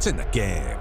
It's in the game.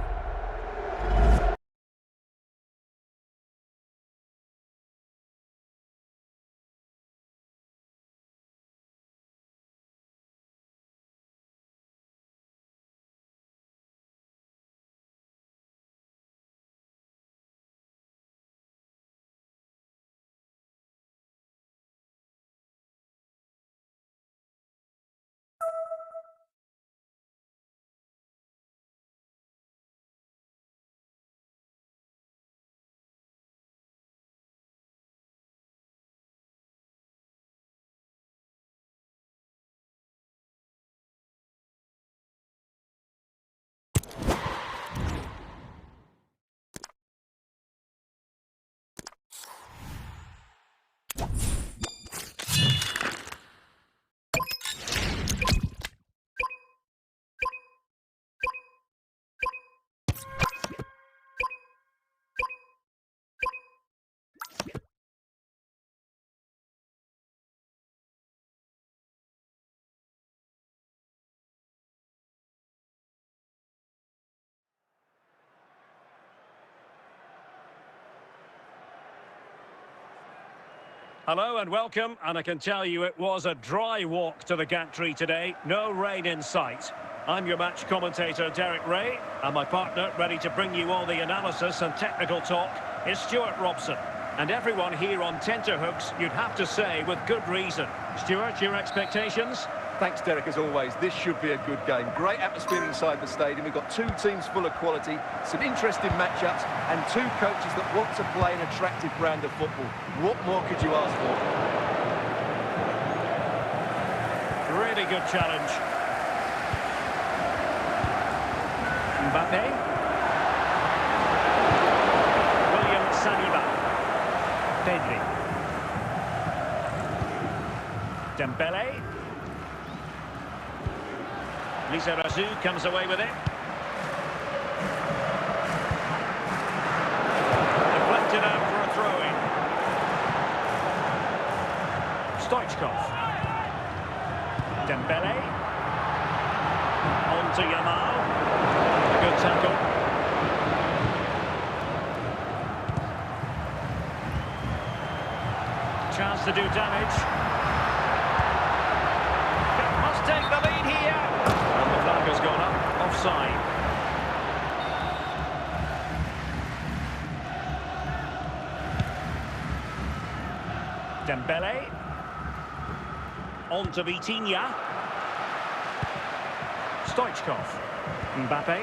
Hello and welcome, and I can tell you it was a dry walk to the gantry today, no rain in sight. I'm your match commentator Derek Ray, and my partner ready to bring you all the analysis and technical talk is Stuart Robson. And everyone here on tenterhooks, you'd have to say with good reason. Stuart, your expectations? Thanks, Derek, as always. This should be a good game. Great atmosphere inside the stadium. We've got two teams full of quality, some interesting matchups, and two coaches that want to play an attractive brand of football. What more could you ask for? Really good challenge. Mbappe. William Saliba. Pedri. Dembele. Lizarazu comes away with it. Deflected out for a throw-in. Stoichkov. Dembele. On to Yamal. A good tackle. Chance to do damage. Must take the lead here. Has gone up, offside. Dembele. On to Vitinha. Stoichkov. Mbappe.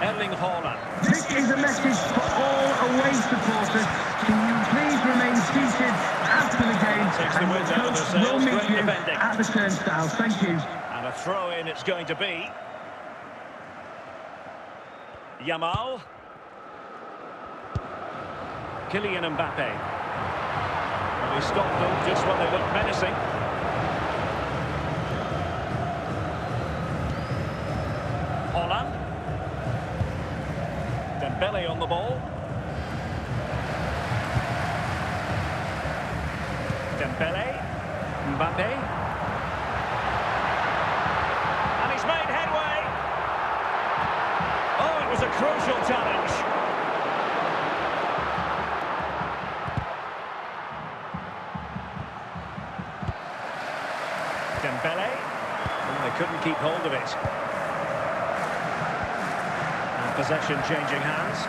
Erling Haaland. This is a message for all away supporters. Can you please remain seated after the game? Takes the and wind out of the coach sails. will meet Great you defending. at the turnstiles. Thank you. And a throw-in it's going to be. Yamal. Kylian Mbappe. Well, he stopped them just when they looked menacing. Haaland. Dembele on the ball. Dembele. Mbappe. And he's made headway. Oh, it was a crucial challenge. Dembele. And they couldn't keep hold of it. And possession changing hands.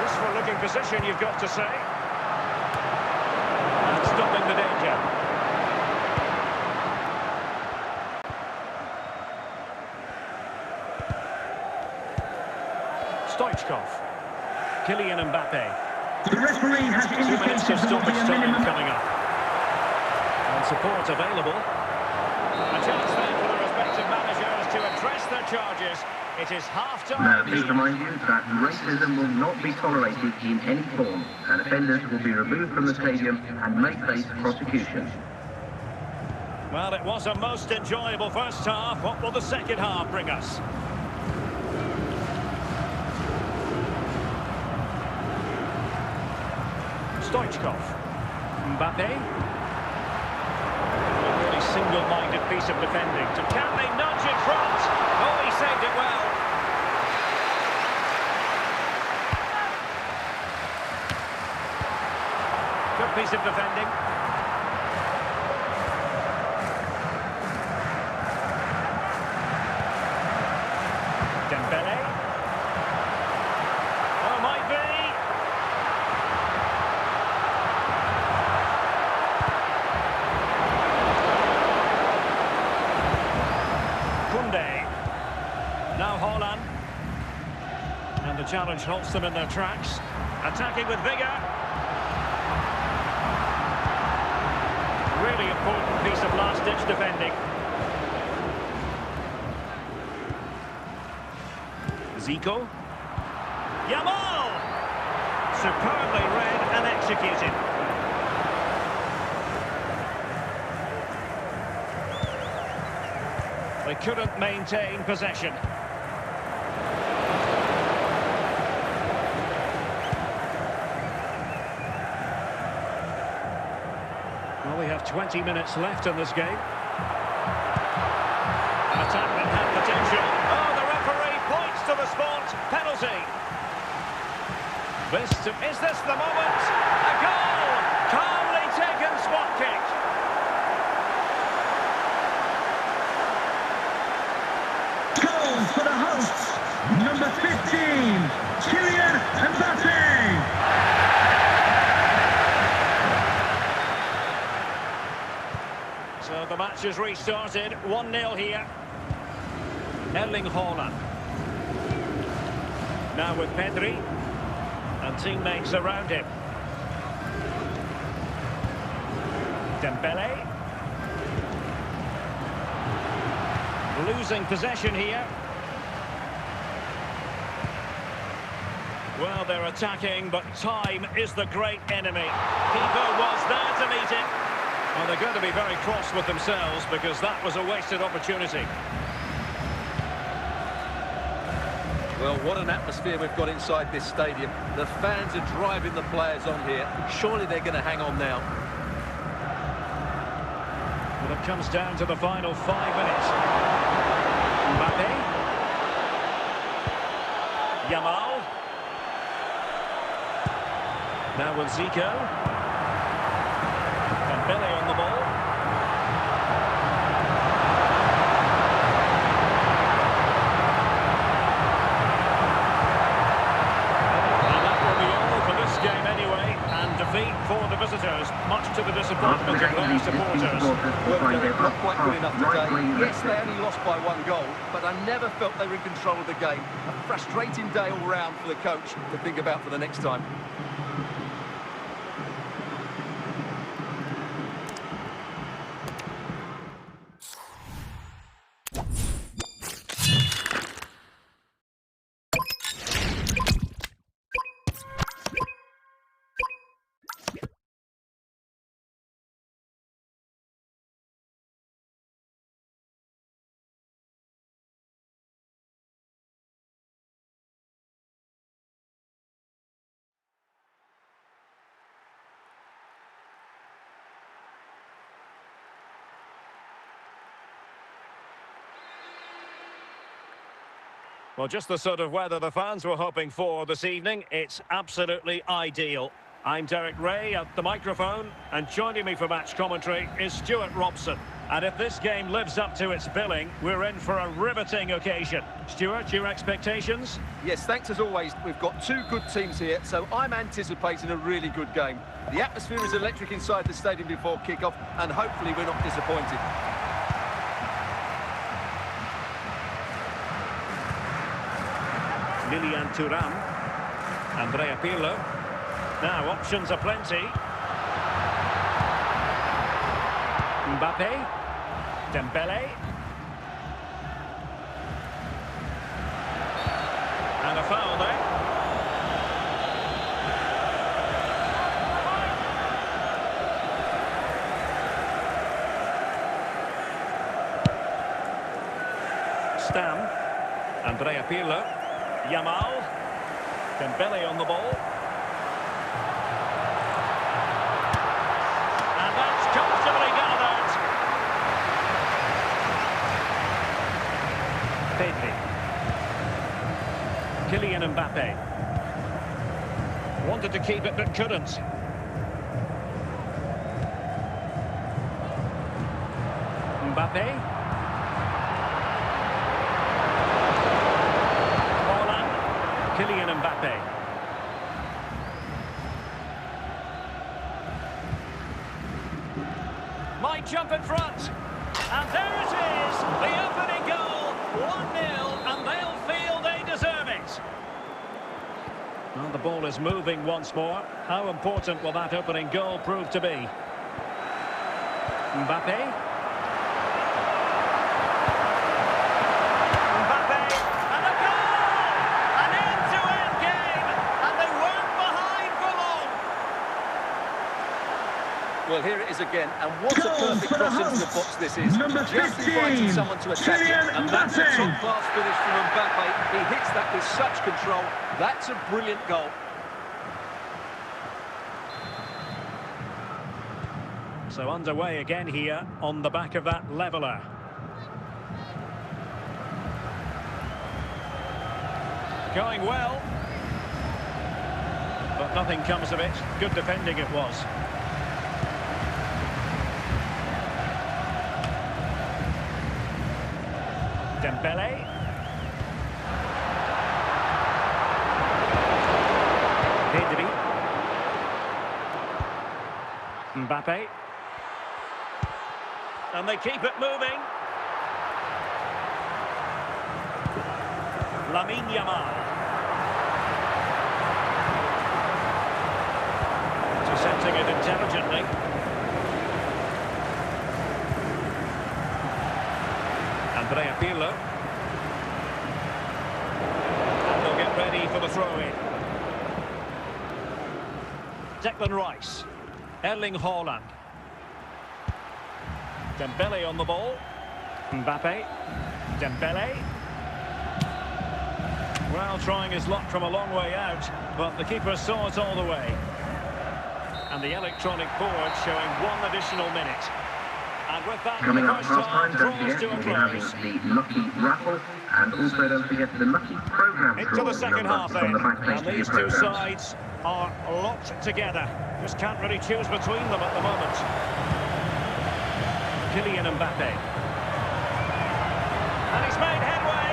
Useful looking position, you've got to say. And stopping the danger. Stoichkov. Kylian Mbappe. The referee has 2 minutes of indicated there will stoppage be a time minimum. coming up. And support available. A chance then for the respective managers to address their charges. It is half-time. Now, please remind you that racism will not be tolerated in any form, and offenders will be removed from the stadium and may face prosecution. Well, it was a most enjoyable first half. What will the second half bring us? Stoichkov. Mbappe. single-minded piece of defending. Can they nudge in front? Oh, he saved it well. Good piece of defending. Dembele. Oh, might be. Now Haaland. And the challenge halts them in their tracks. Attacking with vigour. Really important piece of last-ditch defending. Zico. Yamal! Superbly read and executed. They couldn't maintain possession. Well, we have 20 minutes left in this game. An attack that had potential. Oh, the referee points to the spot. Penalty. Is this the moment? A goal! Calmly taken spot kick. For the hosts, number 15, Kylian Mbappe. So the match has restarted, 1-0 here. Erling Haaland. Now with Pedri, and teammates around him. Dembele. Losing possession here. Well, they're attacking, but time is the great enemy. Keeper was there to meet it. Well, they're going to be very cross with themselves because that was a wasted opportunity. Well, what an atmosphere we've got inside this stadium. The fans are driving the players on here. Surely they're going to hang on now. Well, it comes down to the final 5 minutes. Mbappe. Yamal. Now with Zico. Dembele on the ball. And that will be all for this game anyway. And defeat for the visitors, much to the disappointment of their supporters. Well, they're not quite good enough today. Yes, they only lost by 1 goal, but I never felt they were in control of the game. A frustrating day all round for the coach to think about for the next time. Well, just the sort of weather the fans were hoping for this evening. It's absolutely ideal. I'm Derek Ray at the microphone, and joining me for match commentary is Stuart Robson. And if this game lives up to its billing, we're in for a riveting occasion. Stuart, your expectations? Yes, thanks as always. We've got 2 good teams here, so I'm anticipating a really good game. The atmosphere is electric inside the stadium before kick-off, and hopefully we're not disappointed. Lilian Thuram. Andrea Pirlo. Now, options are plenty. Mbappe. Dembele. And a foul there. Stam. Andrea Pirlo. Yamal. Dembele on the ball. And that's comfortably gathered. Kylian Mbappe. Wanted to keep it but couldn't. Mbappe. Haaland. Kylian Mbappe. Might jump in front. And there it is. The opening goal. 1-0, and they'll feel they deserve it. Well, the ball is moving once more. How important will that opening goal prove to be? Mbappe. Well, here it is again, and what a perfect cross into the box this is. Number Just 15, inviting someone to attack it, and that's a Riveting. top-class finish from Mbappe. He hits that with such control. That's a brilliant goal. So underway again here on the back of that leveller. Going well. But nothing comes of it. Good defending it was. Dembele. Pedri. Mbappe. And they keep it moving. Lamine Yamal. Intercepting it intelligently. Andrea Pirlo. And they'll get ready for the throw-in. Declan Rice. Erling Haaland. Dembele on the ball. Mbappe. Dembele. Well, trying his luck from a long way out, but the keeper saw it all the way. And the electronic board showing 1 additional minute. And with that, Coming the up first half-time, half don't draws forget, to a we'll be having close. the Lucky Raffle, and also don't forget the Lucky Programme Into draw the second half then, on the back page and of your these two programmes. sides are locked together. Just can't really choose between them at the moment. Kylian Mbappe. And he's made headway.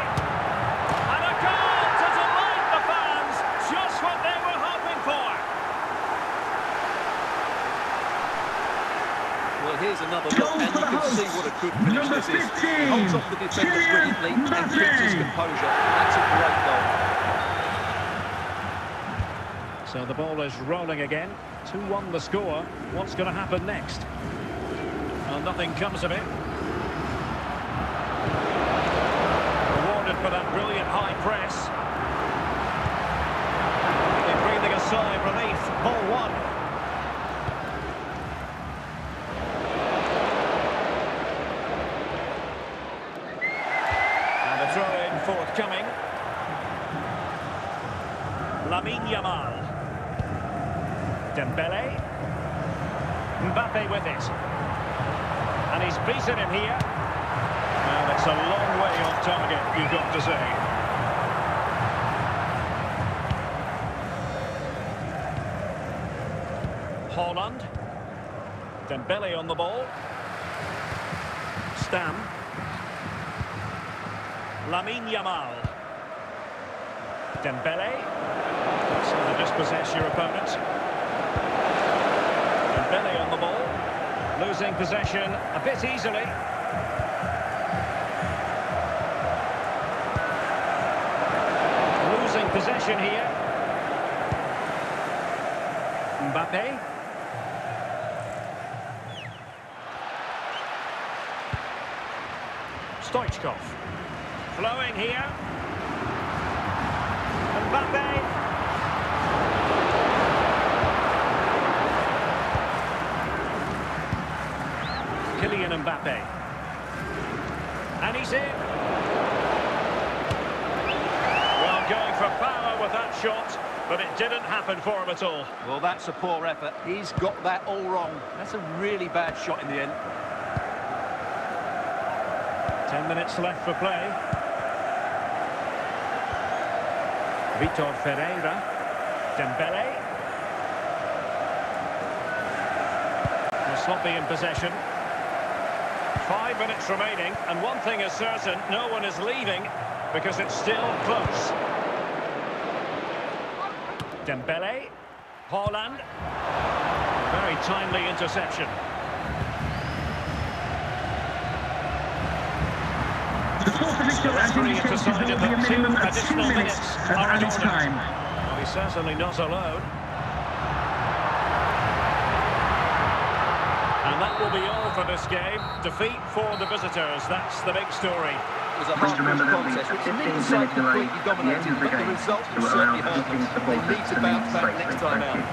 And a goal to delight the fans. Just what they were hoping for. Well, here's another look, and you can see what a good finish Number this is. 15, Holds off the defender Kylian brilliantly and keeps his Mbappe. composure. That's a great goal. So the ball is rolling again. 2-1 the score. What's going to happen next? Well, nothing comes of it. Rewarded for that brilliant high press. They're breathing a sigh of relief. Ball 1. And a throw-in forthcoming. Lamine Yamal. Dembele. Mbappe with it. And he's beaten him here. Well, it's a long way off target, you've got to say. Haaland. Dembele on the ball. Stam. Lamine Yamal. Dembele. So to dispossess your opponent. Dembele on the ball. Losing possession a bit easily. Losing possession here. Mbappe. Stoichkov. Flowing here. Mbappe. Kylian Mbappe. And he's in. Well, going for power with that shot, but it didn't happen for him at all. Well, that's a poor effort. He's got that all wrong. That's a really bad shot in the end. 10 minutes left for play. Vitor Ferreira. Dembele. They're sloppy in possession. 5 minutes remaining, and one thing is certain, no one is leaving because it's still close. Dembele. Haaland. Very timely interception. The fourth official has indicated there will be a minimum of 2 minutes of added time. Well, he's certainly not alone. And that will be all for this game. Defeat for the visitors, that's the big story. It was a Please remember hard that contest, which the neither 15 side minute delay completely at the end dominated, of the but the game result to will allow certainly the hurt them. visiting They supporters need to to bounce leave back safely. next time Thank out. you.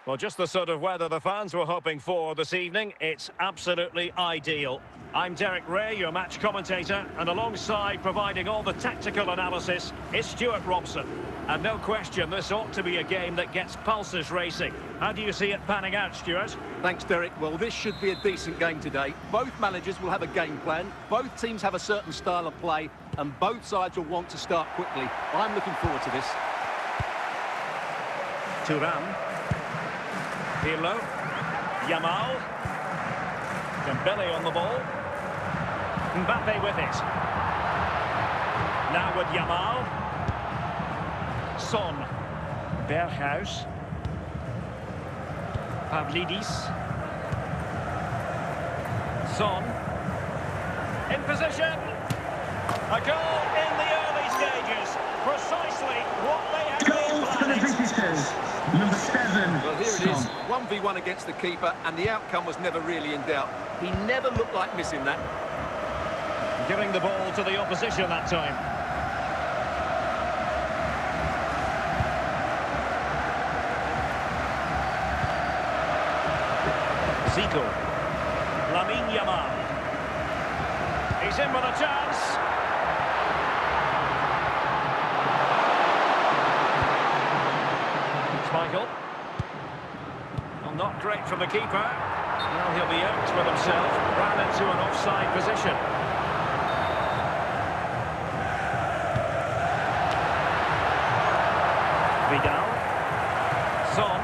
Well, just the sort of weather the fans were hoping for this evening. It's absolutely ideal. I'm Derek Ray, your match commentator, and alongside providing all the tactical analysis is Stuart Robson. And no question, this ought to be a game that gets pulses racing. How do you see it panning out, Stuart? Thanks, Derek. Well, this should be a decent game today. Both managers will have a game plan. Both teams have a certain style of play, and both sides will want to start quickly. I'm looking forward to this. Thuram. Pirlo. Yamal. Dembele on the ball. Mbappe with it. Now with Yamal. Son. Berghuis. Pavlidis. Son. In position. A goal in the early stages. Precisely what they had been Goal for the planning. visitors. Number 7. Well, here it is. 1v1 against the keeper, and the outcome was never really in doubt. He never looked like missing that. Giving the ball to the opposition that time. Zico. Lamine Yamal. He's in with a chance. Michael. Well, not great from the keeper. Well, he'll be out with himself. Ran into an offside position. Vidal. Son.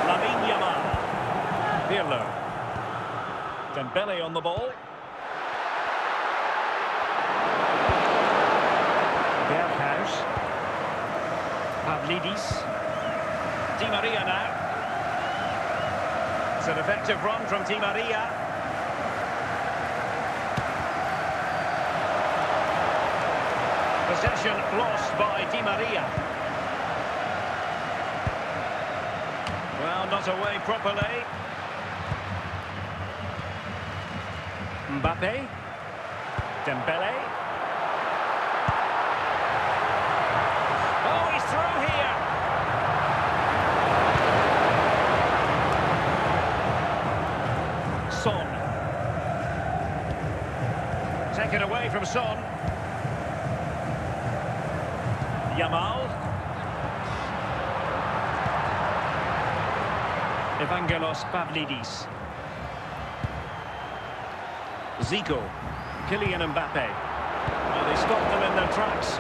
Lamine Yamal. Pirlo. Dembele on the ball. Berghuis. Pavlidis. Di Maria now. It's an effective run from Di Maria. Possession lost by Di Maria. Well, not away properly. Mbappe. Dembele. Oh, he's through here. Son. Taken away from Son. Yamal. Evangelos Pavlidis. Zico. Kylian Mbappe. Well, they stopped them in their tracks.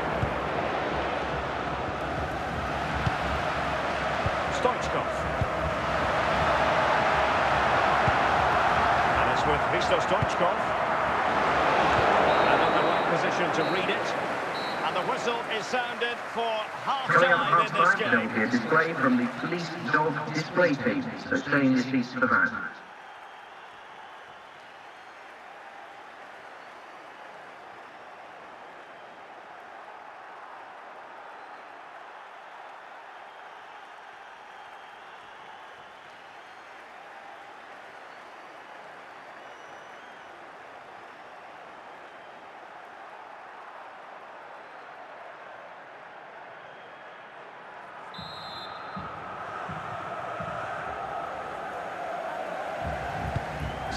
And it's with so Stoichkov. And in the right position to read it. And the whistle is sounded for Coming up half-time in this half-time, there will be a game. display from the police dog display team, so stay in your seats for that.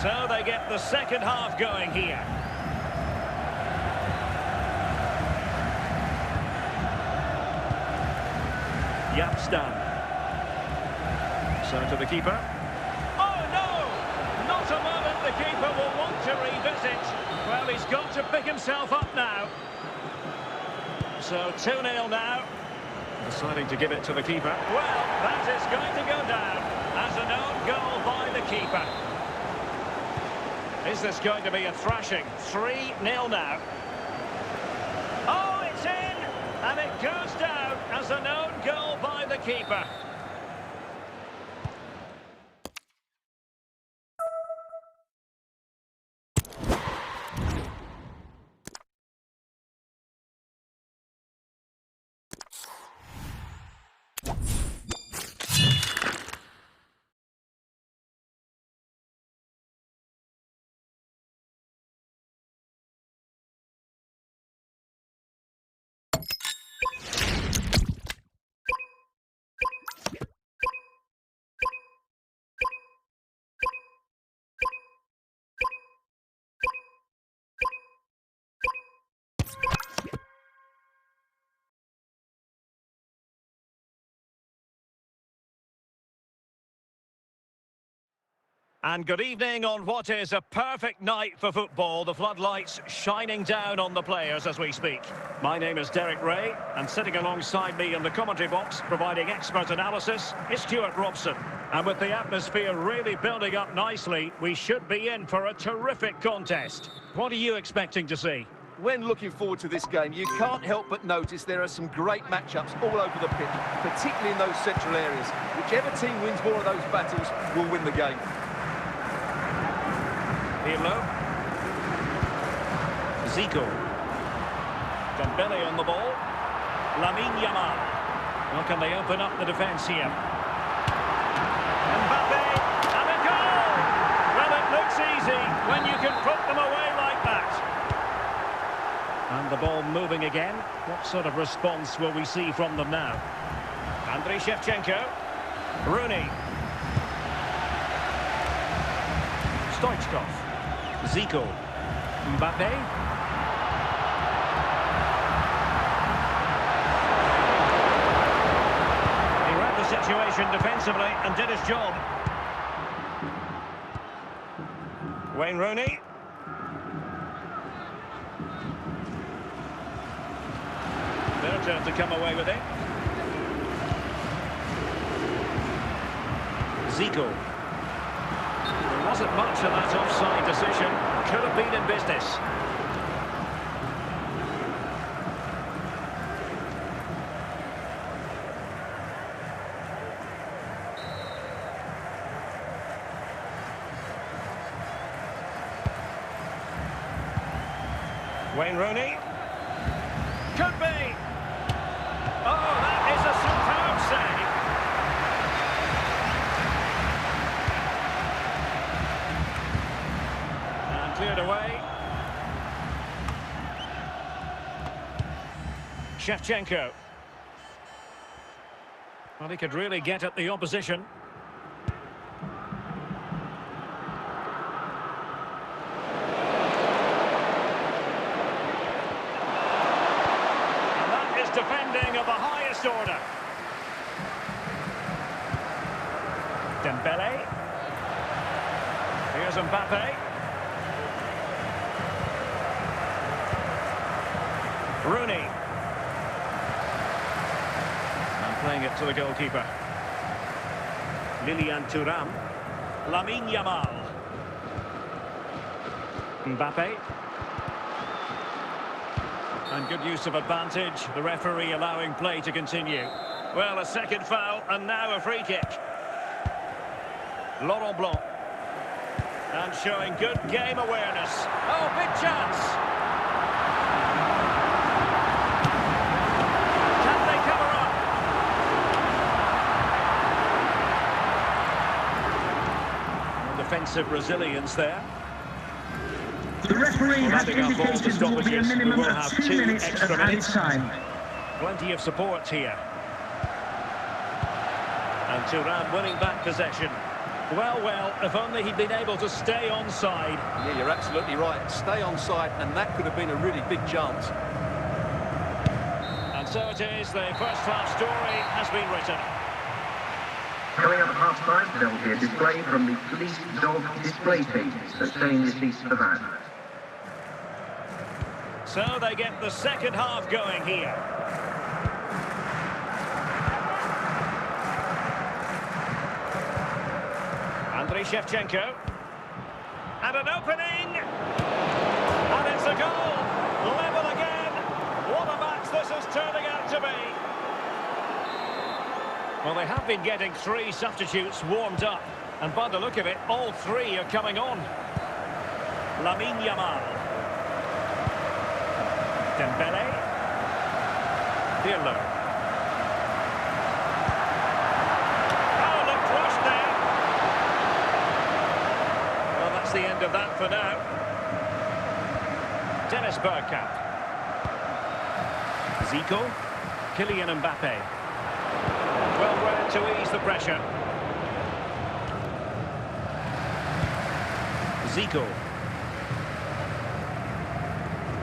So they get the second half going here. Yapstam. So to the keeper. Oh no! Not a moment the keeper will want to revisit. Well, he's got to pick himself up now. So 2-0 now. Deciding to give it to the keeper. Well, that is going to go down as an own goal by the keeper. Is this going to be a thrashing? 3-0 now. Oh, it's in! And it goes down as an own goal by the keeper. And good evening on what is a perfect night for football. The floodlights shining down on the players as we speak. My name is Derek Ray, and sitting alongside me in the commentary box, providing expert analysis, is Stuart Robson. And with the atmosphere really building up nicely, we should be in for a terrific contest. What are you expecting to see? When looking forward to this game, you can't help but notice there are some great matchups all over the pitch, particularly in those central areas. Whichever team wins more of those battles will win the game. Pirlo. Zico. Dembele on the ball. Lamine Yamal. Well, can they open up the defence here? Mbappe. And a goal! Well, it looks easy when you can put them away like that. And the ball moving again. What sort of response will we see from them now? Andriy Shevchenko. Rooney. Stoichkov. Zico. Mbappe. He read the situation defensively and did his job. Wayne Rooney. Their turn to come away with it. Zico. There wasn't much of that offside decision. Could have been in business. Wayne Rooney. Could be. Oh, that is a superb save. Cleared away. Shevchenko. Well, he could really get at the opposition. And that is defending of the highest order. Dembele. Here's Mbappe. Rooney. And playing it to the goalkeeper. Lilian Thuram. Lamine Yamal. Mbappe. And good use of advantage. The referee allowing play to continue. Well, a second foul and now a free kick. Laurent Blanc. And showing good game awareness. Oh, big chance. Can they cover up? Defensive resilience there. The referee has Well, indicated there will be a minimum of 2 minutes of added time. Plenty of support here. And Thuram winning back possession. Well, if only he'd been able to stay onside. Yeah, you're absolutely right. Stay onside, and that could have been a really big chance. And so it is, the first half story has been written. Coming up at half-time, there will be a display from the police dog display team that's saying this piece of that. So they get the second half going here. Andriy Shevchenko. And an opening! And it's a goal! Level again! What a match this is turning out to be! Well, they have been getting 3 substitutes warmed up. And by the look of it, all 3 are coming on. Lamine Yamal. Dembele. Pirlo. Oh, looked rushed there. Well, that's the end of that for now. Dennis Bergkamp. Zico. Kylian Mbappe. Well read to ease the pressure. Zico.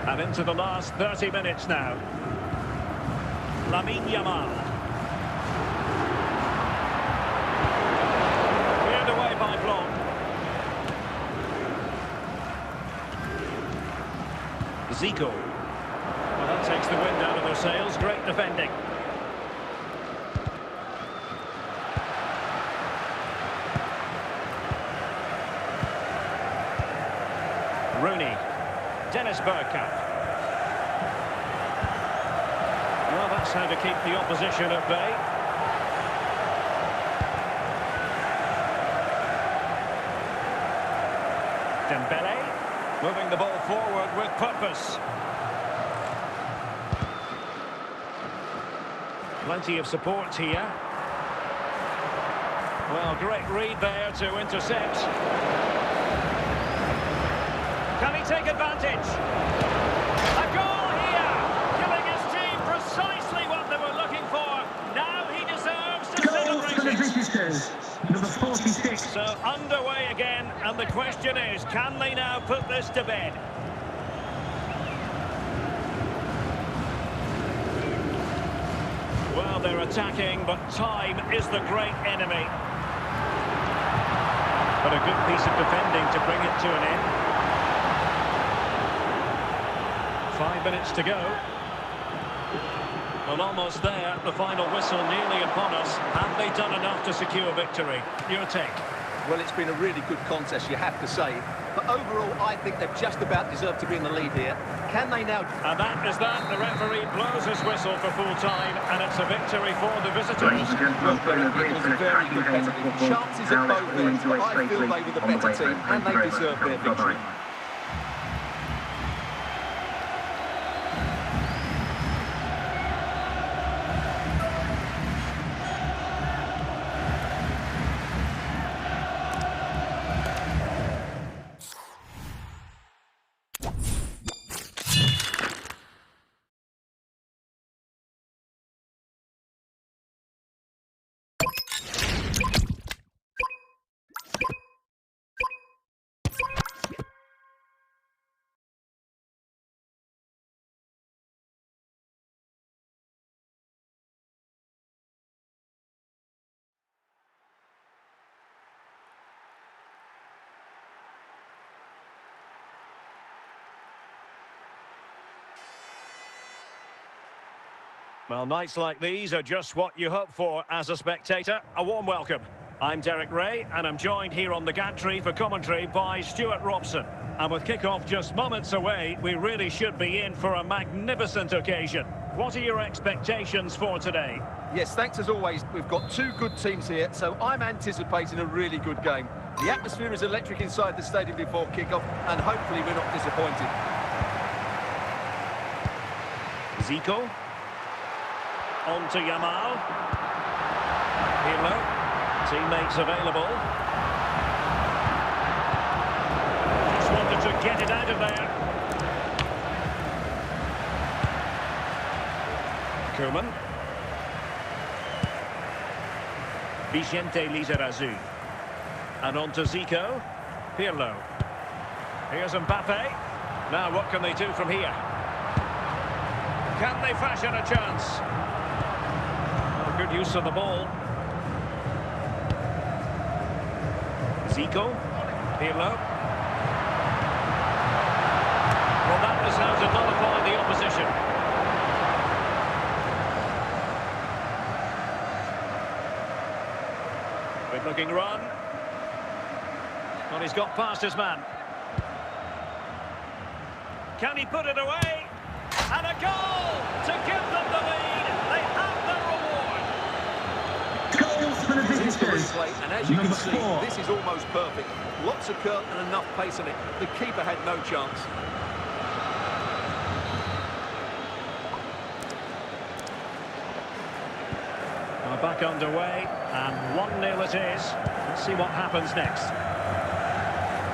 And into the last 30 minutes now. Lamine Yamal. Cleared away by Blanc. Zico. Well, that takes the wind out of their sails. Great defending. Rooney. Dennis Bergkamp. Well, that's how to keep the opposition at bay. Dembele, moving the ball forward with purpose. Plenty of support here. Well, great read there to intercept. Can he take advantage? A goal here! Giving his team precisely what they were looking for. Now he deserves to celebrate For the it. visitors, number 46. So underway again, and the question is, can they now put this to bed? Well, they're attacking, but time is the great enemy. But a good piece of defending to bring it to an end. 5 minutes to go. Well, almost there. The final whistle nearly upon us. Have they done enough to secure victory? Your take? Well, it's been a really good contest, you have to say. But overall, I think they've just about deserved to be in the lead here. Can they now... And that is that. The referee blows his whistle for full time, and it's a victory for the visitors. Ladies and gentlemen, it was a very good game of football. Chances at Now let's both all ends, enjoy but I feel safely they were the on the better way team, home. and Thank they you very deserve much. their victory. Bye-bye. Well, nights like these are just what you hope for as a spectator. A warm welcome. I'm Derek Ray, and I'm joined here on the gantry for commentary by Stuart Robson. And with kick-off just moments away, we really should be in for a magnificent occasion. What are your expectations for today? Yes, thanks as always. We've got two good teams here, so I'm anticipating a really good game. The atmosphere is electric inside the stadium before kick-off, and hopefully we're not disappointed. Zico. On to Yamal. Pirlo. Teammates available. Just wanted to get it out of there. Koeman. Vicente Lizarazu. And on to Zico. Pirlo. Here's Mbappe. Now what can they do from here? Can they fashion a chance? Oh, good use of the ball. Zico. Pirlo. Well, that was how to nullify the opposition. Good looking run. Well, he's got past his man. Can he put it away? And a goal to give them the lead. They have their reward. Goals for the visitors. And as you can see, 4. this is almost perfect. Lots of curl and enough pace on it. The keeper had no chance. Well, back underway, and 1-0 it is. Let's see what happens next.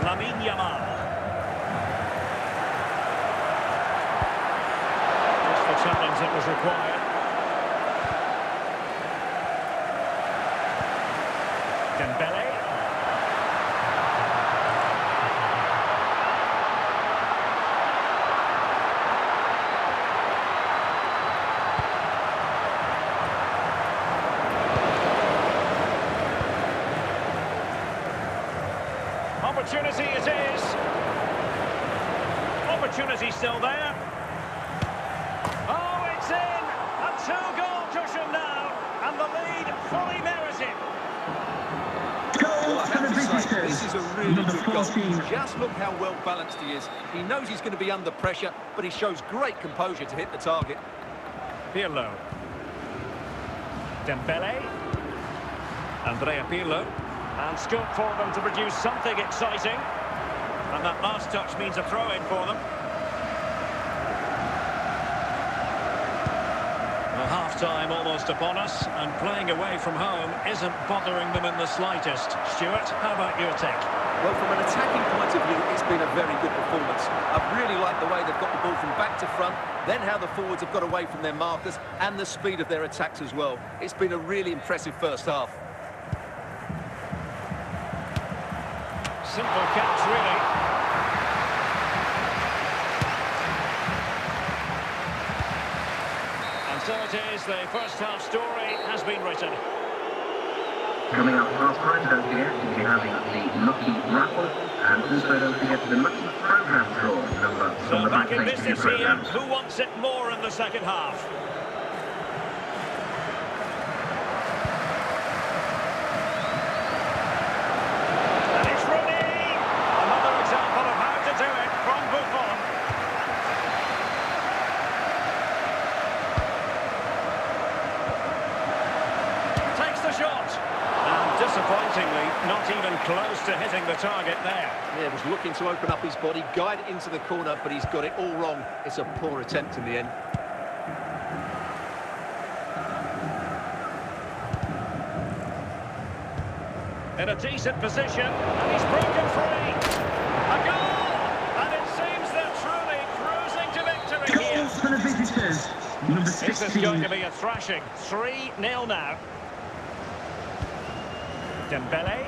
Lamine Yamal. Just the challenge that was required. Dembele. Opportunity it is. Opportunity still there. Oh, it's in. A 2-goal cushion now. And the lead fully merited. Well, I have to say, this is a really Number good goal. 14. Just look how well balanced he is. He knows he's going to be under pressure, but he shows great composure to hit the target. Pirlo. Dembele. Andrea Pirlo. And scope for them to produce something exciting. And that last touch means a throw-in for them. Well, half-time almost upon us, and playing away from home isn't bothering them in the slightest. Stuart, how about your take? Well, from an attacking point of view, it's been a very good performance. I've really liked the way they've got the ball from back to front, then how the forwards have got away from their markers, and the speed of their attacks as well. It's been a really impressive first half. Simple catch, really. And so it is, the first half story has been written. Coming up past time, don't forget, we'll be having the Lucky Raffle, and also don't forget the Lucky Programme draw number So from the back in Backstage business here, programme. who wants it more in the second half? And it's Rooney! Another example of how to do it from Buffon. Takes the shot. And disappointingly, not even close to hitting the target there. Yeah, was looking to open up his body, guide it into the corner, but he's got it all wrong. It's a poor attempt in the end. In a decent position, and he's broken free. A goal! And it seems they're truly cruising to victory here. Goals for the visitors. Number This is going 16. to be a thrashing. 3-0 now. Dembele.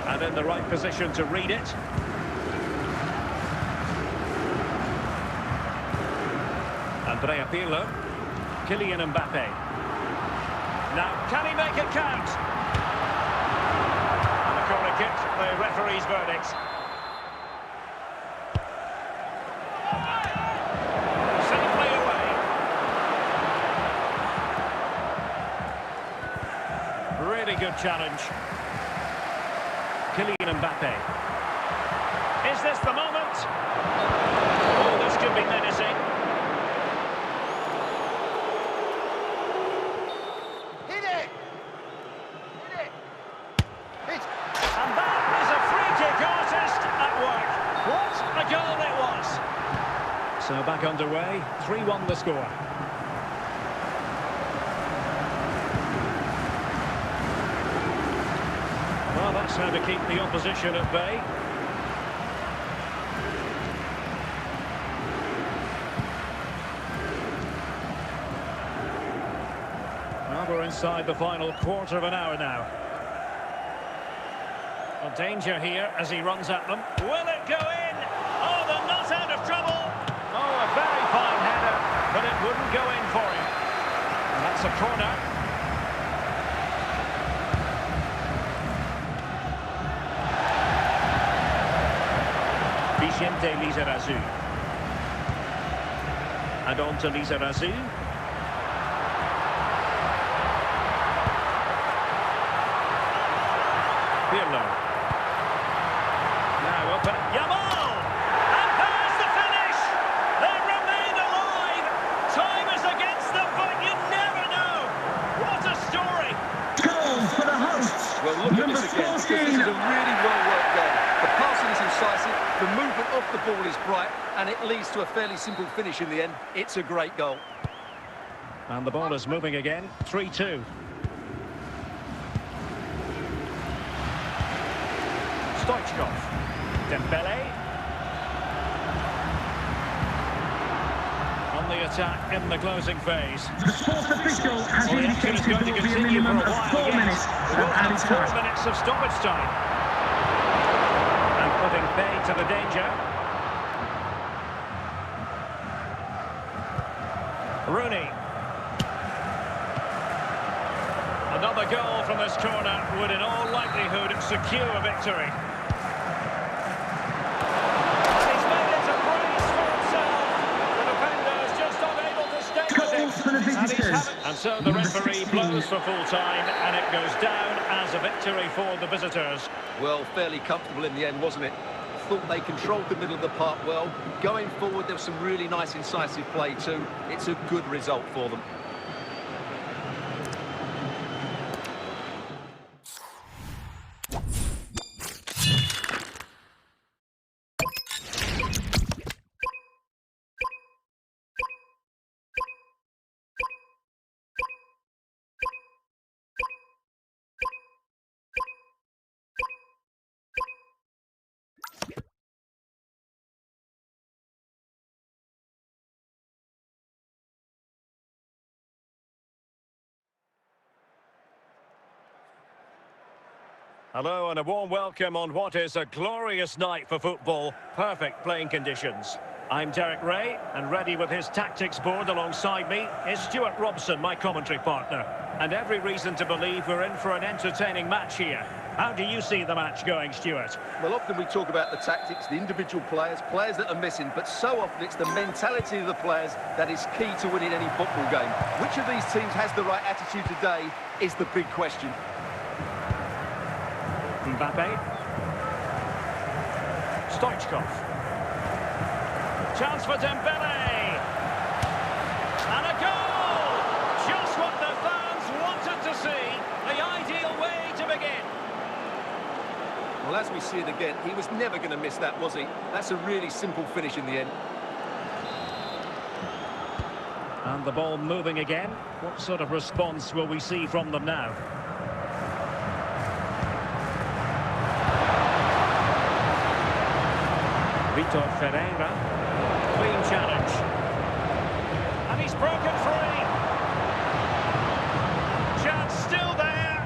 And in the right position to read it. Andrea Pirlo. Kylian Mbappe. Now, can he make it count? And the corner kick, the referee's verdict. Safely away. Really good challenge. Kylian Mbappe. Is this the moment? Oh, this could be menacing. Hit it! And that is a free-kick artist at work. What a goal it was! So back underway, 3-1 the score. Well, that's how to keep the opposition at bay. Well, we're inside the final quarter of an hour now. Well, danger here as he runs at them. Will it go in? Oh, they're not out of trouble. Oh, a very fine header, but it wouldn't go in for him. And that's a corner. Vicente Lizarazu. And on to Lizarazu. Pirlo. Now open. Yamal! And there's the finish! They remain alive! Time is against them, but you never know! What a story! Goal for the hosts. Well, look at this again, because this is a really well-worked game. The passing is incisive, the movement off the ball is bright, and it leads to a fairly simple finish in the end. It's a great goal. And the ball is moving again, 3-2. Stoichkov. Dembele. On the attack in the closing phase. The sports official has Well, the action is indicated going there to will be a continue for minimum a of while 4 again. minutes We'll of added have 4 time. minutes of stoppage time. And putting bay to the danger. Rooney. Another goal from this corner would in all likelihood secure a victory. And he's made it a brace for himself. The defender is just unable to stay with Goals for the it. visitors. And so the referee blows for full time, and it goes down as a victory for the visitors. Well, fairly comfortable in the end, wasn't it? Thought they controlled the middle of the park well. Going forward, there was some really nice, incisive play too. It's a good result for them. Hello and a warm welcome on what is a glorious night for football. Perfect playing conditions. I'm Derek Ray, and ready with his tactics board alongside me is Stuart Robson, my commentary partner. And every reason to believe we're in for an entertaining match here. How do you see the match going, Stuart? Well, often we talk about the tactics, the individual players that are missing, but so often it's the mentality of the players that is key to winning any football game. Which of these teams has the right attitude today is the big question. Mbappe. Stoichkov. Chance for Dembele. And a goal! Just what the fans wanted to see. The ideal way to begin. Well, as we see it again, he was never going to miss that, was he? That's a really simple finish in the end. And the ball moving again. What sort of response will we see from them now? Vitor Ferreira, clean challenge, and he's broken free. Chance still there,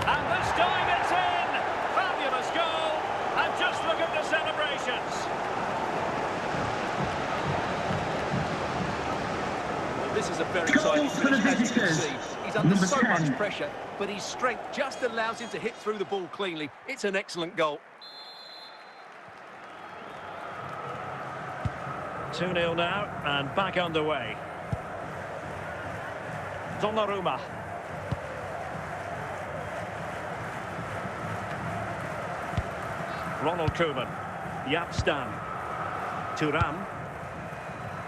and this time it's in. Fabulous goal, and just look at the celebrations. This is a very Goal tidy for the finish, as you can visitors. see. He's under Number so 10. much pressure, but his strength just allows him to hit through the ball cleanly. It's an excellent goal. 2-0 now, and back underway. Donnarumma. Ronald Koeman. Yapstam. Thuram.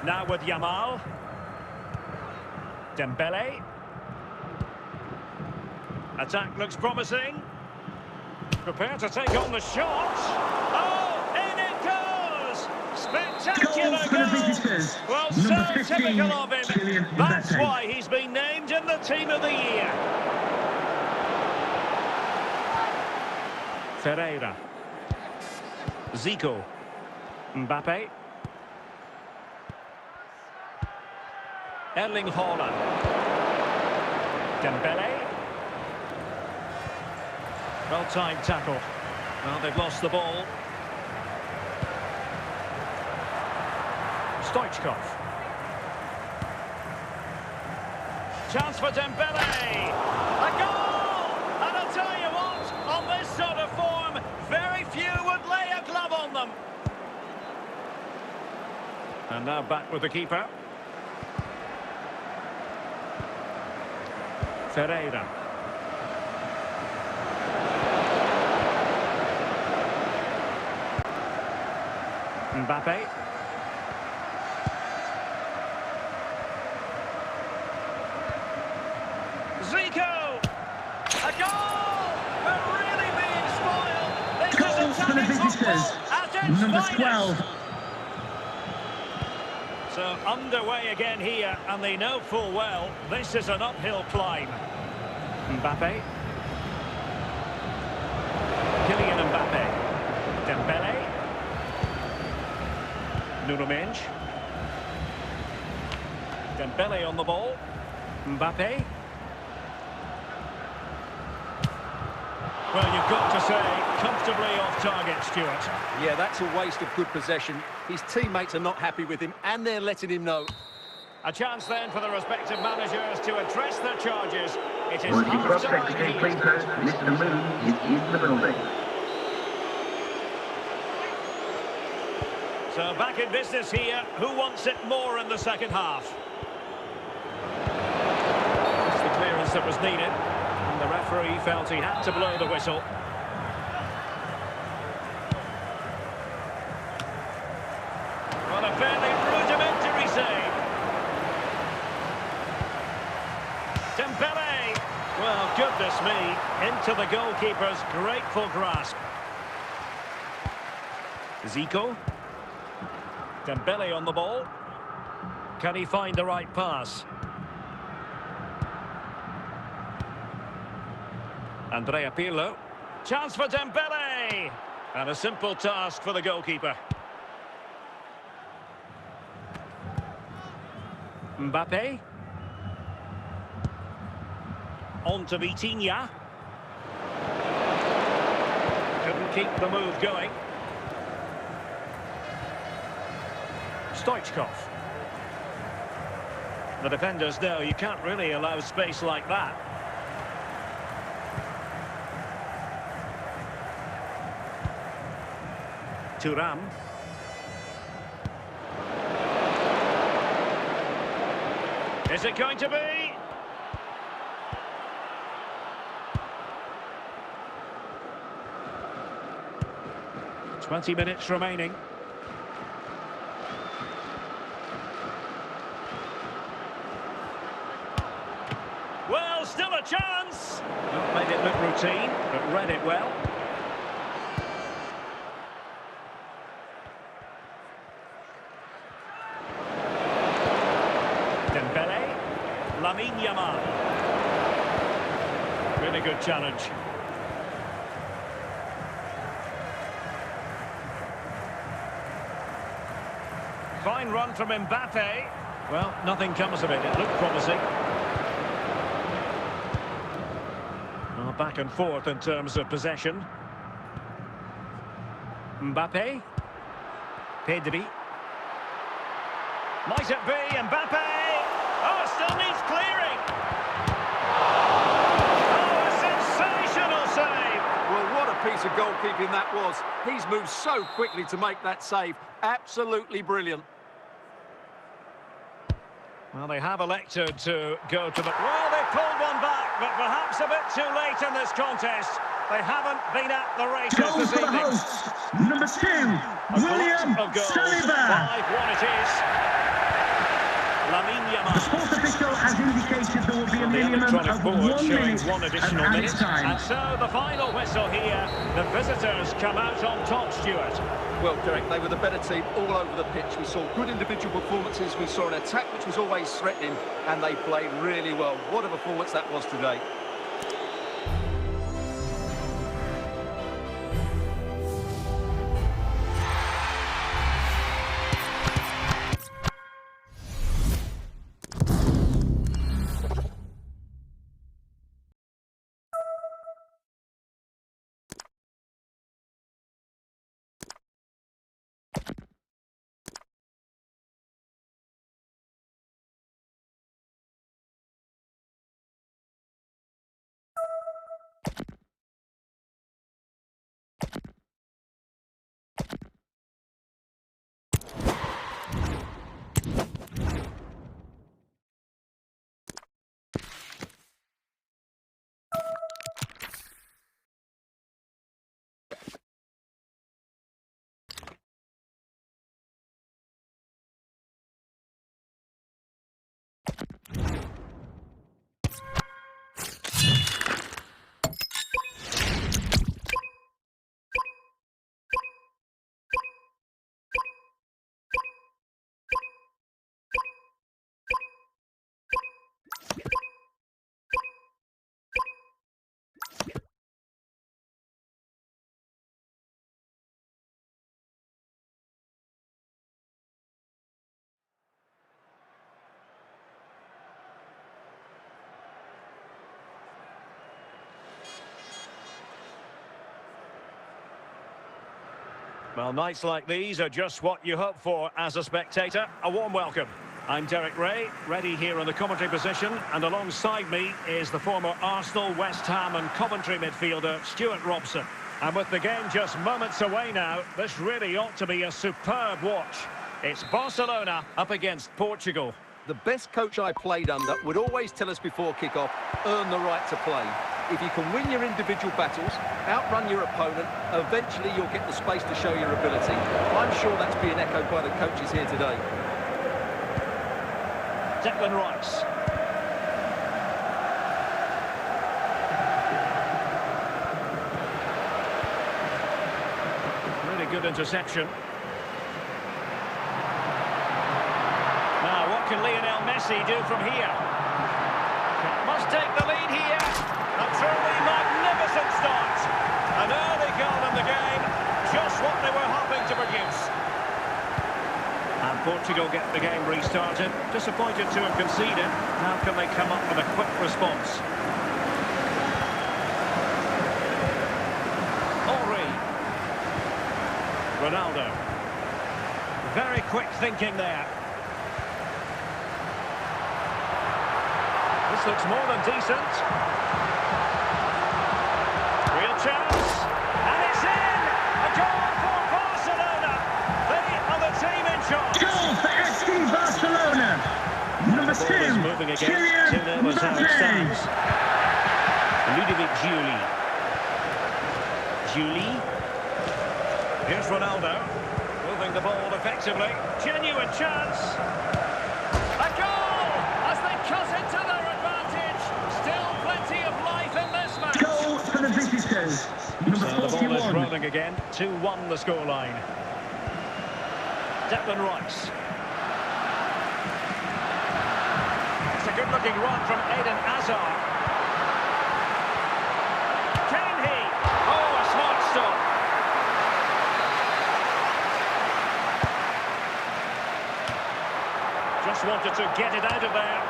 Now with Yamal. Dembele. Attack looks promising. Prepare to take on the shot. Oh, in it goes! Spectacular Goal for the goal! visitors. Well, Number so 15, typical of him. Kylian That's Mbappe. why he's been named in the Team of the Year. Ferreira. Zico. Mbappe. Erling Haaland. Dembele. Well-timed tackle. Well, they've lost the ball. Stoichkov. Chance for Dembele. A goal! And I'll tell you what, on this sort of form, very few would lay a glove on them. And now back with the keeper. Ferreira. Mbappe. Zico! A goal! We're really being spoiled! This Goal is for the attacking visitors. football at its Number finest. 12. So underway again here, and they know full well this is an uphill climb. Mbappe. Kylian Mbappe. Dembele. Nuno Mendes. Dembele on the ball. Mbappe. Well, you've got to say, comfortably off target, Stuart. Yeah, that's a waste of good possession. His teammates are not happy with him, and they're letting him know. A chance then for the respective managers to address their charges. It is Multi Prop half-time Secretary here. Clean Post, Mr. Moon is in the building. So back in business here. Who wants it more in the second half? That's the clearance that was needed. And the referee felt he had to blow the whistle. Well, a fairly rudimentary save. Dembele. Well, goodness me. Into the goalkeeper's grateful grasp. Zico. Dembele on the ball. Can he find the right pass? Andrea Pirlo. Chance for Dembele. And a simple task for the goalkeeper. Mbappe. On to Vitinha. Couldn't keep the move going. Stoichkov. The defenders know you can't really allow space like that. Thuram. Is it going to be? "20 minutes remaining. Well, still a chance. Not made it look routine, but read it well. Dembele. Lamine Yamal. Really good challenge. Fine run from Mbappe. Well, nothing comes of it. It looked promising. Well, back and forth in terms of possession. Mbappe. Pedri. Might it be Mbappe? Oh, still needs clearing. Oh, a sensational save. Well, what a piece of goalkeeping that was. He's moved so quickly to make that save. Absolutely brilliant. Well, they have elected to go to the... Well, they pulled one back, but perhaps a bit too late in this contest. They haven't been at the races Goal this for the evening. hosts. Number 2, A William glut of goals. Saliba. 5-1 it is. Lamine The Yamal. sports official has indicated there will be a The minimum electronic of board 1 showing minute one of additional added minute. time. And so the final whistle here. The visitors come out on top, Stuart. Well, Derek, they were the better team all over the pitch. We saw good individual performances. We saw an attack which was always threatening, and they played really well. What a performance that was today. Well, nights like these are just what you hope for as a spectator. A warm welcome. I'm Derek Ray, ready here in the commentary position, and alongside me is the former Arsenal, West Ham and Coventry midfielder, Stuart Robson. And with the game just moments away now, this really ought to be a superb watch. It's Barcelona up against Portugal. The best coach I played under would always tell us before kick-off, earn the right to play. If you can win your individual battles, outrun your opponent, eventually you'll get the space to show your ability. I'm sure that's being echoed by the coaches here today. Declan Rice. Really good interception. Now, what can Lionel Messi do from here? Must take the lead here. A truly magnificent start. An early goal in the game. Just what they were hoping to produce. And Portugal get the game restarted. Disappointed to have conceded. How can they come up with a quick response? Henry. Ronaldo. Very quick thinking there. This looks more than decent. Real chance. And it's in! A goal for Barcelona. They are the team in charge. Goal for FC Barcelona. Number 2, Moving again. Kylian 2-0 is how it Mbappe. stands. Ludovic Giuli. Giuli. Here's Ronaldo. Moving the ball effectively. Genuine chance. A goal! As they cut into their advantage. Still plenty of life in this match. Goal for the visitors. Number So the ball is 41. rolling again. 2-1 the scoreline. Declan Rice. It's a good-looking run from Eden Hazard. Can he? Oh, a smart stop. Just wanted to get it out of there.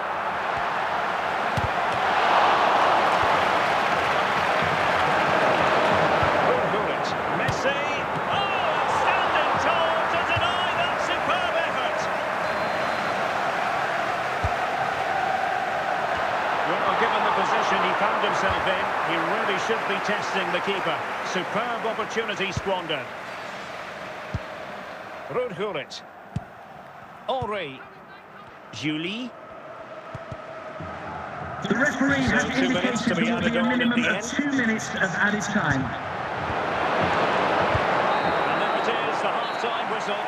Messi. Oh, standing tall to deny that superb effort. Well, given the position he found himself in, he really should be testing the keeper. Superb opportunity squandered. Rudhulit. Henry. Giuli. The referee has So 2 minutes to indicated be there will added be a on at minimum the of end. 2 minutes of added time. And there it is, the half-time whistle.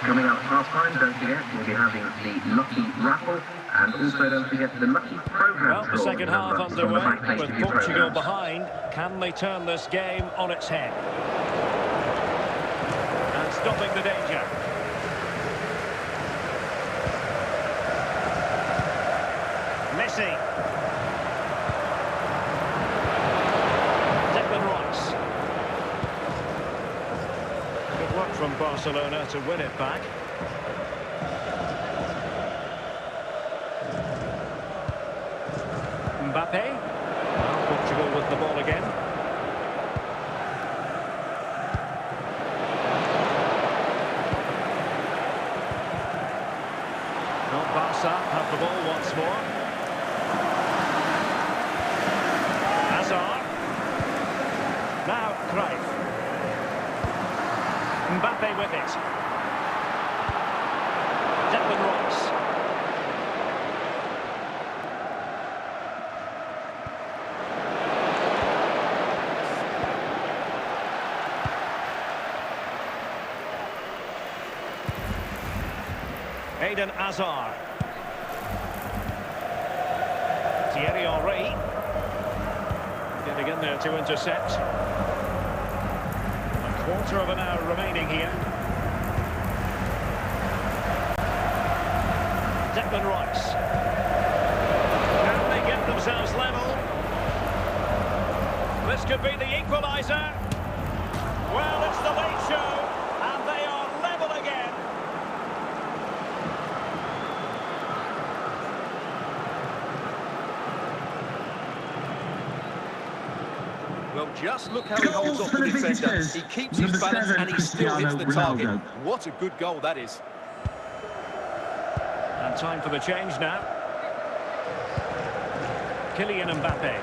Coming up past time, don't forget, we'll be having the lucky raffle, and also don't forget the lucky program. Well, the second half from the underway back page with of your Portugal programmes. behind. Can they turn this game on its head? And stopping the danger. Messi. Declan Rice. Good work from Barcelona to win it back. Mbappe. Well, Portugal with the ball again. Well, Barca have the ball once more. Hazard. Now Cruyff. Mbappe with it. Declan Rice. Eden Hazard. Thierry Henry. Getting in there to intercept. A quarter of an hour remaining here. Declan Rice. Can they get themselves level? This could be the equaliser. Well, it's the late show, and they are level again. Well, just look how he holds off the Goals for the defender. visitors. He keeps Number his balance 7, and he still hits the Cristiano target. Ronaldo. What a good goal that is. And time for the change now. Kylian Mbappe.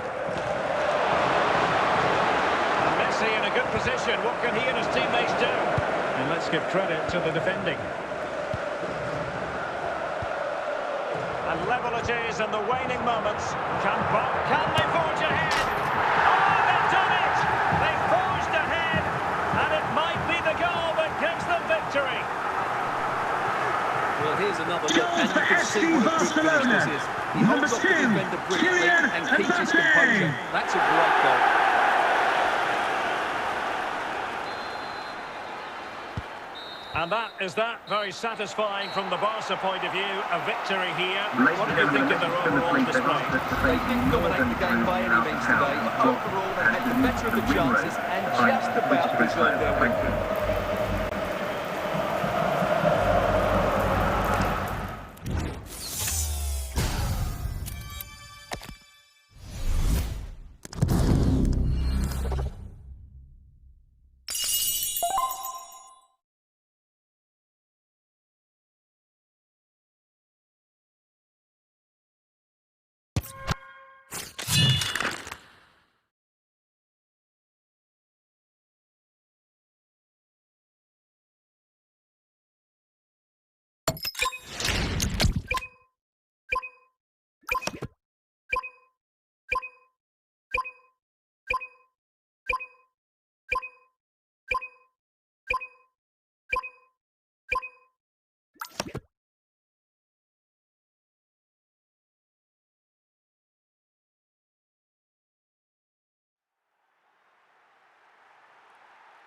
And Messi in a good position. What can he and his teammates do? And let's give credit to the defending. And level it is in the waning moments. Can they forge ahead? Oh, they've done it! They've forged ahead, and it might be the goal that gives them victory. Well, here's another look, Goal and for you can see what a good finish Barcelona. this is. He Number holds off the 2, defender brilliantly Kylian and keeps his Mbappe. composure. That's a great goal. And that is that. Very satisfying from the Barca point of view. A victory here. Ladies What and do you think gentlemen, of their this is overall the display? They didn't dominate the game by any means today, but overall they had the better of the chances and just about deserved their win.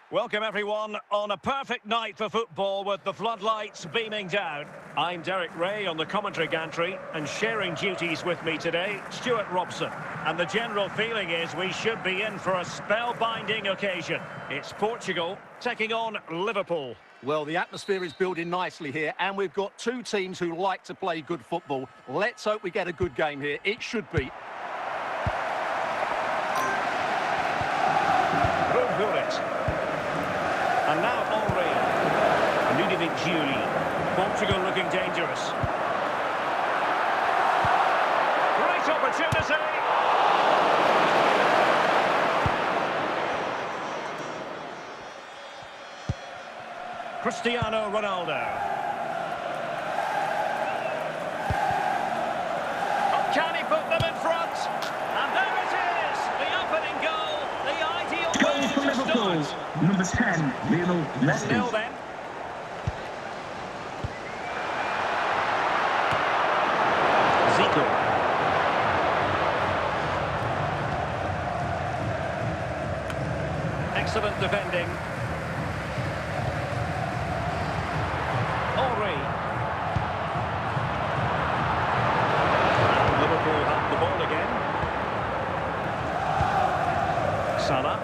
Welcome everyone on a perfect night for football with the floodlights beaming down. I'm Derek Ray on the commentary gantry, and sharing duties with me today, Stuart Robson. And the general feeling is we should be in for a spellbinding occasion. It's Portugal taking on Liverpool. Well, the atmosphere is building nicely here, and we've got two teams who like to play good football. Let's hope we get a good game here. It should be. And now Henry. Riveting. Portugal looking dangerous. Great opportunity. Cristiano Ronaldo. Can he put them in front? And there it is, the opening goal, the ideal Goal way for to Liverpool. start. Number 10, Lionel Messi. 1-0 then. Zico. Excellent defending. Henry. And Liverpool have the ball again. Salah.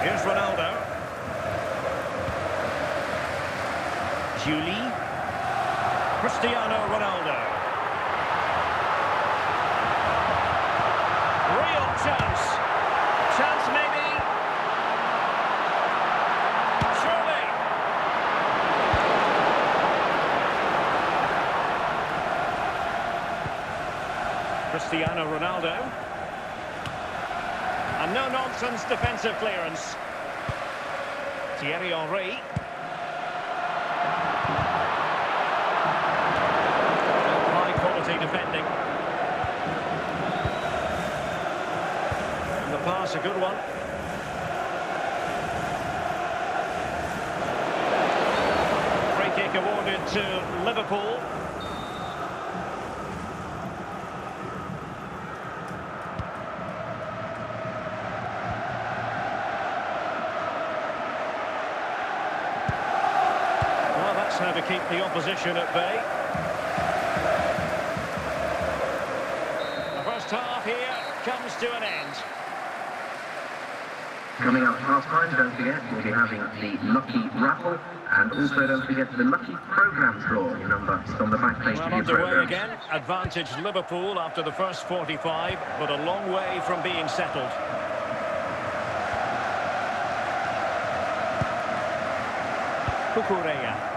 Here's Ronaldo. Julie. Cristiano Ronaldo. Real chance. Chance maybe. Surely. Cristiano Ronaldo. And no-nonsense defensive clearance. Thierry Henry. High-quality defending. And the pass, a good one. Free kick awarded to Liverpool. How to keep the opposition at bay. The first half here comes to an end. Coming up half time, don't forget, we'll be having the Lucky Raffle, and also don't forget the Lucky Programme draw. Your number is on the back page Well, of your underway programme. again. Advantage Liverpool after the first 45, but a long way from being settled. Cucurella.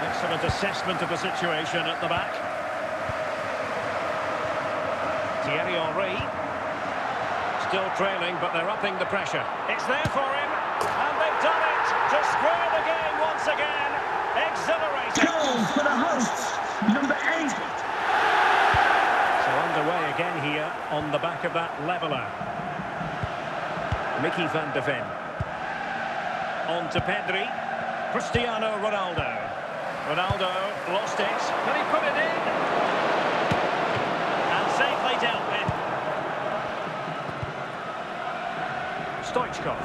Excellent assessment of the situation at the back. Thierry Henry. Still trailing, but they're upping the pressure. It's there for him, and they've done it to square the game once again. Exhilarating. Goal for the hosts, number 8. So underway again here on the back of that leveller. Mickey van de Ven. On to Pedri. Cristiano Ronaldo. Ronaldo lost it. Can he put it in? And safely dealt with. Stoichkov.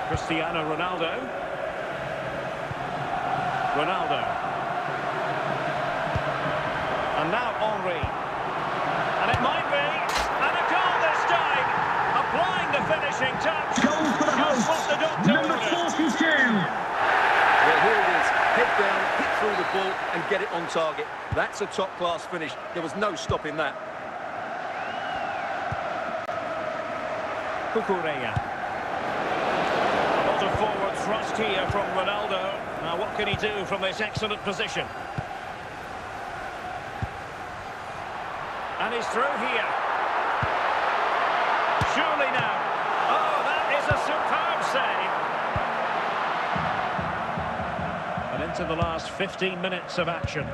Cristiano Ronaldo. Ronaldo. And now Henry. And it might be. And a goal this time. Applying the finishing touch. Goal for the Just what hosts, the doctor number ordered. 42. Well, here it is. Head down, hit through the ball and get it on target. That's a top-class finish. There was no stopping that. Cucurella. A lot of forward thrust here from Ronaldo. Now what can he do from this excellent position? And he's through here. Surely now. Oh, that is a superb save. And into the last 15 minutes of action.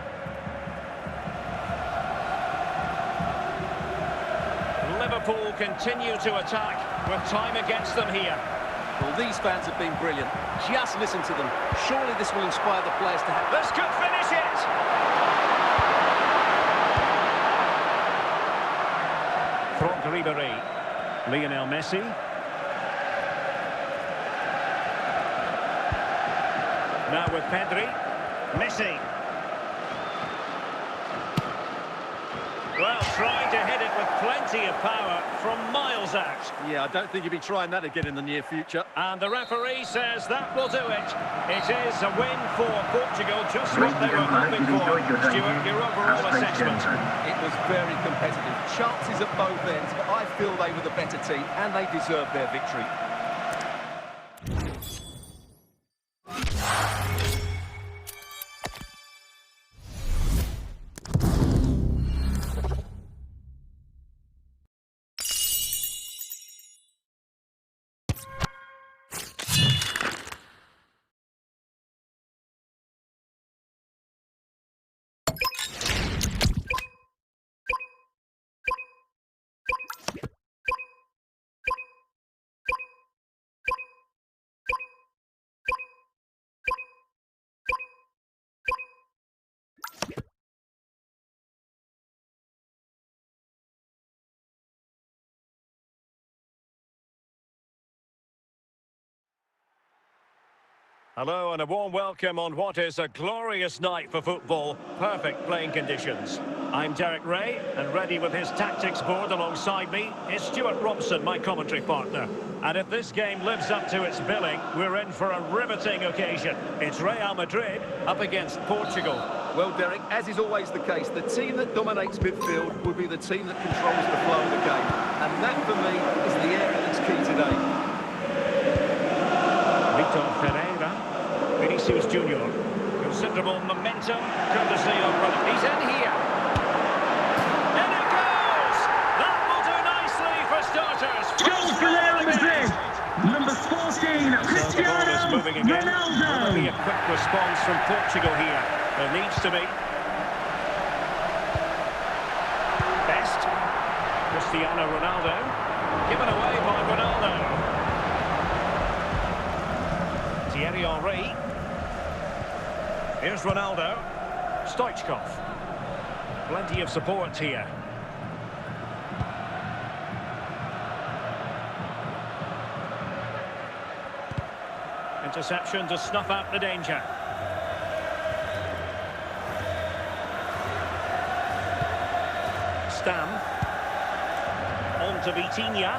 Liverpool continue to attack with time against them here. Well, these fans have been brilliant. Just listen to them. Surely this will inspire the players to have... This could finish it! Franck Ribéry. Lionel Messi. Now with Pedri. Messi. Well, trying to hit it with plenty of power from miles out. Yeah, I don't think he'll be trying that again in the near future. And the referee says that will do it. It is a win for Portugal, just what they were hoping for. Stuart, your overall assessment. It was very competitive. Chances at both ends, but I feel they were the better team and they deserved their victory. Hello and a warm welcome on what is a glorious night for football. Perfect playing conditions. I'm Derek Ray, and ready with his tactics board alongside me is Stuart Robson, my commentary partner. And if this game lives up to its billing, we're in for a riveting occasion. It's Real Madrid up against Portugal. Well, Derek, as is always the case, the team that dominates midfield will be the team that controls the flow of the game. And that, for me, is the area that's key today. Victor Ferreira, Vinicius Junior. Considerable momentum, courtesy of... He's in here. And it goes! That will do nicely for starters. Goal for Real Madrid. Number 14, Cristiano Moving again. Ronaldo. Will be a quick response from Portugal here. There needs to be. Best. Cristiano Ronaldo. Given away by Ronaldo. Thierry Henry. Here's Ronaldo. Stoichkov. Plenty of support here. Interception to snuff out the danger. Stam. On to Vitinha.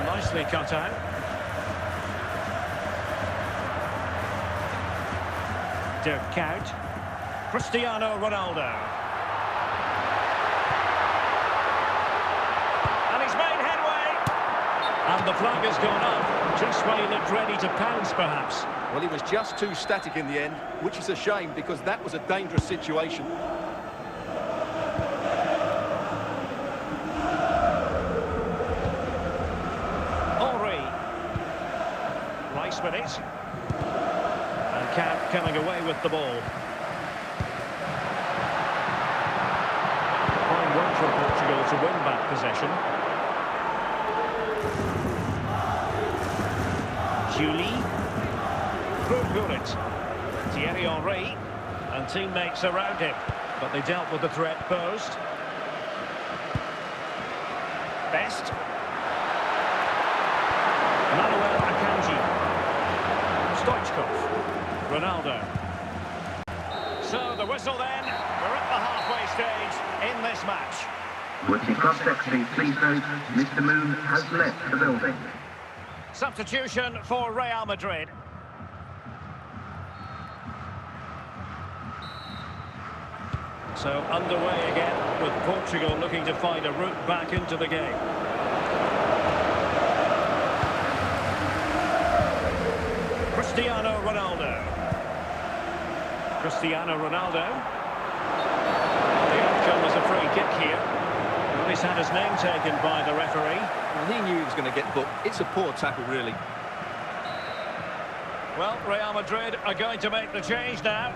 Nicely cut out. Dirk Kuyt. Cristiano Ronaldo. And he's made headway. And the flag has gone up. Just when he looked ready to pounce, perhaps. Well, he was just too static in the end, which is a shame because that was a dangerous situation. Henry. Rice with it. And Kuyt coming away with the ball. Fine work from Portugal to win back possession. Julie. Through it. Thierry Henry. And teammates around him. But they dealt with the threat posed. Best. Manuel Akanji. Stoichkov. Ronaldo. So the whistle then. We're at the halfway stage in this match. With the cross-section, please note, Mr. Moon has left the building. Substitution for Real Madrid. So underway again with Portugal looking to find a route back into the game. Cristiano Ronaldo. Cristiano Ronaldo. The outcome was a free kick here. Well, he's had his name taken by the referee. Well, he knew he was going to get booked. It's a poor tackle, really. Well, Real Madrid are going to make the change now.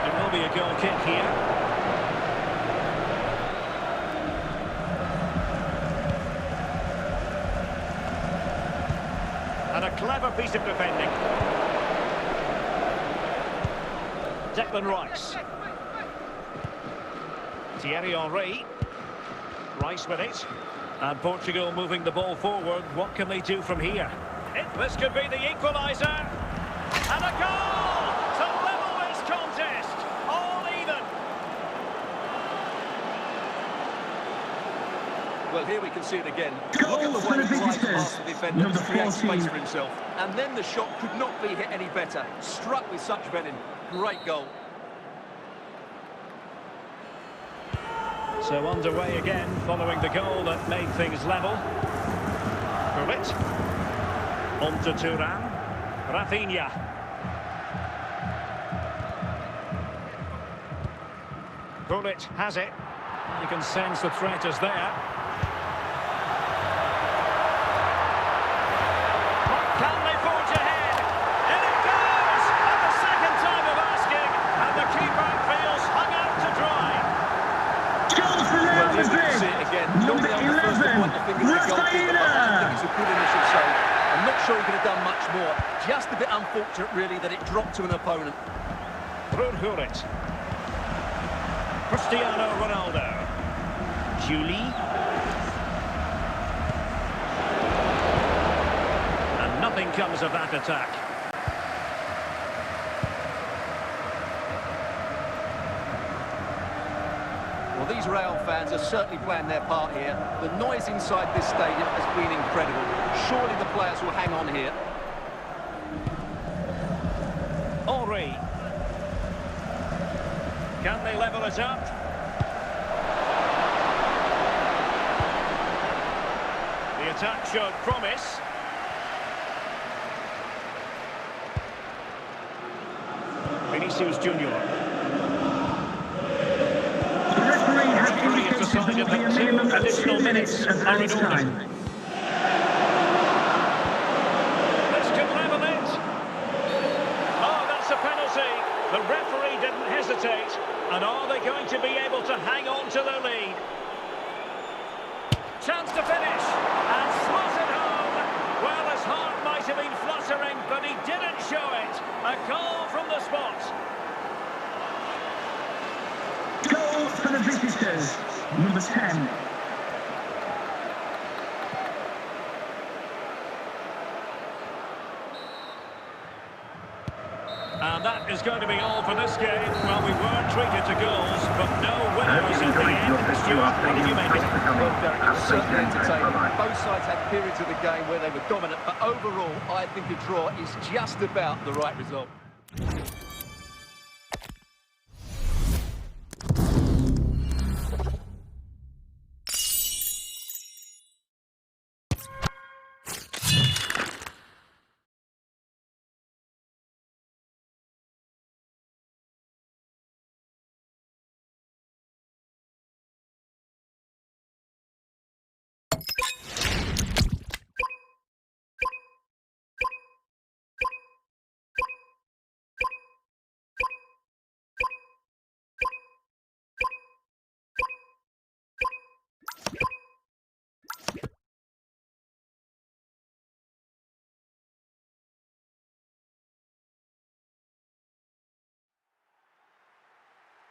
There will be a goal kick here. And a clever piece of defending. Declan Rice. Thierry Henry. Rice with it. And Portugal moving the ball forward. What can they do from here? This could be the equaliser. And a goal to level this contest. All even. Well, here we can see it again. Goal Look at the for way the he drives visitors. past the defender Number to create 14. space for himself. And then the shot could not be hit any better. Struck with such venom. Great goal. So underway again, following the goal that made things level. Gullit. On to Thuram. Rafinha. Gullit has it. You can sense the threat is there. Can they forge ahead? And it goes! At the second time of asking, and the keeper feels hung out to dry. Goal for Real Well, here we Madrid. can see it again. Number Normally, I'm the first to 11, point the finger at the goalkeeper, but I think it's a good initial save. I'm not sure he could have done much more. Just a bit unfortunate, really, that it dropped to an opponent. Through it. Cristiano Ronaldo. Julie. outcomes of that attack. Well, these Real fans are certainly playing their part here. The noise inside this stadium has been incredible. Surely the players will hang on here. Henry. Can they level it up? The attack showed promise. Vinicius Junior. Decided that 2 additional minutes are in order. This could level it. Oh, that's a penalty. The referee didn't hesitate. And are they going to be able to hang on to their lead? Chance to finish. And slotted home. Well, his heart might have been fluttering, but he didn't show it. A goal from the spot. Goal for the visitors. Number 10. And that is going to be all for this game. Well, we weren't treated to goals, but no winners in the end. Stuart, what did you make of it? Well, Derek, it was certainly entertaining. Both sides had periods of the game where they were dominant, but overall, I think a draw is just about the right result.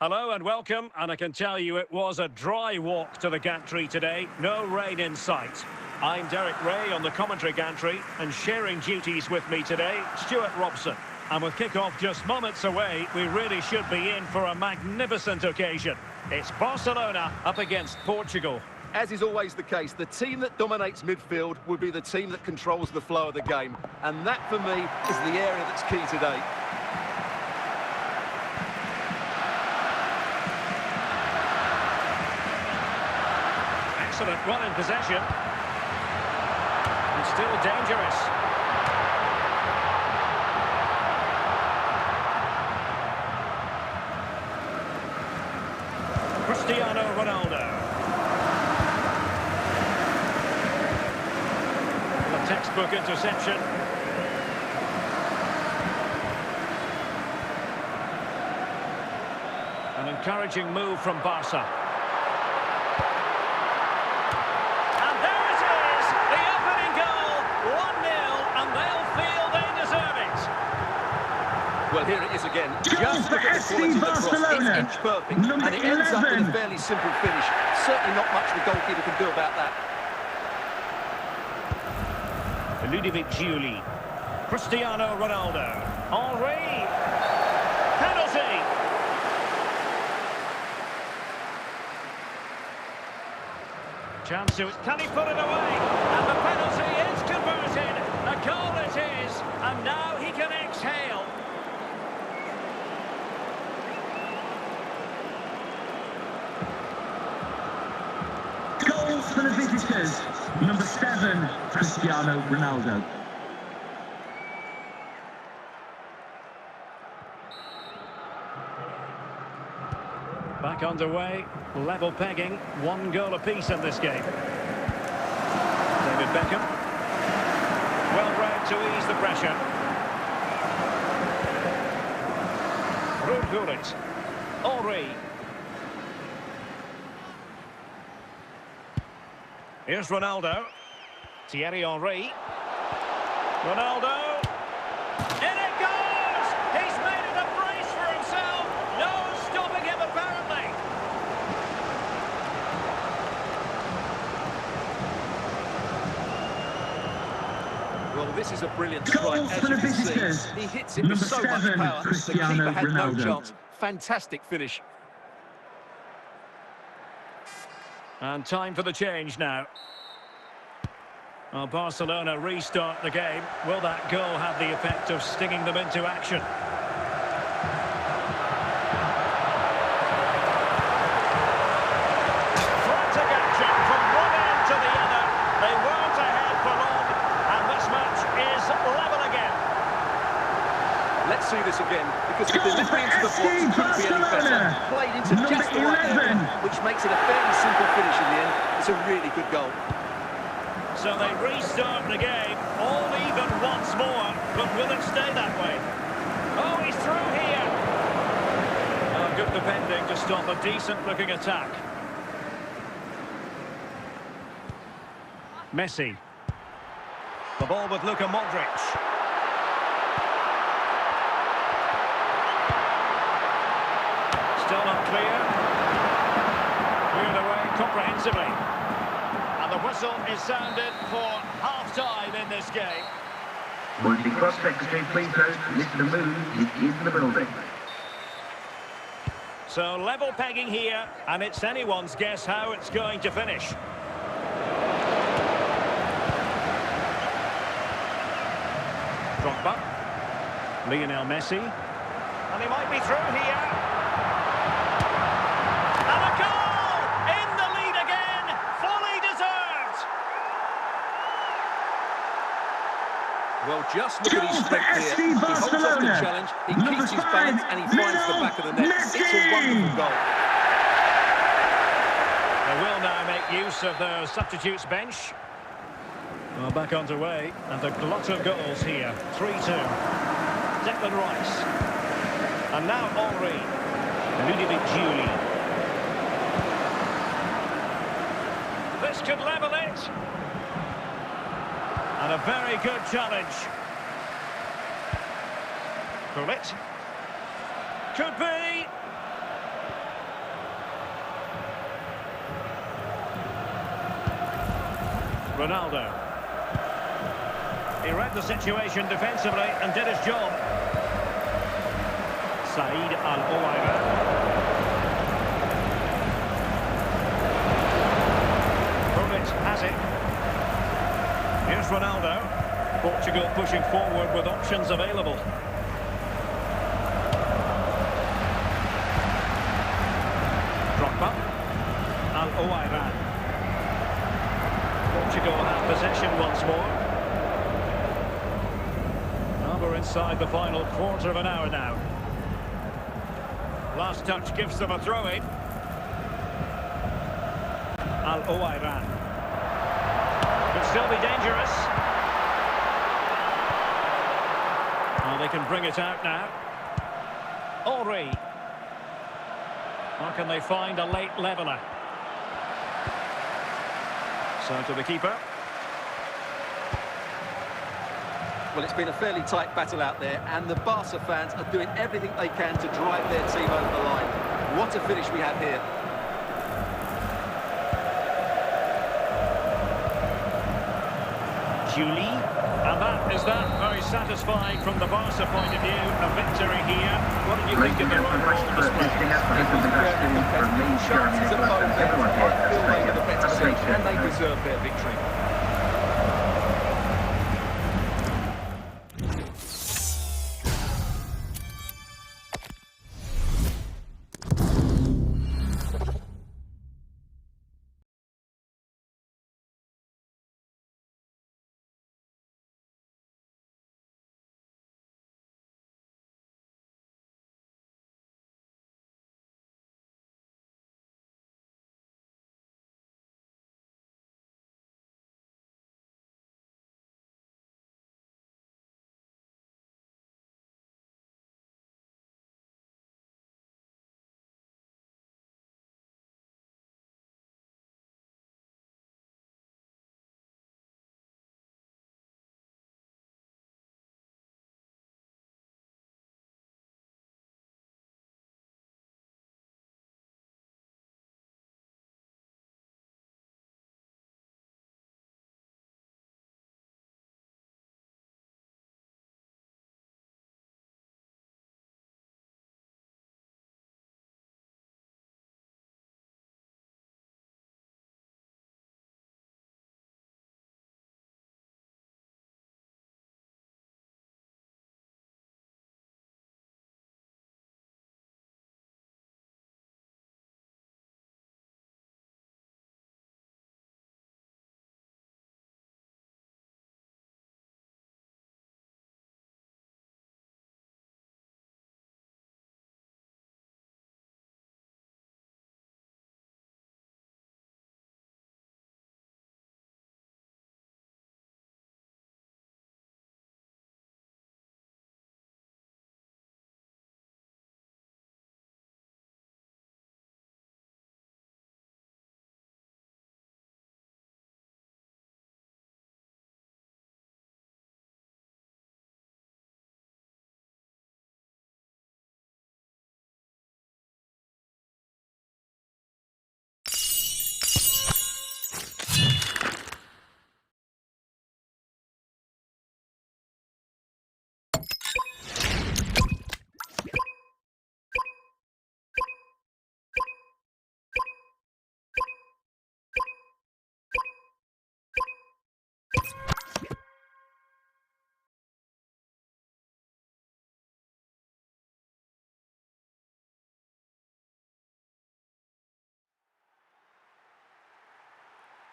Hello and welcome, and I can tell you it was a dry walk to the gantry today, no rain in sight. I'm Derek Ray on the commentary gantry, and sharing duties with me today, Stuart Robson. And with kick-off just moments away, we really should be in for a magnificent occasion. It's Barcelona up against Portugal. As is always the case, the team that dominates midfield will be the team that controls the flow of the game. And that, for me, is the area that's key today. Excellent run in possession. And still dangerous. Cristiano Ronaldo. The textbook interception. An encouraging move from Barca. Well, here it is again. Just look at the quality of the cross. It's inch perfect, and it ends up with a fairly simple finish. Certainly not much the goalkeeper can do about that. Ludovic Giuli. Cristiano Ronaldo. Henry. Penalty. Chance to... Can he put it away? And the penalty is converted. A goal it is. And now he can exhale. For the visitors, number 7, Cristiano Ronaldo. Back underway, level pegging, 1 goal apiece in this game. David Beckham. Well read to ease the pressure. Ruud Gullit. Henry. Here's Ronaldo. Thierry Henry. Ronaldo. In it goes! He's made it a brace for himself. No stopping him, apparently. Well, this is a brilliant Goal strike, as for you the can visitors. see. He hits it Number with so much 7, power. The Cristiano keeper had no Ronaldo. chance. Fantastic finish. And time for the change now. Well, Barcelona restart the game. Will that goal have the effect of stinging them into action? Frantic action from one end to the other. They weren't ahead for long, and this match is level again. Let's see this again, because the Goal for delivery into the box couldn't be any better. Barcelona. Played into Number just the right 11. area, which makes it a fairly simple finish in the end. It's a really good goal. So they restart the game, all even once more, but will it stay that way? Oh, he's through here. Oh, good defending to stop a decent-looking attack. Messi. The ball with Luka Modric. Still not clear. Cleared away comprehensively. And the whistle is sounded for half-time in this game. Would the cross-secretary please note this is the move, it is the building. So level pegging here, and it's anyone's guess how it's going to finish. Drogba. Lionel Messi. And he might be through here. And a goal! In the lead again! Fully deserved! Well, just look at his Goal for strength here. FC He holds off the Barcelona. challenge, he Number keeps his 5, balance, and he finds the back of the net. Messi. It's a wonderful goal. They will now make use of their substitutes bench. Well, back underway, and a glut of goals here. 3-2. Declan Rice. And now Henry. Ludovic Giuli. This could level it. And a very good challenge. Bullet. Could be. Ronaldo. He read the situation defensively and did his job. Said Al-Owaira. Bullet has it. Here's Ronaldo. Portugal pushing forward with options available. Drogba. Al-Owaira. Portugal have possession once more. Well, we're inside the final quarter of an hour now. Last touch gives them a throw-in. Al-Owaira. Could still be dangerous. Well, they can bring it out now. Henry. Or can they find a late leveller? So to the keeper. Well, it's been a fairly tight battle out there, and the Barca fans are doing everything they can to drive their team over the line. What a finish we have here. Giuli. And that is that. Very satisfying from the Barca point of view. A victory here. What did you think of their overall display? Chances at both ends. I feel they were the better team, and they deserve their victory.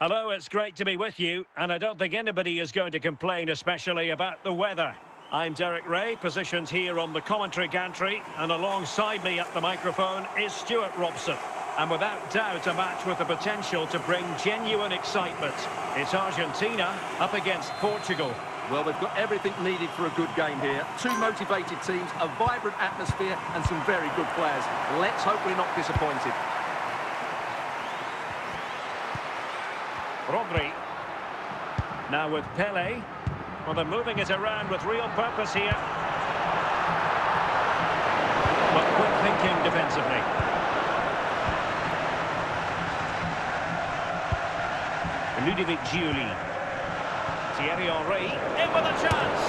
Hello, it's great to be with you, and I don't think anybody is going to complain especially about the weather. I'm Derek Ray, positioned here on the commentary gantry, and alongside me at the microphone is Stuart Robson. And without doubt, a match with the potential to bring genuine excitement. It's Argentina up against Portugal. Well, they've got everything needed for a good game here. Two motivated teams, a vibrant atmosphere, and some very good players. Let's hope we're not disappointed. Rodri. Now with Pele. Well, they're moving it around with real purpose here. But quick thinking defensively. Ludovic Giuli. Thierry Henry in with a chance.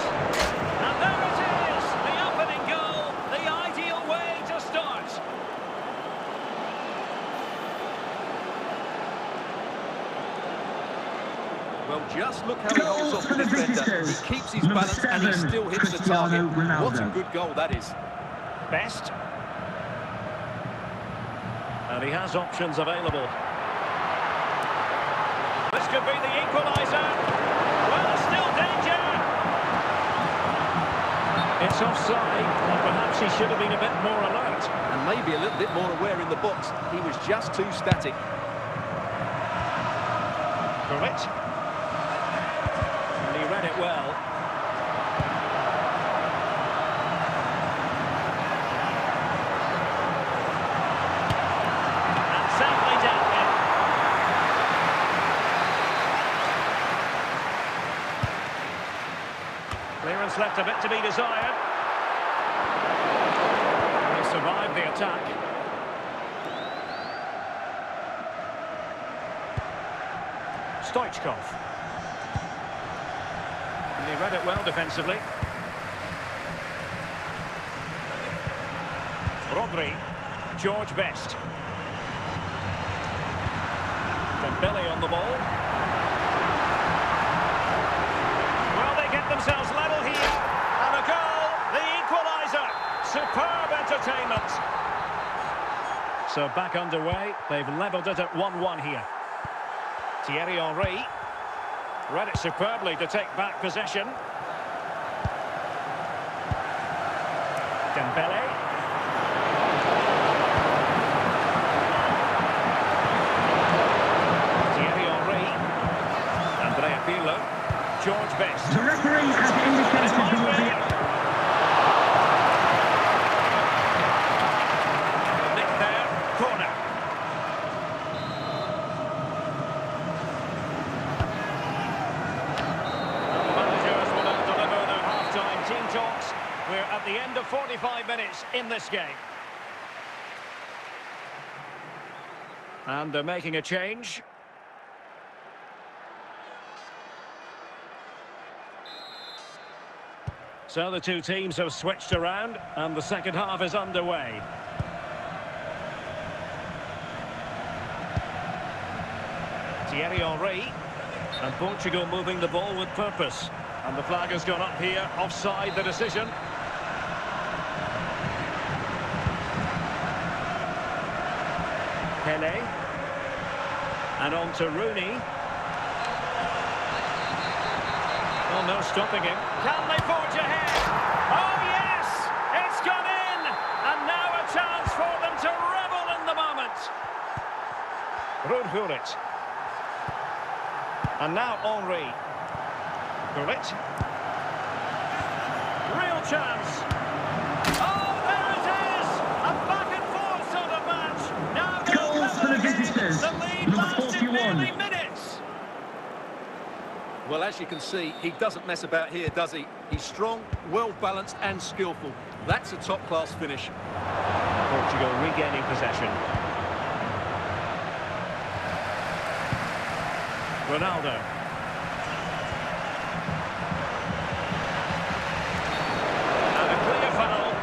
And there it is! The opening goal, the ideal way to start. Well, just look how he holds off the defender. He keeps his balance and he still hits the target. What a good goal that is. Best. And he has options available. This could be the equaliser. Well, still danger. It's offside, and perhaps he should have been a bit more alert. And maybe a little bit more aware in the box. He was just too static. Gullit. And he read it well. And safely dealt with. Clearance left a bit to be desired. He survived the attack. Stoichkov. And he read it well defensively. Rodri. George Best. Dembele on the ball. Well, they get themselves level here. And a goal, the equaliser. Superb entertainment. So back underway. They've levelled it at 1-1 here. Thierry Henry read it superbly to take back possession. Dembele. Thierry Henry. Andrea Pirlo. George Best. The referee has indicated there will be... Nick there. Corner. Team talks. We're at the end of 45 minutes in this game. And they're making a change. So the two teams have switched around and the second half is underway. Thierry Henry. And Portugal moving the ball with purpose. And the flag has gone up here, offside the decision. Pele. And on to Rooney. Oh, no stopping him. Can they forge ahead? Oh, yes! It's gone in! And now a chance for them to revel in the moment. Gullit. And now Henry. Gullit. Real chance. Oh, there it is! A back and forth sort of match. Now Goals for the visitors. The lead Number lasted 41. nearly minutes. Well, as you can see, he doesn't mess about here, does he? He's strong, well-balanced and skillful. That's a top-class finish. Portugal regaining possession. Ronaldo. And a clear foul.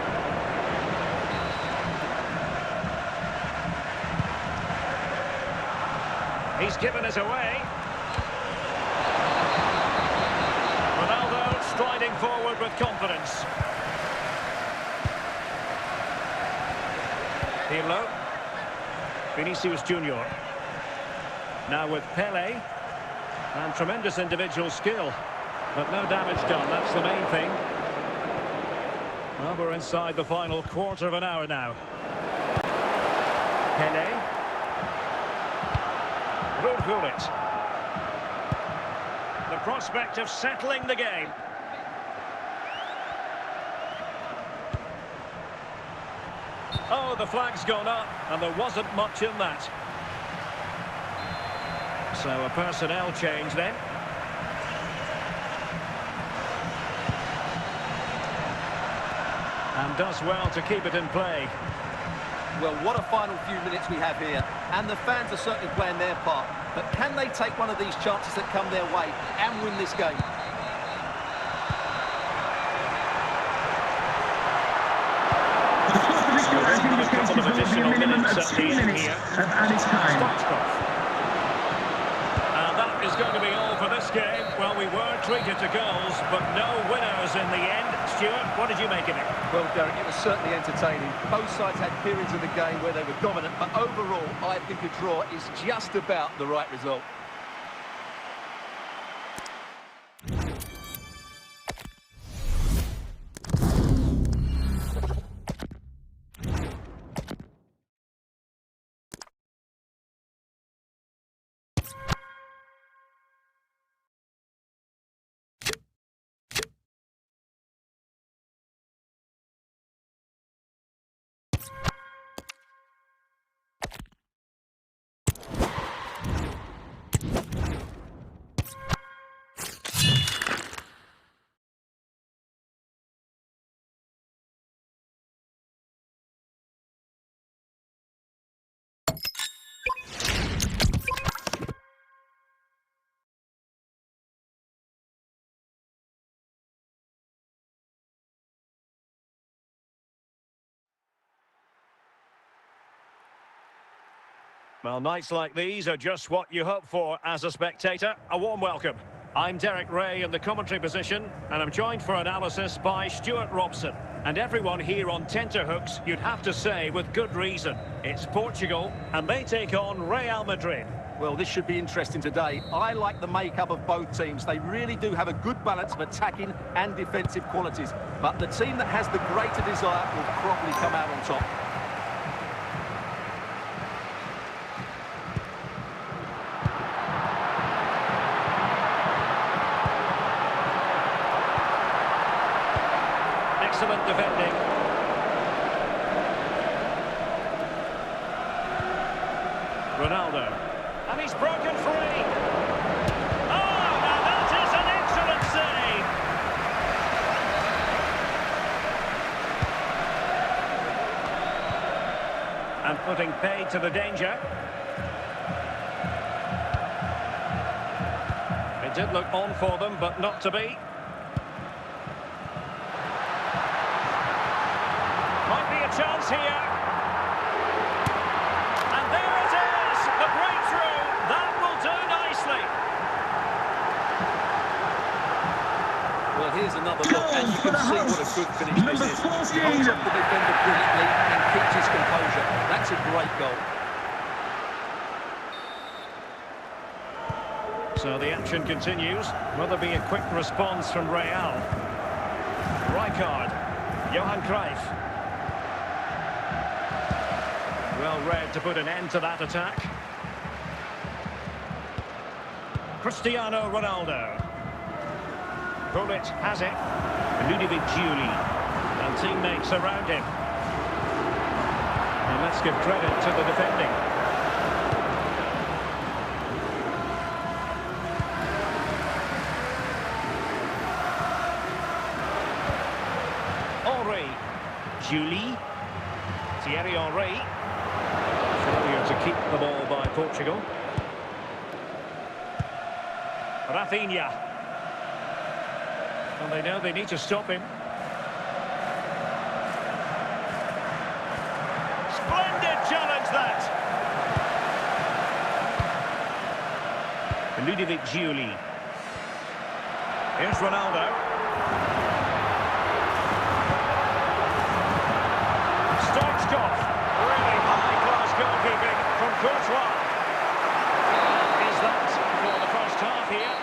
He's given us away. Ronaldo striding forward with confidence. Pirlo. Vinicius Junior. Now with Pele. And tremendous individual skill. But no damage done, that's the main thing. Well, we're inside the final quarter of an hour now. Pele. It. The prospect of settling the game. Oh, the flag's gone up, and there wasn't much in that. So a personnel change then. And does well to keep it in play. Well, what a final few minutes we have here. And the fans are certainly playing their part. But can they take one of these chances that come their way and win this game? A couple of additional minutes at 2 minutes of added time. And that is going to be all for this game. Well, we were treated to goals, but no winners in the end. Stuart, what did you make of it? Well, Derek, it was certainly entertaining. Both sides had periods of the game where they were dominant, but overall, I think a draw is just about the right result. Well, nights like these are just what you hope for as a spectator. A warm welcome. I'm Derek Ray in the commentary position, and I'm joined for analysis by Stuart Robson. And everyone here on tenterhooks, you'd have to say with good reason. It's Portugal, and they take on Real Madrid. Well, this should be interesting today. I like the makeup of both teams. They really do have a good balance of attacking and defensive qualities. But the team that has the greater desire will probably come out on top. Excellent defending. Ronaldo. And he's broken free. Oh, now that is an excellent save. And putting paid to the danger. It did look on for them, but not to be. Chance here. And there it is, the breakthrough. That will do nicely. Well, here's another look, and you can see what a good finish this is. He holds up the defender brilliantly and keeps his composure. That's a great goal. So the action continues. Will there be a quick response from Real? Rijkaard, Johan Cruyff. Well read to put an end to that attack. Cristiano Ronaldo. Bullet has it. Ludovic Giuli. And teammates around him. And let's give credit to the defending. Henry. Giuli. Thierry Henry. Failure to keep the ball by Portugal. Rafinha. And they know they need to stop him. Splendid challenge, that! Ludovic Giuli. Here's Ronaldo. Stoichkov. Really high-class goalkeeping from Courtois. Is that for the first half here.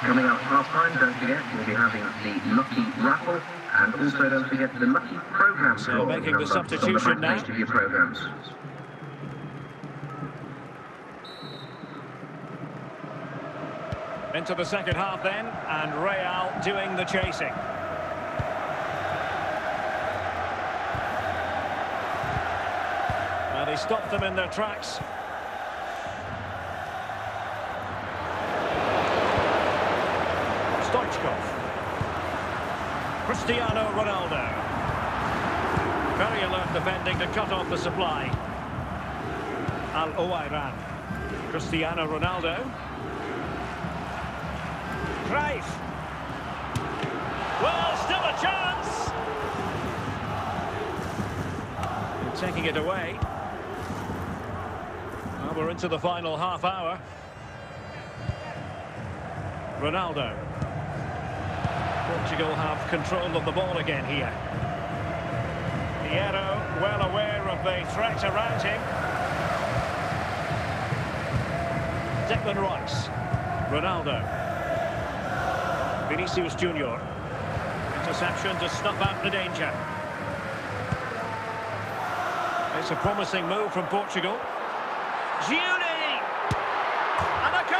Coming up half-time, don't forget, we'll be having the lucky raffle, and also don't forget the lucky programme So draw. making the substitution on the back now. page of your programmes. Into the second half then, and Real doing the chasing. And he stopped them in their tracks. Stoichkov. Cristiano Ronaldo. Very alert defending to cut off the supply. Al-Owairan. Cristiano Ronaldo. Cruyff. Well, still a chance. They're taking it away. Well, we're into the final half hour. Ronaldo. Portugal have control of the ball again here. Piero, well aware of the threat around him. Declan Rice. Ronaldo. Vinicius Junior. Interception to snuff out the danger. It's a promising move from Portugal. Giuni! And a goal!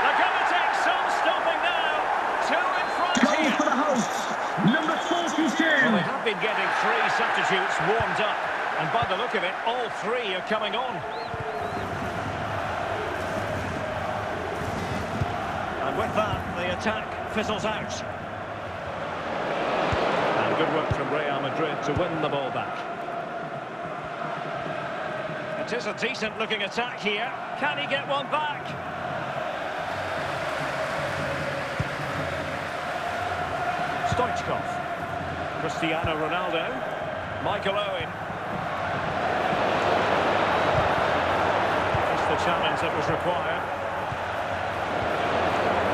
They're going to take some stopping now. Two in front Goal here. for the hosts, number 42. Well, they have been getting three substitutes warmed up. And by the look of it, all three are coming on. And with that, the attack fizzles out. And good work from Real Madrid to win the ball back. It is a decent-looking attack here. Can he get one back? Stoichkov. Cristiano Ronaldo. Michael Owen. That's the challenge that was required.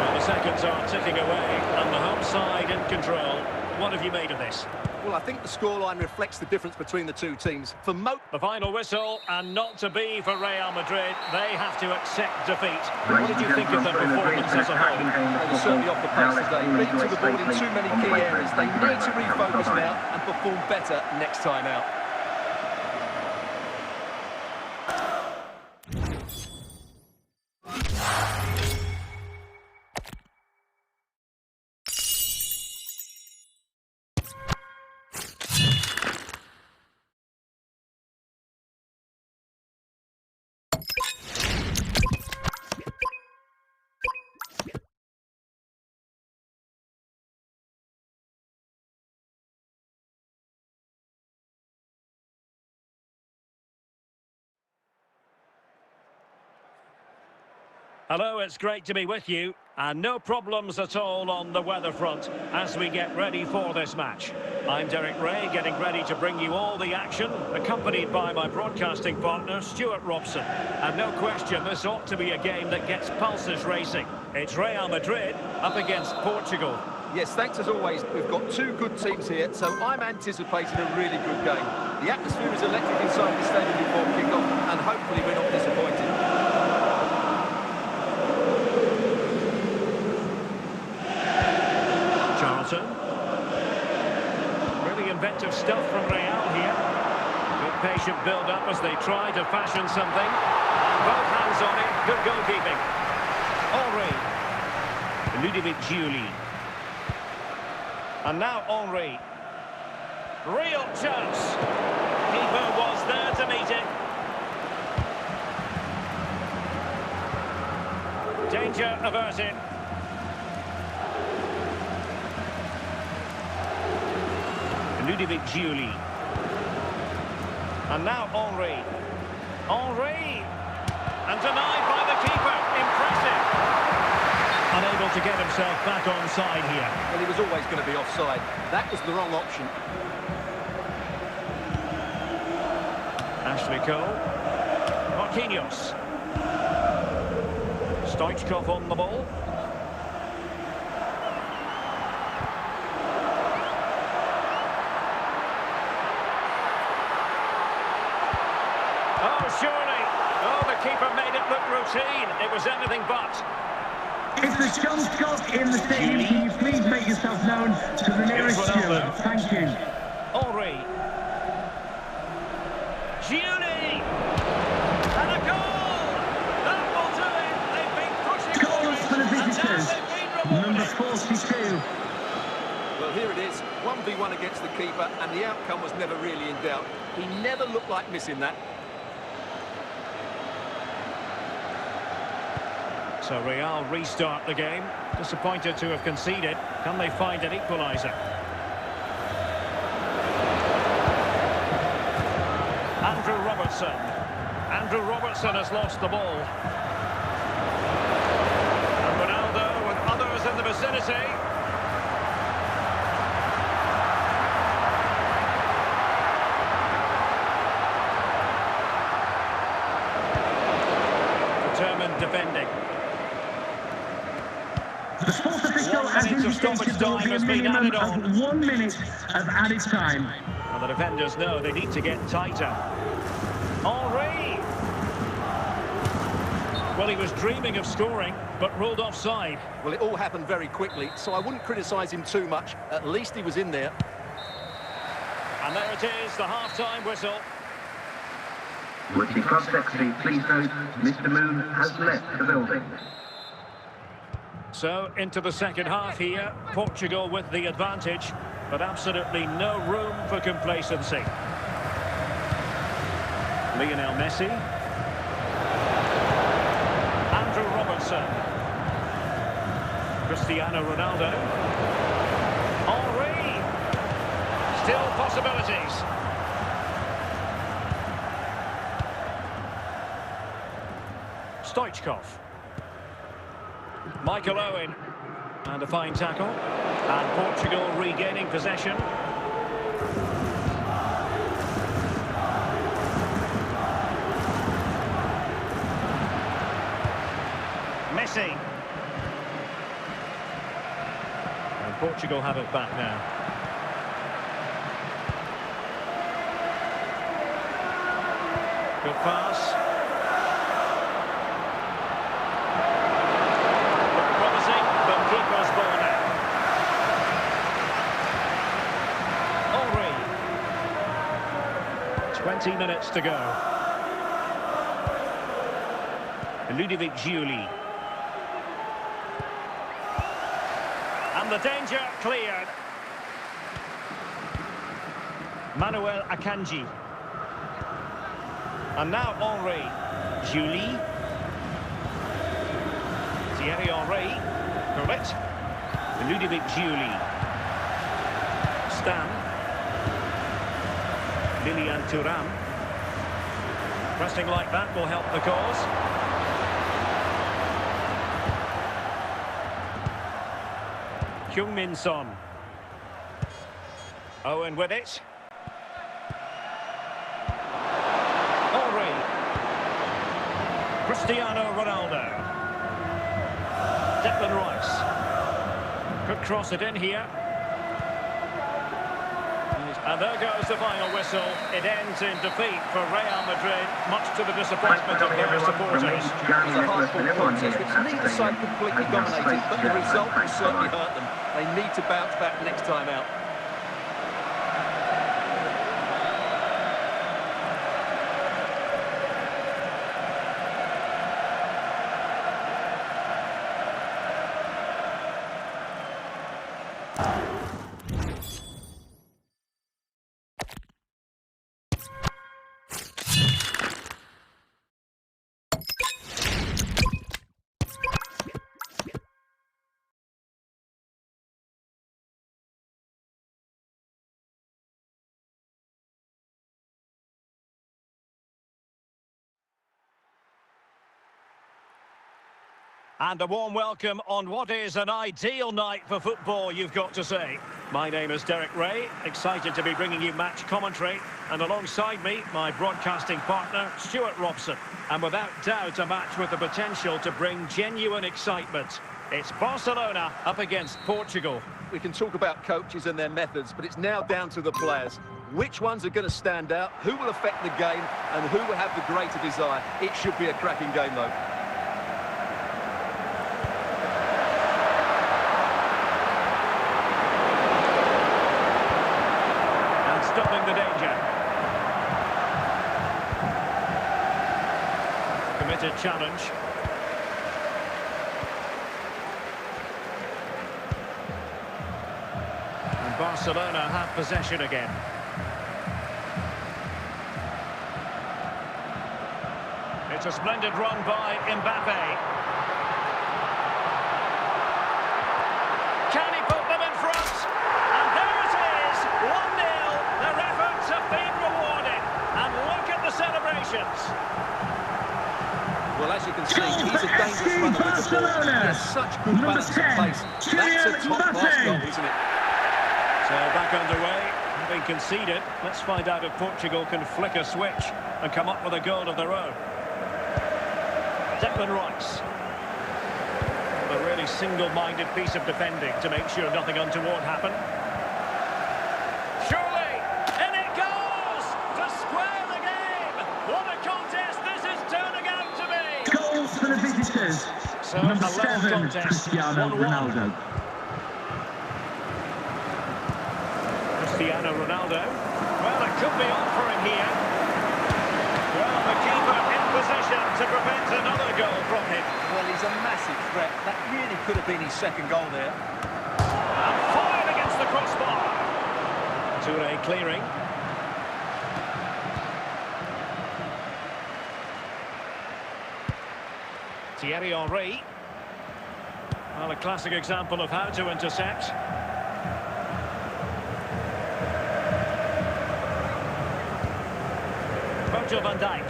Well, the seconds are ticking away, and the home side in control. What have you made of this? Well, I think the scoreline reflects the difference between the two teams. For The final whistle, and not to be for Real Madrid. They have to accept defeat. What did you think of their performance as a whole? They were certainly off the pace today. Beaten to the ball in too many key areas. They need to refocus now and perform better next time out. Hello, it's great to be with you, and no problems at all on the weather front as we get ready for this match. I'm Derek Ray, getting ready to bring you all the action, accompanied by my broadcasting partner, Stuart Robson. And no question, this ought to be a game that gets pulses racing. It's Real Madrid up against Portugal. Yes, thanks as always. We've got two good teams here, so I'm anticipating a really good game. The atmosphere is electric inside the stadium before kick-off, and hopefully we're not disappointed. Really inventive stuff from Real here. Good patient build-up as they try to fashion something. And both hands on it. Good goalkeeping. Henry. Ludovic Giuli. And now Henry. Real chance. Keeper was there to meet it. Danger averted. Ludovic Giuli. And now Henry. Henry! And denied by the keeper. Impressive. Unable to get himself back onside here. Well, he was always going to be offside. That was the wrong option. Ashley Cole. Marquinhos. Stoichkov on the ball. Oh, surely. Oh, the keeper made it look routine. It was anything but. If there's John Scott in the stadium, can you please make yourself known to the nearest steward? Thank you. Henry. Giuli. And a goal! That will do it. They've been pushing Goals for the visitors. Number 42. Well, here it is. 1v1 against the keeper, and the outcome was never really in doubt. He never looked like missing that. So Real restart the game. Disappointed to have conceded. Can they find an equaliser? Andrew Robertson. Andrew Robertson has lost the ball. And Ronaldo with others in the vicinity. Determined defending. The sports official has indicated there will be a minimum of 1 minute of added time. And the defenders know they need to get tighter. Henry! Well, he was dreaming of scoring, but ruled offside. Well, it all happened very quickly, so I wouldn't criticise him too much. At least he was in there. And there it is, the half-time whistle. Would the club secretary please note Mr. Moon has left the building. So, into the second half here. Portugal with the advantage, but absolutely no room for complacency. Lionel Messi. Andrew Robertson. Cristiano Ronaldo. Henry. Still possibilities. Stoichkov. Michael Owen. And a fine tackle. And Portugal regaining possession. Messi. And Portugal have it back now. Good pass. Keeper's ball now. Henry. 20 minutes to go. Giuli. And the danger cleared. Manuel Akanji. And now Henry. Giuli. Thierry Henry. Giuli. Stan. Lilian Thuram. Pressing like that will help the cause. Heung-min Son. Owen with it. Henry. Cristiano Ronaldo. Declan Rice. Could cross it in here. And there goes the final whistle. It ends in defeat for Real Madrid, much to the disappointment of their supporters. It was a hard-fought contest, which neither side completely dominated, but the result will certainly hurt them. They need to bounce back next time out. And a warm welcome on what is an ideal night for football, you've got to say. My name is Derek Ray, excited to be bringing you match commentary. And alongside me, my broadcasting partner, Stuart Robson. And without doubt, a match with the potential to bring genuine excitement. It's Barcelona up against Portugal. We can talk about coaches and their methods, but it's now down to the players. Which ones are going to stand out, who will affect the game, and who will have the greater desire? It should be a cracking game, though. the danger. Committed challenge. And Barcelona have possession again. It's a splendid run by Mbappe. Can he put them in front? And there it is, 1-0. Their efforts have been rewarded. And look at the celebrations. Well, as you can see, he's a dangerous runner with the ball. He has such good balance and pace. That's a top-class goal, isn't it? So back underway, having conceded. Let's find out if Portugal can flick a switch and come up with a goal of their own. Declan Rice. A really single-minded piece of defending to make sure nothing untoward happened. Surely, and it goes to square the game. What a contest this is turning out to be. Goals for the visitors. So Number a level 7, contest, Cristiano 1-1. Ronaldo. Cristiano Ronaldo. Well, it could be on for him here. Well, the keeper in position to prevent another goal from him. Well, he's a massive threat. That really could have been his second goal there. And fired against the crossbar. Toure clearing. Thierry Henry. Well, a classic example of how to intercept. Virgil van Dijk.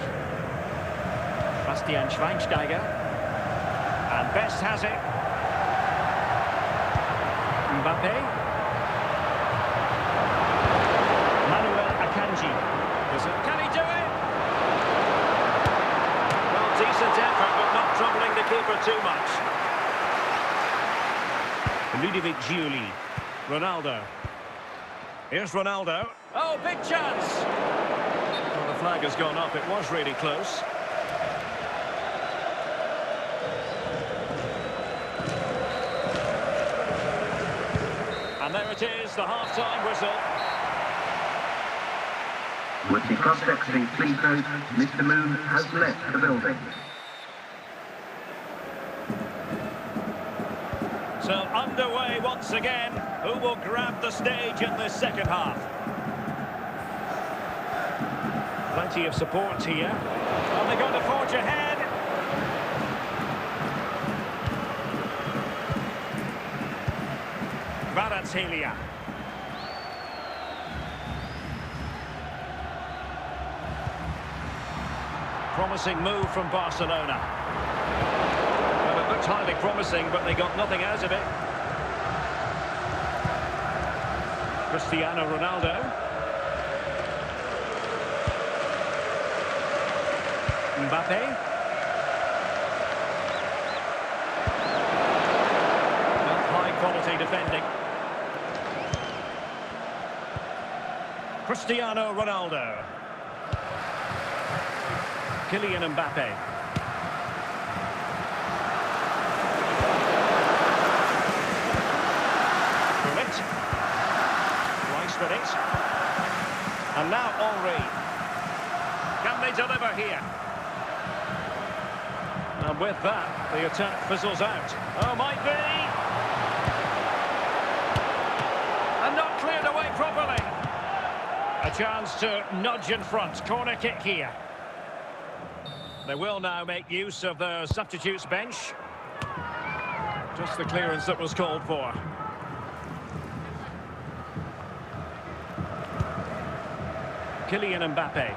Bastian Schweinsteiger. And Best has it. Mbappe. Manuel Akanji. Can he do it? Well, decent effort, but not troubling the keeper too much. Ludovic Giuli. Ronaldo. Here's Ronaldo. Oh, big chance. Well, the flag has gone up. It was really close. And there it is, the half-time whistle. With the prospects being please note, Mr. Moon has left the building. So underway once again. Who will grab the stage in this second half? Plenty of support here. Are they going to forge ahead? Kvaratskhelia. Promising move from Barcelona. Well, it looked highly promising, but they got nothing out of it. Cristiano Ronaldo. Mbappe. Well, high quality defending. Cristiano Ronaldo. Kylian Mbappe. Through it. Rice with it. And now Henry. Can they deliver here? And with that, the attack fizzles out. Oh, might be. And not cleared away properly. A chance to nudge in front. Corner kick here. They will now make use of the substitutes bench. Just the clearance that was called for. Kylian Mbappe.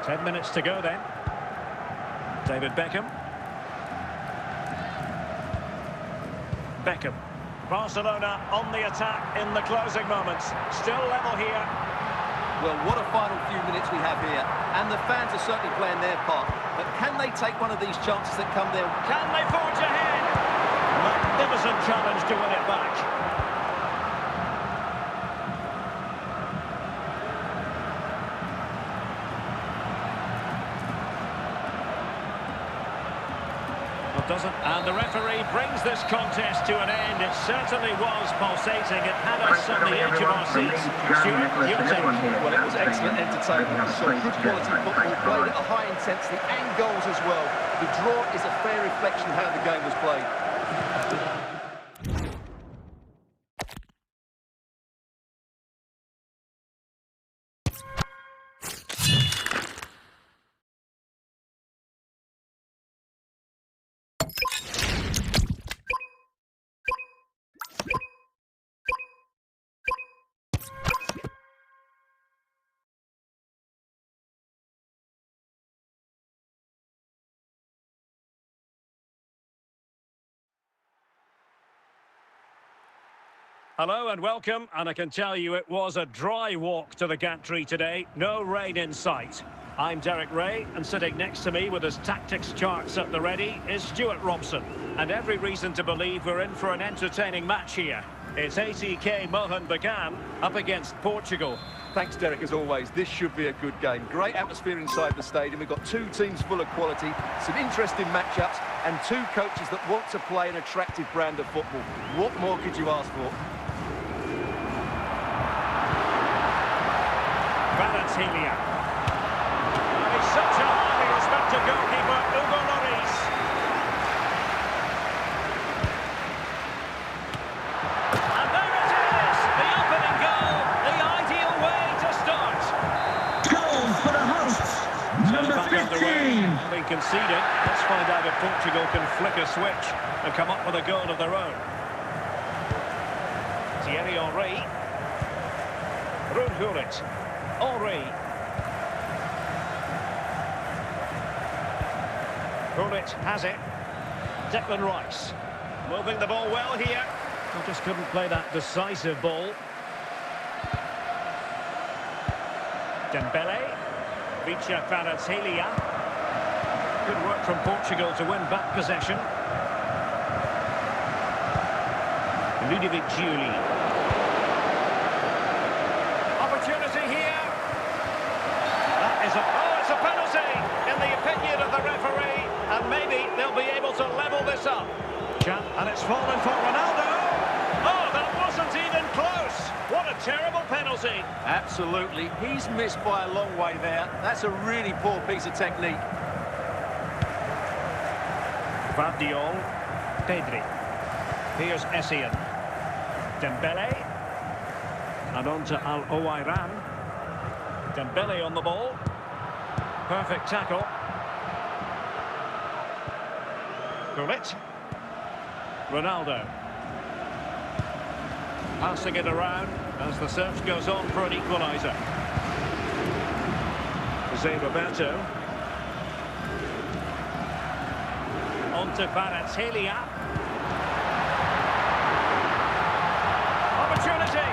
10 minutes to go then. David Beckham. Beckham. Barcelona on the attack in the closing moments. Still level here. Well, what a final few minutes we have here. And the fans are certainly playing their part. But can they take one of these chances that come their way? Can they forge ahead? Magnificent challenge to win it back. Well, doesn't. And the referee brings this contest to an end. It certainly was pulsating. It had us on the edge of our seats. Stuart, your take. Well, it was excellent entertainment. We saw good quality football played at a high intensity and goals as well. The draw is a fair reflection of how the game was played. Hello and welcome, and I can tell you it was a dry walk to the gantry today. No rain in sight. I'm Derek Ray, and sitting next to me with his tactics charts at the ready is Stuart Robson. And every reason to believe we're in for an entertaining match here. It's ATK Mohan Bagan up against Portugal. Thanks, Derek, as always. This should be a good game. Great atmosphere inside the stadium. We've got two teams full of quality, some interesting matchups, and two coaches that want to play an attractive brand of football. What more could you ask for? He's such a highly respected goalkeeper, Hugo Lloris. And there it is, the opening goal, the ideal way to start. Goal for the hosts, number 15. Being conceded, let's find out if Portugal can flick a switch and come up with a goal of their own. Thierry Henry. Ruud Gullit. Henry. Gullit has it. Declan Rice. Moving the ball well here. They just couldn't play that decisive ball. Dembele. Vicha Kvaratskhelia. Good work from Portugal to win back possession. Ludovic Giuli. Opportunity here. It's a penalty in the opinion of the referee, and maybe they'll be able to level this up. And it's fallen for Ronaldo. Oh, that wasn't even close. What a terrible penalty. Absolutely. He's missed by a long way there. That's a really poor piece of technique. Vardiol. Pedri. Here's Essien. Dembele. And on to Al-Owairan. Dembele on the ball. Perfect tackle. Gullit. Ronaldo. Passing it around as the search goes on for an equaliser. Jose Roberto. On to Kvaratskhelia. Opportunity!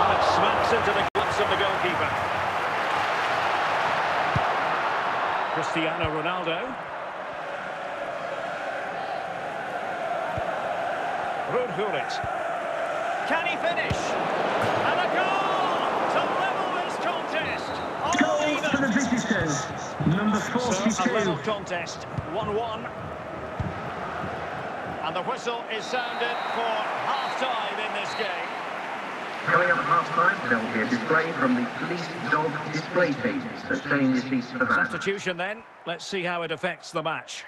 And it smacks into the gloves of the goalkeeper. Cristiano Ronaldo. Ruud Gullit. Can he finish? And a goal to level this contest. Goal for the visitors, number 42. So a level contest, 1-1. And the whistle is sounded for half-time in this game. Coming up at half-time, there will be a display from the police dog display team. So stay in your seats for that. Substitution then. Let's see how it affects the match.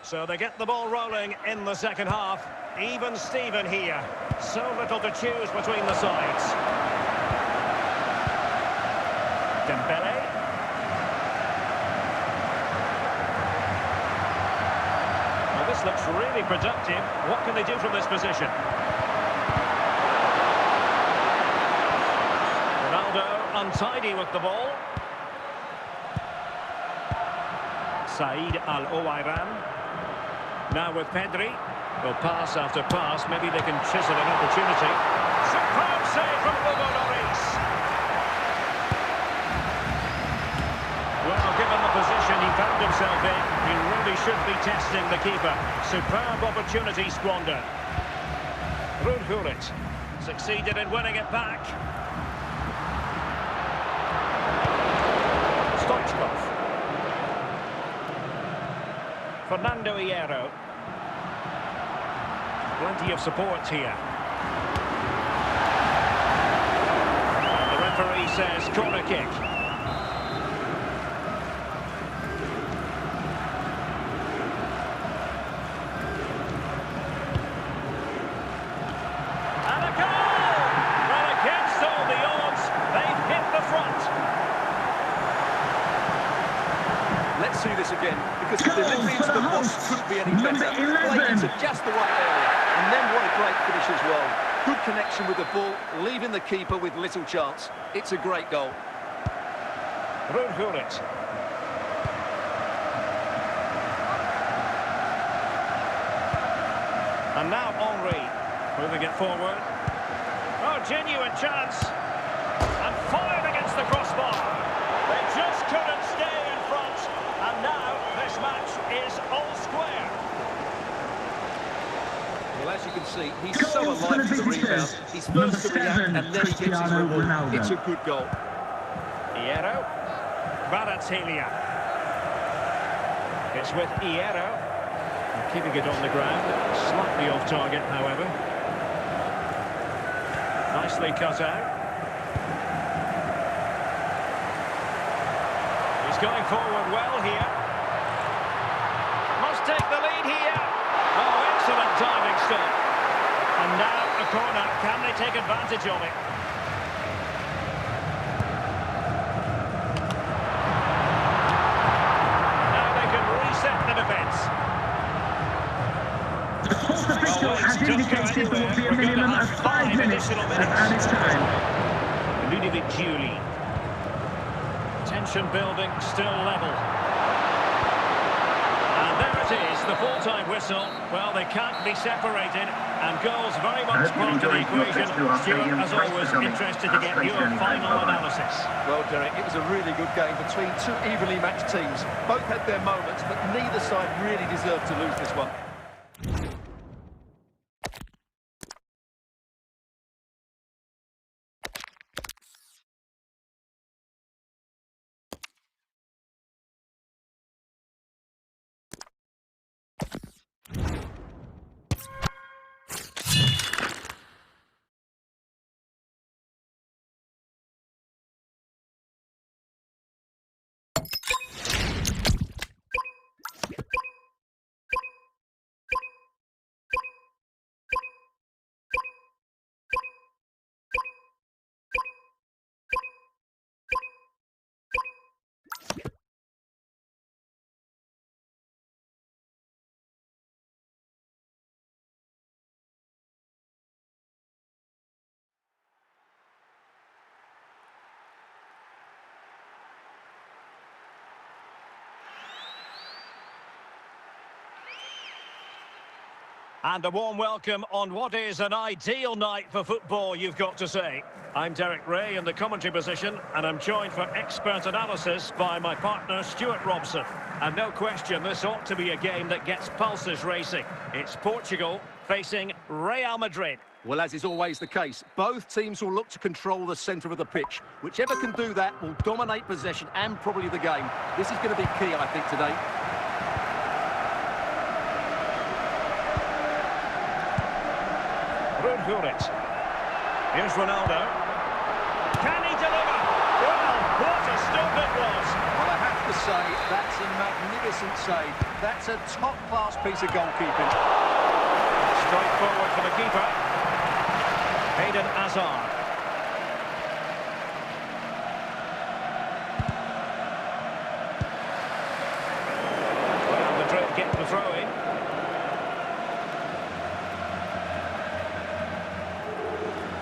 So they get the ball rolling in the second half. Even Steven here. So little to choose between the sides. Dembele. Well, this looks really productive. What can they do from this position? Ronaldo untidy with the ball. Said Al-Owairan. Now with Pedri. Well, pass after pass. Maybe they can chisel an opportunity. Superb save from Hugo Lloris. Well, given the position he found himself in, he really should be testing the keeper. Superb opportunity squandered. Ruud Gullit succeeded in winning it back. Stoichkov. Fernando. Plenty of support here. And the referee says corner kick. And a goal! Well, against all the odds, they've hit the front. Let's see this again, because the delivery into the box couldn't be any better. Played into just the right area, and then what a great finish as well. Good connection with the ball, leaving the keeper with little chance. It's a great goal. Dracor. And now Henry, moving it forward. Oh, genuine chance. And fired against the crossbar. They just couldn't stay in front. And now this match is all square. Well, as you can see, he's so alive to the rebound. He's first to react, and then he gets his reward. It's a good goal. Iero. Kvaratskhelia. It's with Iero. Keeping it on the ground. Slightly off target, however. Nicely cut out. He's going forward well here. Must take the lead here. Oh, excellent diving stop. And now a corner. Can they take advantage of it? Now they can reset the defence. The fourth official has indicated there will be a minimum of 5 minutes of added time. Ludovic Giuli. Tension building, still level. And there it is, the full-time whistle. Well, they can't be separated, and goals very much part of the equation. Stuart, as always, interested to get your final analysis. Well, Derek, it was a really good game between two evenly matched teams. Both had their moments, but neither side really deserved to lose this one. And a warm welcome on what is an ideal night for football, you've got to say. I'm Derek Ray in the commentary position, and I'm joined for expert analysis by my partner, Stuart Robson. And no question, this ought to be a game that gets pulses racing. It's Portugal facing Real Madrid. Well, as is always the case, both teams will look to control the centre of the pitch. Whichever can do that will dominate possession and probably the game. This is going to be key, I think, today. Here's Ronaldo. Can he deliver? Well, what a stop it was. Well, I have to say, that's a magnificent save. That's a top-class piece of goalkeeping. Straight forward for the keeper. Eden Hazard. Well, Madrid get the throw-in.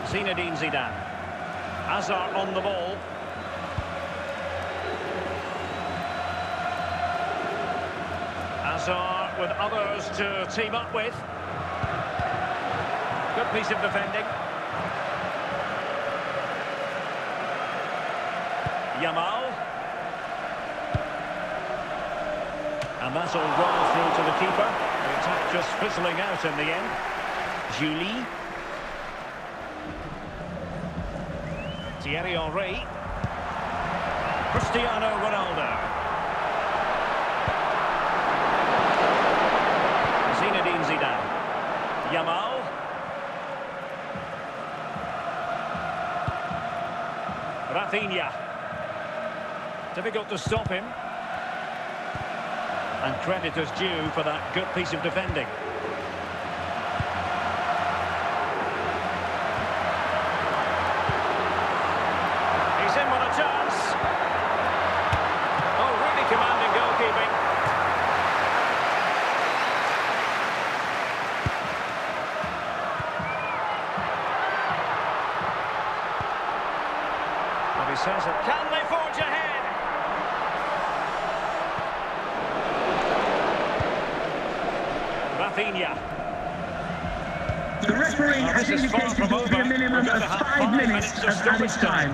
Zinedine Zidane. Hazard on the ball. Hazard with others to team up with. Good piece of defending. Yamal. And that's all rolled through to the keeper. The attack just fizzling out in the end. Giuli. Thierry Henry. Cristiano Ronaldo. Difficult to stop him. And credit is due for that good piece of defending. He's in with a chance. Oh, really commanding goalkeeping. And he says it. Can they forge ahead? Rafinha. The referee has indicated there will be a minimum of 5 minutes of added time.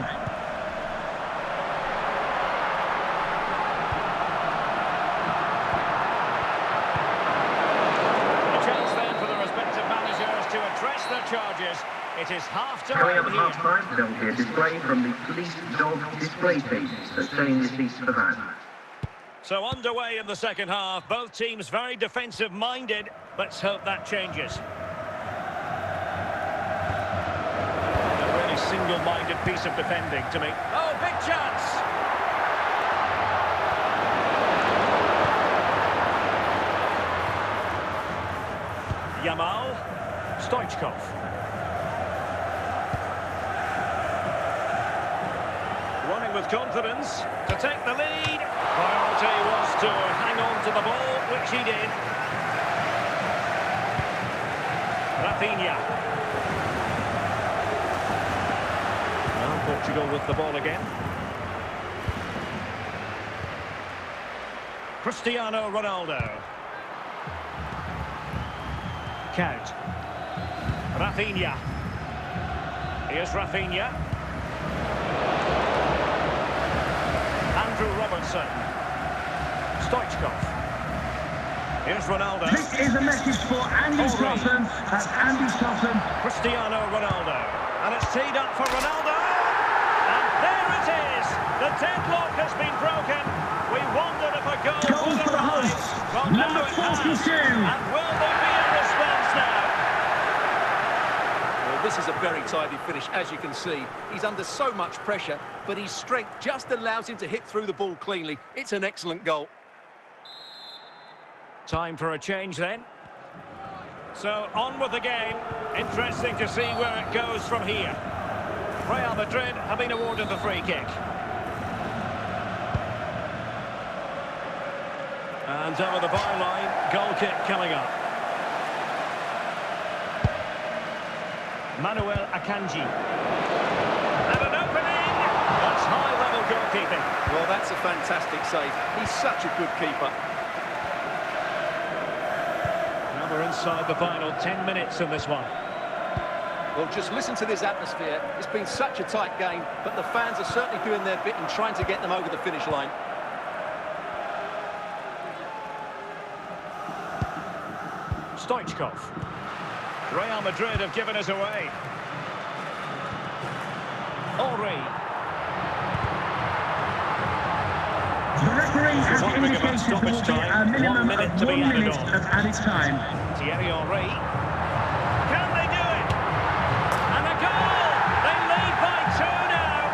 A chance then for the respective managers to address their charges. It is half-time Coming up at here. half-time, there will be a display from the police dog display team sustaining receipts for the van. So underway in the second half, both teams very defensive-minded. Let's hope that changes. A really single-minded piece of defending to me. Oh, big chance! Yamal, Stoichkov. Running with confidence to take the lead. Priority was to hang on to the ball, which he did. Rafinha. Well, Portugal with the ball again. Cristiano Ronaldo. Count. Rafinha. Here's Rafinha. Andrew Robertson. Stoichkov. Here's Ronaldo. This is a message for Andy Slaughton. That's Andy Slaughton. Cristiano Ronaldo. And it's teed up for Ronaldo. And there it is. The deadlock has been broken. We wondered if a goal would For the arrive. hosts, Well, number now it has. 42. And will there be a response now? Well, this is a very tidy finish, as you can see. He's under so much pressure, but his strength just allows him to hit through the ball cleanly. It's an excellent goal. Time for a change then. So on with the game. Interesting to see where it goes from here. Real Madrid have been awarded the free kick. And over the byline, goal kick coming up. Manuel Akanji. And an opening! That's high-level goalkeeping. Well, that's a fantastic save. He's such a good keeper. Now we're inside the final 10 minutes in this one. Well, just listen to this atmosphere. It's been such a tight game, but the fans are certainly doing their bit and trying to get them over the finish line. Stoichkov. Real Madrid have given us away. Henry. The referee has indicated there will be a minimum of 1 minute of added time. Thierry Henry. Can they do it? And a goal! They lead by 2 now.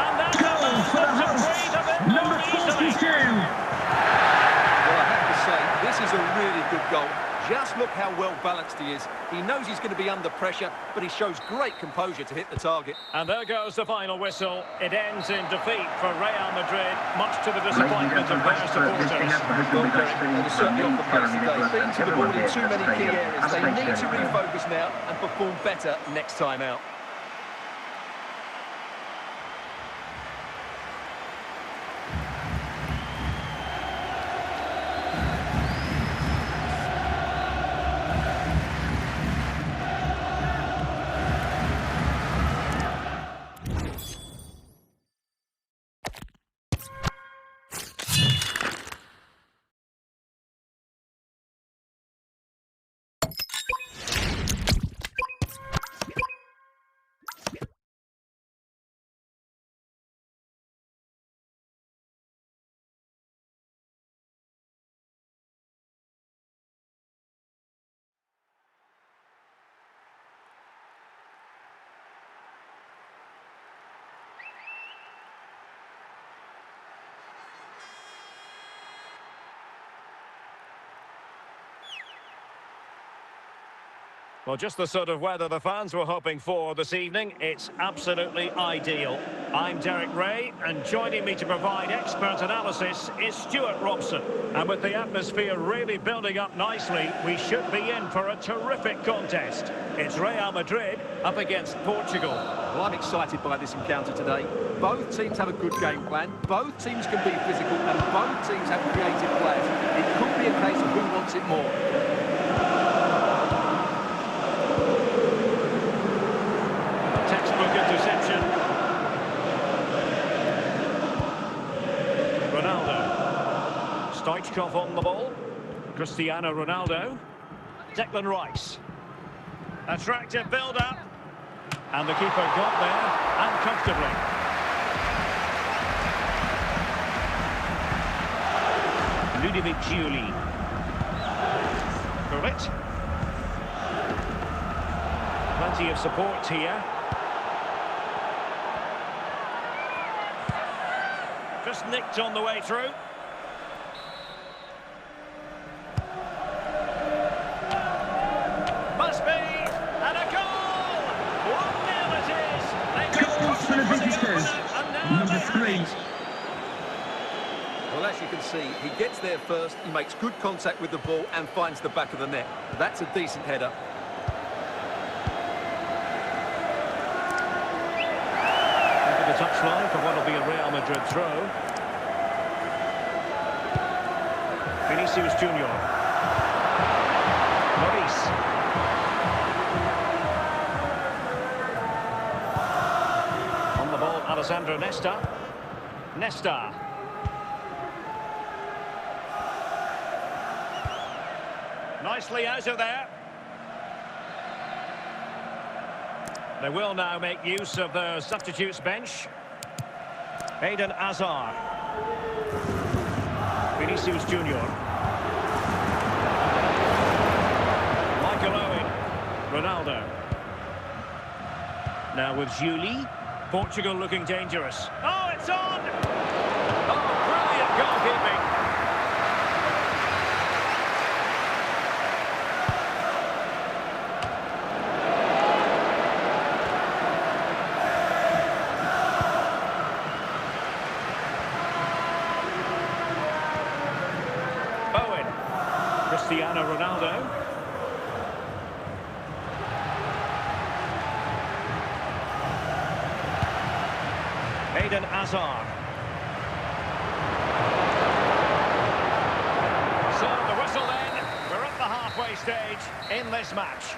And that's Goal for the hosts, number 42. Well, I have to say, this is a really good goal. Just look how well balanced he is. He knows he's going to be under pressure, but he shows great composure to hit the target. And there goes the final whistle. It ends in defeat for Real Madrid, much to the disappointment of their supporters. Well, they're certainly off the pace today. Beaten to the ball in too many key areas. They need to refocus now and perform better next time out. Well, just the sort of weather the fans were hoping for this evening. It's absolutely ideal. I'm Derek Ray, and joining me to provide expert analysis is Stuart Robson. And with the atmosphere really building up nicely, we should be in for a terrific contest. It's Real Madrid up against Portugal. Well, I'm excited by this encounter today. Both teams have a good game plan, both teams can be physical, and both teams have creative players. It could be a case of who wants it more. Textbook interception. Ronaldo. Stoichkov on the ball. Cristiano Ronaldo. Declan Rice. Attractive build-up. And the keeper got there, and comfortably. Ludovic Giuli. Bullet. Plenty of support here. Just nicked on the way through. Must be, and a goal! 1-0 it is! Goal for the visitors, number 3. Well, as you can see, he gets there first, he makes good contact with the ball and finds the back of the net. That's a decent header. Into the touchline for what will be a Real Madrid throw. Vinicius Junior. Maurice. On the ball, Alessandro Nesta. Nesta. Nicely out of there. They will now make use of their substitutes bench. Eden Hazard. Vinicius Junior. Michael Owen. Ronaldo. Now with Giuli. Portugal looking dangerous. Oh, it's on! Oh, brilliant goalkeeping. Cristiano Ronaldo. Eden Hazard. So the whistle then. We're at the halfway stage in this match.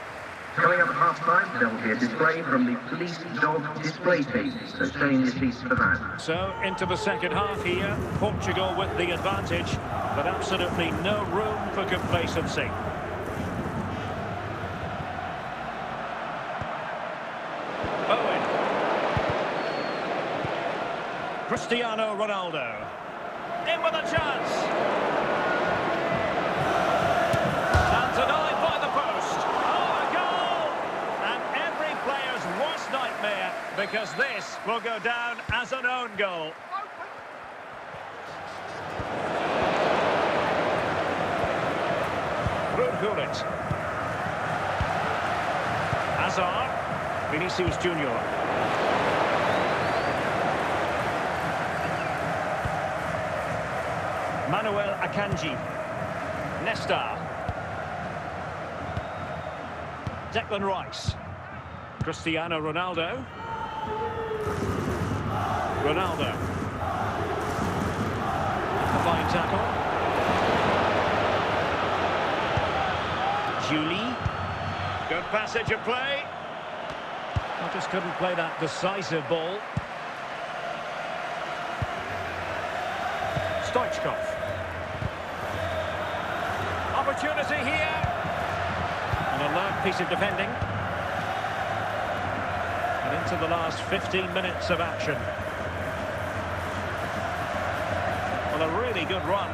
Coming up at half-time, there will be a display from the police dog display team, so stay in your seats for that. So into the second half here, Portugal with the advantage, but absolutely no room for complacency. Owen. Cristiano Ronaldo. In with a chance. And denied by the post. Oh, a goal! And every player's worst nightmare, because this will go down as an own goal. Bullet. Hazard. Vinicius Junior. Manuel Akanji. Nesta. Declan Rice. Cristiano Ronaldo. Ronaldo. A fine tackle. Giuli. Good passage of play. I just couldn't play that decisive ball. Stoichkov. Opportunity here. An alert piece of defending. And into the last 15 minutes of action. Well, a really good run.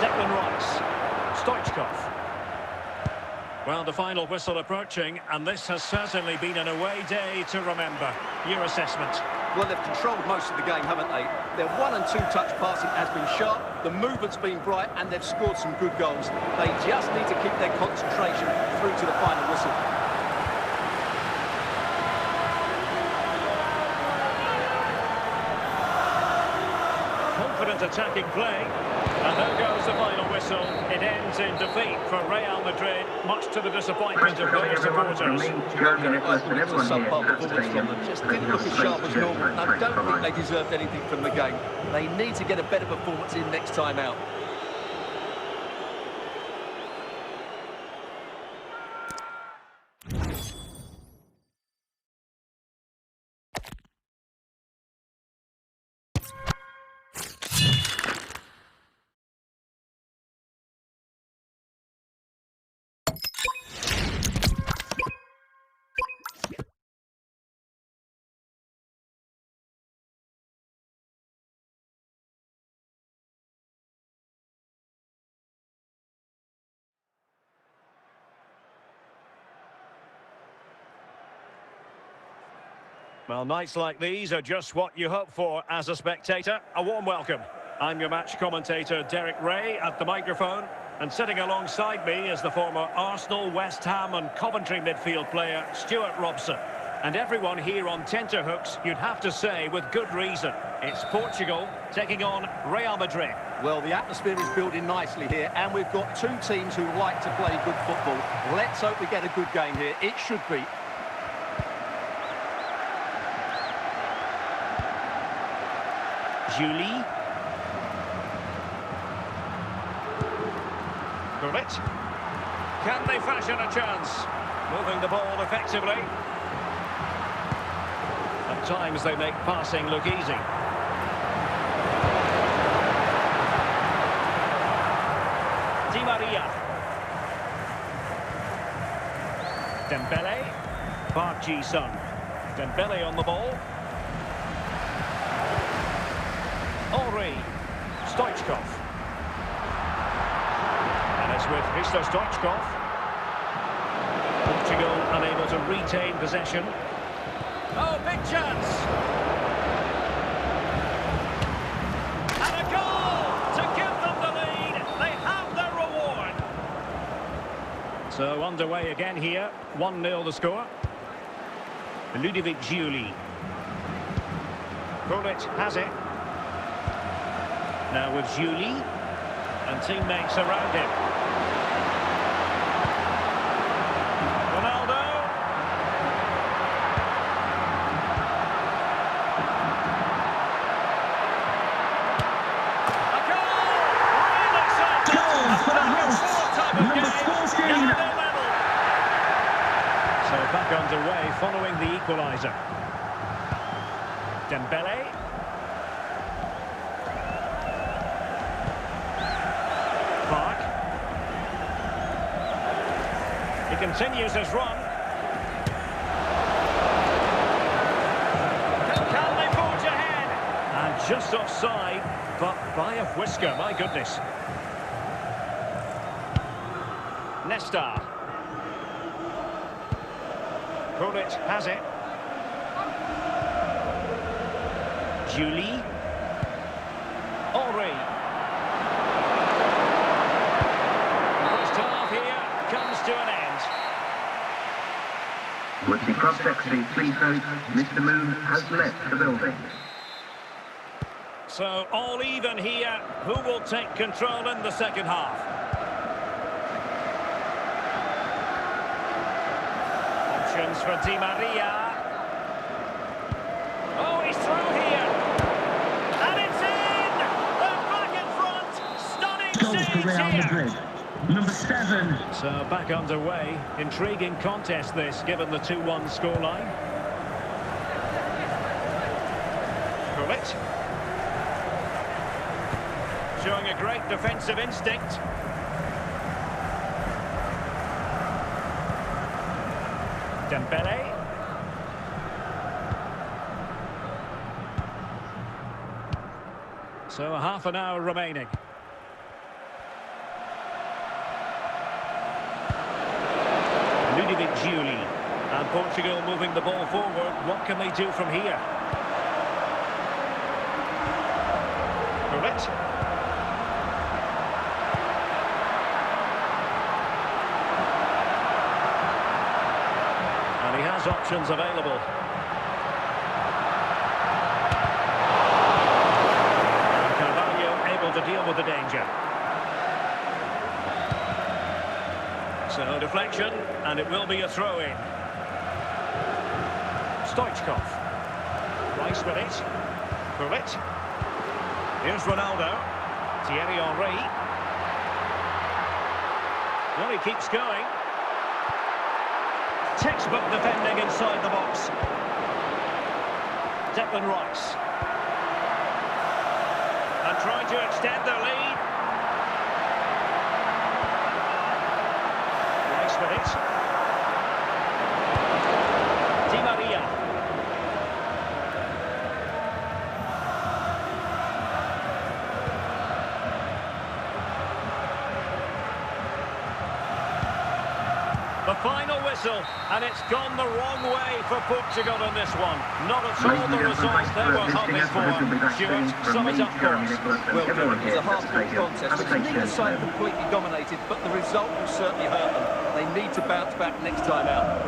Declan Rice. Stoichkov. Well, the final whistle approaching, and this has certainly been an away day to remember. Your assessment? Well, they've controlled most of the game, haven't they? Their 1- and 2-touch passing has been sharp, the movement's been bright, and they've scored some good goals. They just need to keep their concentration through to the final whistle. Confident attacking play. And there goes the final whistle. It ends in defeat for Real Madrid, much to the disappointment of their supporters. Just didn't look as sharp as normal, and I don't think they deserved anything from the game. They need to get a better performance in next time out. Well, nights like these are just what you hope for as a spectator. A warm welcome. I'm your match commentator, Derek Ray, at the microphone. And sitting alongside me is the former Arsenal, West Ham and Coventry midfield player, Stuart Robson. And everyone here on tenterhooks, you'd have to say, with good reason. It's Portugal taking on Real Madrid. Well, the atmosphere is building nicely here, and we've got two teams who like to play good football. Let's hope we get a good game here. It should be. Julie. Gullit. Can they fashion a chance? Moving the ball effectively. At times they make passing look easy. Di Maria. Dembele. Park Ji-sung. Dembele on the ball. Henry. Stoichkov. And it's with Hristo Stoichkov. Portugal unable to retain possession. Oh, big chance! And a goal to give them the lead. They have their reward. So underway again here. 1-0 the score. Ludovic Giuli. Gullit has it. Now with Julie, and teammates around him. Ronaldo. A goal! Really exciting! Goal for the hosts, number 14. So back underway following the equaliser. Dembele. He continues his run. Can they forge ahead? And just offside, but by a whisker, my goodness. Nesta. Gullit has it. Julie. Henry. First half here comes to an end. With the club secretary, please note, Mr. Moon has left the building. So all even here. Who will take control in the second half? Options for Di Maria. Oh, he's through here. And it's in! They're back in front. Stunning Goal for scenes Real here. Madrid. Number 7. So back underway. Intriguing contest this, given the 2-1 scoreline. Gullit. Showing a great defensive instinct. Dembele. So half an hour remaining. Ludovic Giuli. And Portugal moving the ball forward. What can they do from here? it. And he has options available. And Carvalho able to deal with the danger. So deflection, and it will be a throw-in. Stoichkov. Rice with it. Bullet. Here's Ronaldo. Thierry Henry. Well, he keeps going. Textbook defending inside the box. Declan Rice. And trying to extend their lead. Rice with it. Di Maria. The final whistle, and it's gone the wrong way for Portugal in this one. Not at all the result they were hoping for. Stuart, sum it up for us. Well, it was a hard-fought contest, which neither side completely dominated, but the result will certainly hurt them. They need to bounce back next time out.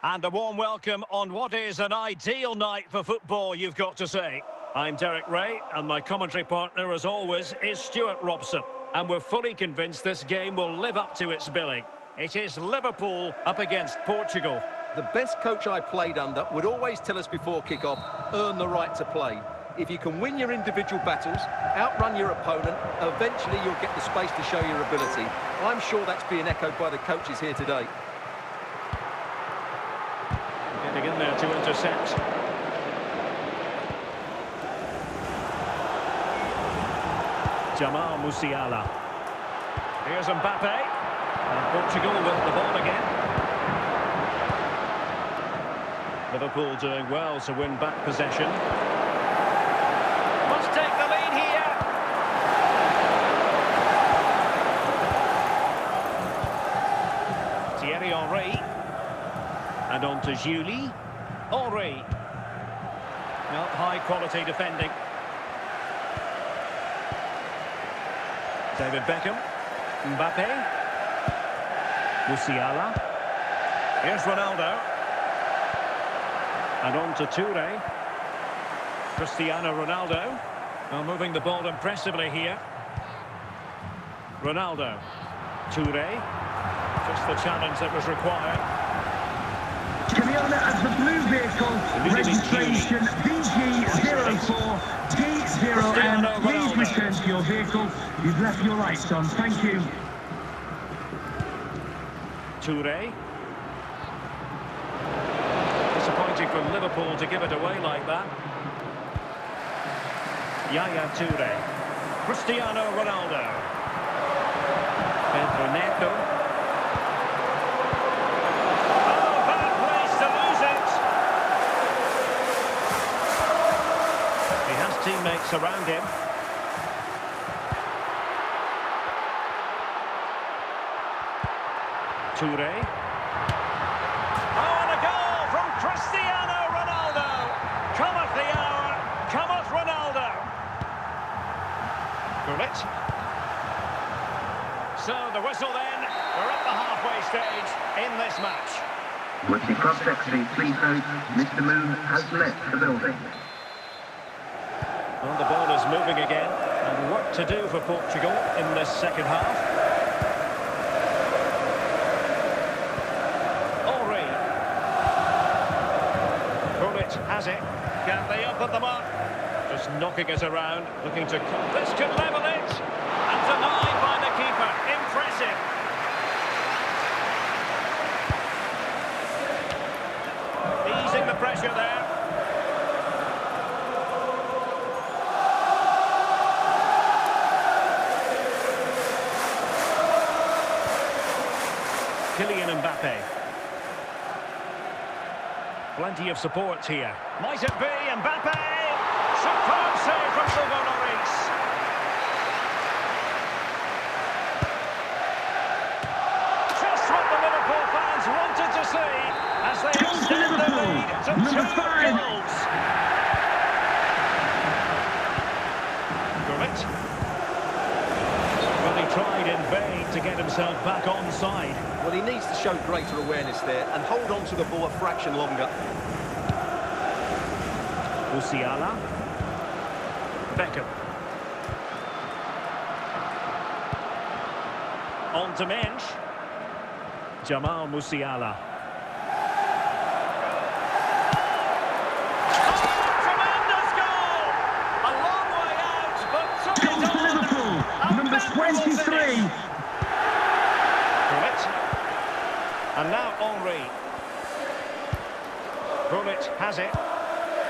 And a warm welcome on what is an ideal night for football, you've got to say. I'm Derek Ray, and my commentary partner, as always, is Stuart Robson. And we're fully convinced this game will live up to its billing. It is Liverpool up against Portugal. The best coach I played under would always tell us before kick-off, earn the right to play. If you can win your individual battles, outrun your opponent, eventually you'll get the space to show your ability. I'm sure that's being echoed by the coaches here today. Getting in there to intercept. Jamal Musiala. Here's Mbappe. And Portugal with the ball again. Liverpool doing well to win back possession. Must take the lead here. Henry. And on to Julie. Henry. Well, high quality defending. David Beckham. Mbappe. Musiala. Here's Ronaldo. And on to Toure. Cristiano Ronaldo. Well, moving the ball impressively here. Ronaldo. Toure. Just the challenge that was required. Coming on as the blue vehicle, registration BG04D0M. Please return to your vehicle. You've left your lights on. Thank you. Toure. Disappointing for Liverpool to give it away like that. Yaya Toure. Cristiano Ronaldo. Pedro Neto. Oh, bad place to lose it. He has teammates around him. Toure. Oh, and a goal from Cristiano Ronaldo. Cometh the hour, cometh Ronaldo. Gullit. So the whistle then, we're at the halfway stage in this match. Would the prospect please note, Mr. Moon has left the building. Well, the ball is moving again, and work to do for Portugal in this second half. Henry. Gullit has it. Can they up at the mark? Just knocking it around, looking to... This could level it! And denied by the keeper. Impressive. Easing the pressure there. Kylian Mbappe. Plenty of support here. Might it be Mbappe? Superb save from Hugo Lloris. Just what the Liverpool fans wanted to see as they extend the lead to Number 5. goals. Gullit. Well, he tried in vain to get himself back onside. Well, he needs to show greater awareness there and hold on to the ball a fraction longer. Musiala. Beckham. On to Mensch. Jamal Musiala. Oh, tremendous goal! A long way out, but took it Goal for on. Liverpool, number 23. Gullit. And now Henry. Gullit has it.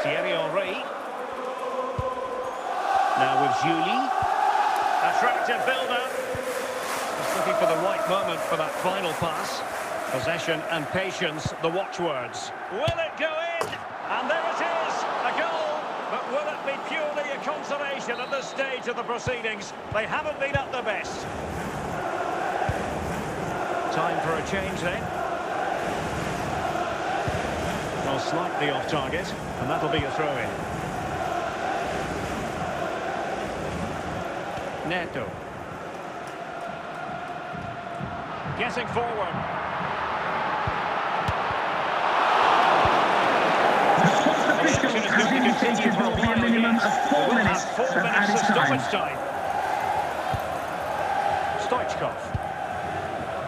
Thierry Henry. Now with Julie. Attractive build-up. Just looking for the right moment for that final pass. Possession and patience, the watchwords. Will it go in? And there it is, a goal. But will it be purely a consolation at this stage of the proceedings? They haven't been at their best. Time for a change then. Well, slightly off target, and that'll be a throw-in. Neto. Getting forward. The fourth official has indicated there will be a minimum of 4 minutes Have 4 of minutes added to time. stoppage time. Stoichkov.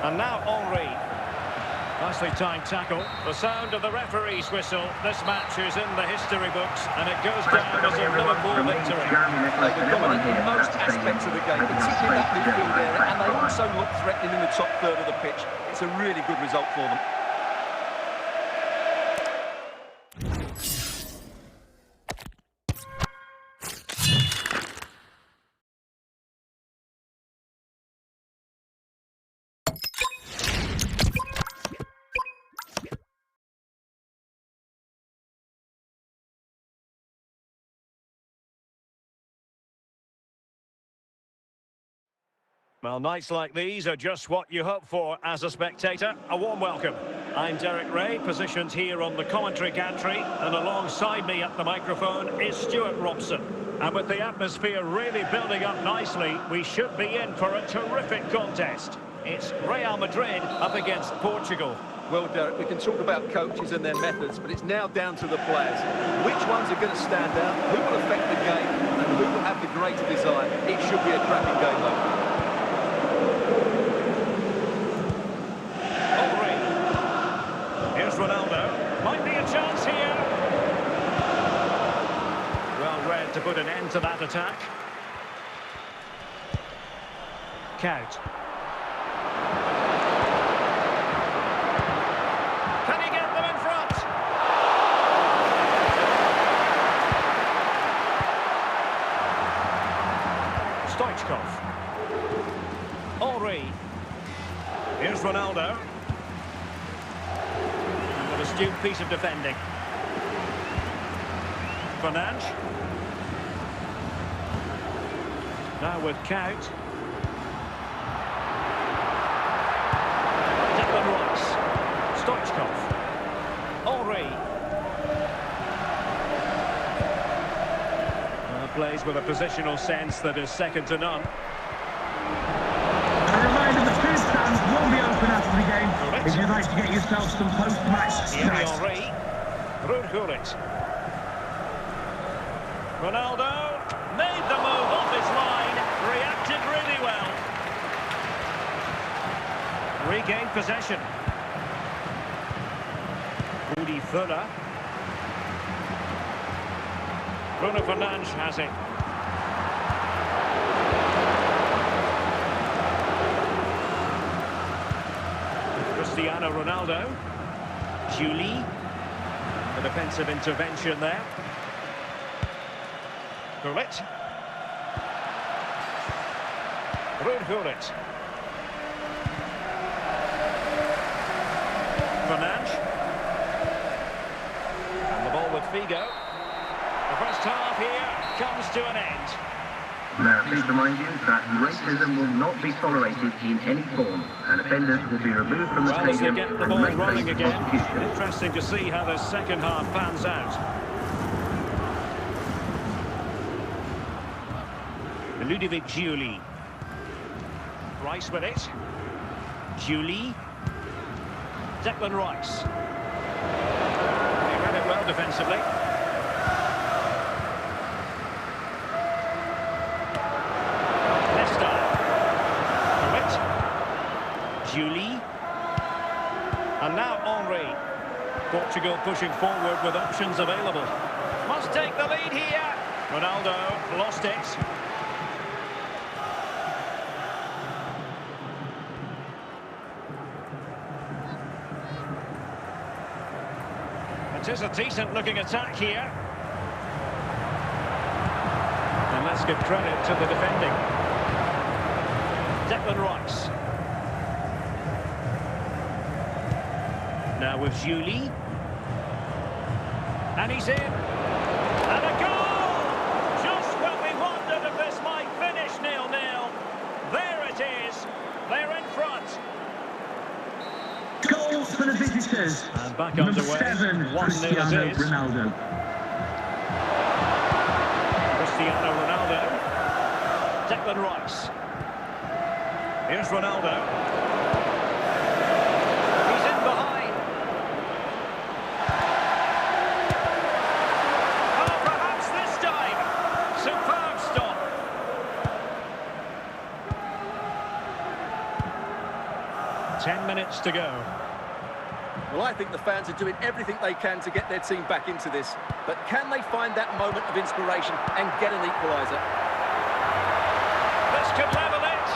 And now Henry. Nicely timed tackle. The sound of the referee's whistle. This match is in the history books, and it goes down as a Liverpool victory. They were dominant in most aspects of the game, particularly that midfield area, and they also look threatening in the top third of the pitch. It's a really good result for them. Well, nights like these are just what you hope for as a spectator. A warm welcome. I'm Derek Ray, positioned here on the commentary gantry, and alongside me at the microphone is Stuart Robson. And with the atmosphere really building up nicely, we should be in for a terrific contest. It's Real Madrid up against Portugal. Well, Derek, we can talk about coaches and their methods, but it's now down to the players. Which ones are going to stand out, who will affect the game, and who will have the greater desire? It should be a cracking game, though. Ronaldo, might be a chance here. Well read to put an end to that attack. Count. Can he get them in front? Stoichkov. Henry. Here's Ronaldo. Astute piece of defending. Fernandes. Now with Count. Declan Rice. Stoichkov. Henry. Plays with a positional sense that is second to none. A reminder, the two stands will be open after the game if you'd like to get yourself some post-match snacks. Henry. Ronaldo made the move off his line, reacted really well. Regained possession. Rudy Fuller. Bruno Fernandes has it. Cristiano Ronaldo. Julie. The defensive intervention there. Gullit. Gullit. Fernandes. And the ball with Figo. The first half here comes to an end. Now, please remind you that racism will not be tolerated in any form, and offenders will be removed from the Well, as they stadium get the and ball may rolling face again, prosecution. interesting to see how the second half pans out. Ludovic Giuli. Rice with it. Giuli. Declan Rice. He ran it well defensively. Julie. And now Henry. Portugal pushing forward with options available. Must take the lead here. Ronaldo lost it. It is a decent looking attack here. And let's give credit to the defending. Declan Rice. Now with Julie. And he's in. And a goal! Just when we wondered if this might finish 0-0. There it is. They're in front. Goal for the visitors. And back Number underway. 7, 1-0 Cristiano it is. Ronaldo. Cristiano Ronaldo. Declan Rice. Here's Ronaldo. He's in behind. Oh, perhaps this time. Superb stop. Ten minutes to go. Well, I think the fans are doing everything they can to get their team back into this. But can they find that moment of inspiration and get an equaliser? This could level it.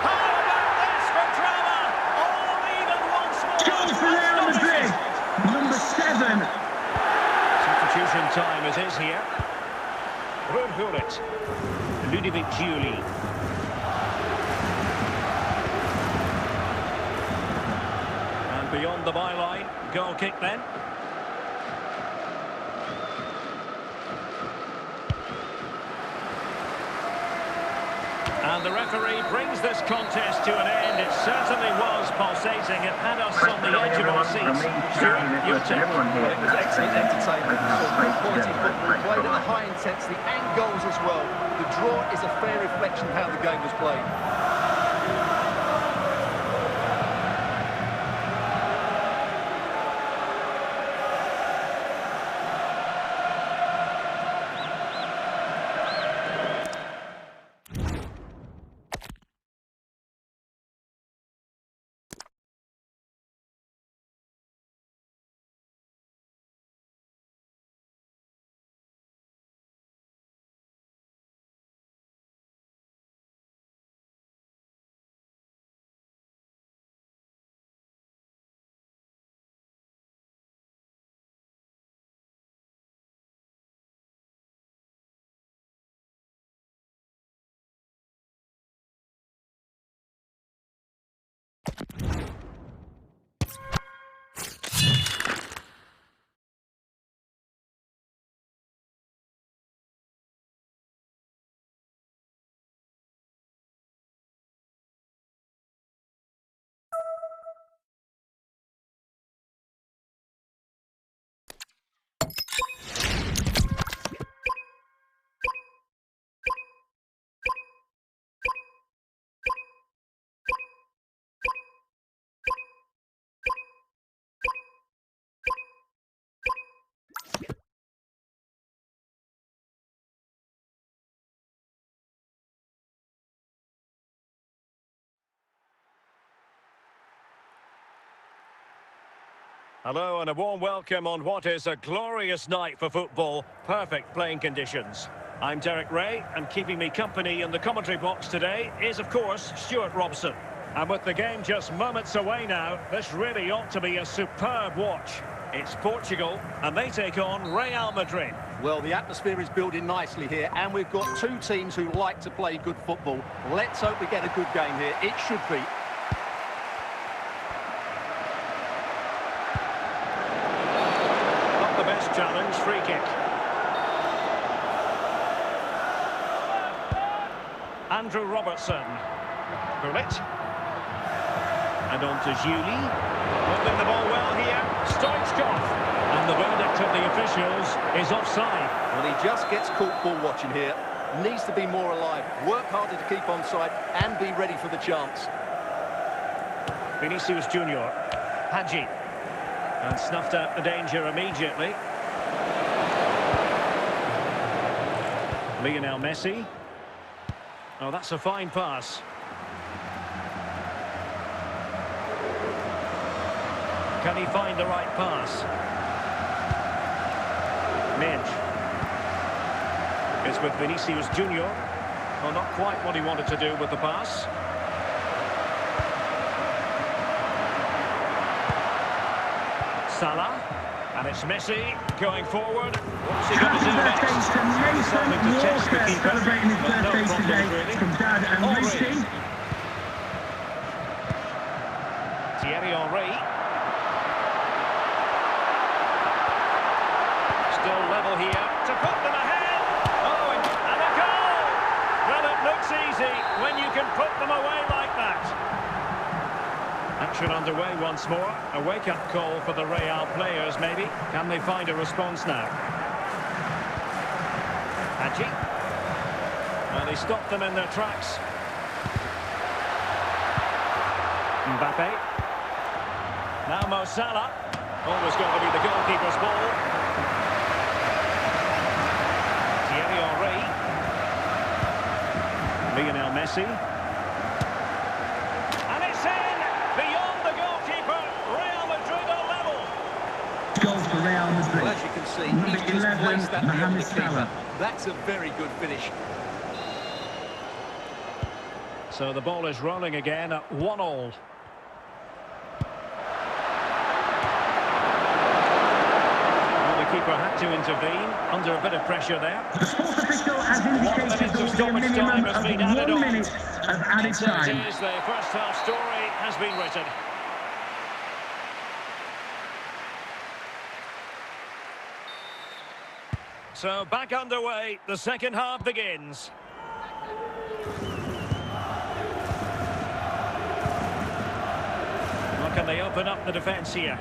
How about this for drama? All even once more. Goal for Real Madrid. Number 7. Substitution time it is here. Gullit. Ludovic Giuli. Beyond the byline, goal kick then. And the referee brings this contest to an end. It certainly was pulsating. It had us on the edge of our seats. Stuart, your take. Well, it was excellent entertainment. Good quality football played at a high intensity and goals as well. The draw is a fair reflection of how the game was played. Hello and a warm welcome on what is a glorious night for football. Perfect playing conditions. I'm Derek Ray, and keeping me company in the commentary box today is, of course, Stuart Robson. And with the game just moments away now, this really ought to be a superb watch. It's Portugal, and they take on Real Madrid. Well, the atmosphere is building nicely here, and we've got two teams who like to play good football. Let's hope we get a good game here. It should be. Not the best challenge, free kick. Andrew Robertson. Bullet. And on to Julie. Holding the ball well here. Stoichkov. And the verdict of the officials is offside. Well, he just gets caught ball watching here. Needs to be more alive. Work harder to keep onside and be ready for the chance. Vinicius Junior. Hadji. And snuffed out the danger immediately. Lionel Messi. Oh, that's a fine pass. Can he find the right pass? Midge. It's with Vinicius Junior. Well, not quite what he wanted to do with the pass. Salah. And it's Messi going forward. What's he going to do next? Something to test the keeper. Celebrating his birthday today from Dad and Lucy. Thierry Henry. Still level here to put them ahead. Oh, and a goal! Well, it looks easy when you can put them away like that. Action underway once more. A wake-up call for the Real players, maybe. Can they find a response now? Hadji. Well, they stopped them in their tracks. Mbappe. Now Mo Salah. Always going to be the goalkeeper's ball. Thierry Henry. Lionel Messi. And it's in! Beyond the goalkeeper, Real Madrid are level. Goal for Real Madrid. Well, as you can see, Number he's just 11, placed that beyond the keeper. Salah. That's a very good finish. So the ball is rolling again at 1-1. Keeper had to intervene under a bit of pressure there. The sports official has indicated there will be a minimum of 1 minute of added So time. it is, the first half story has been written. So back underway, the second half begins. they open up the defence here.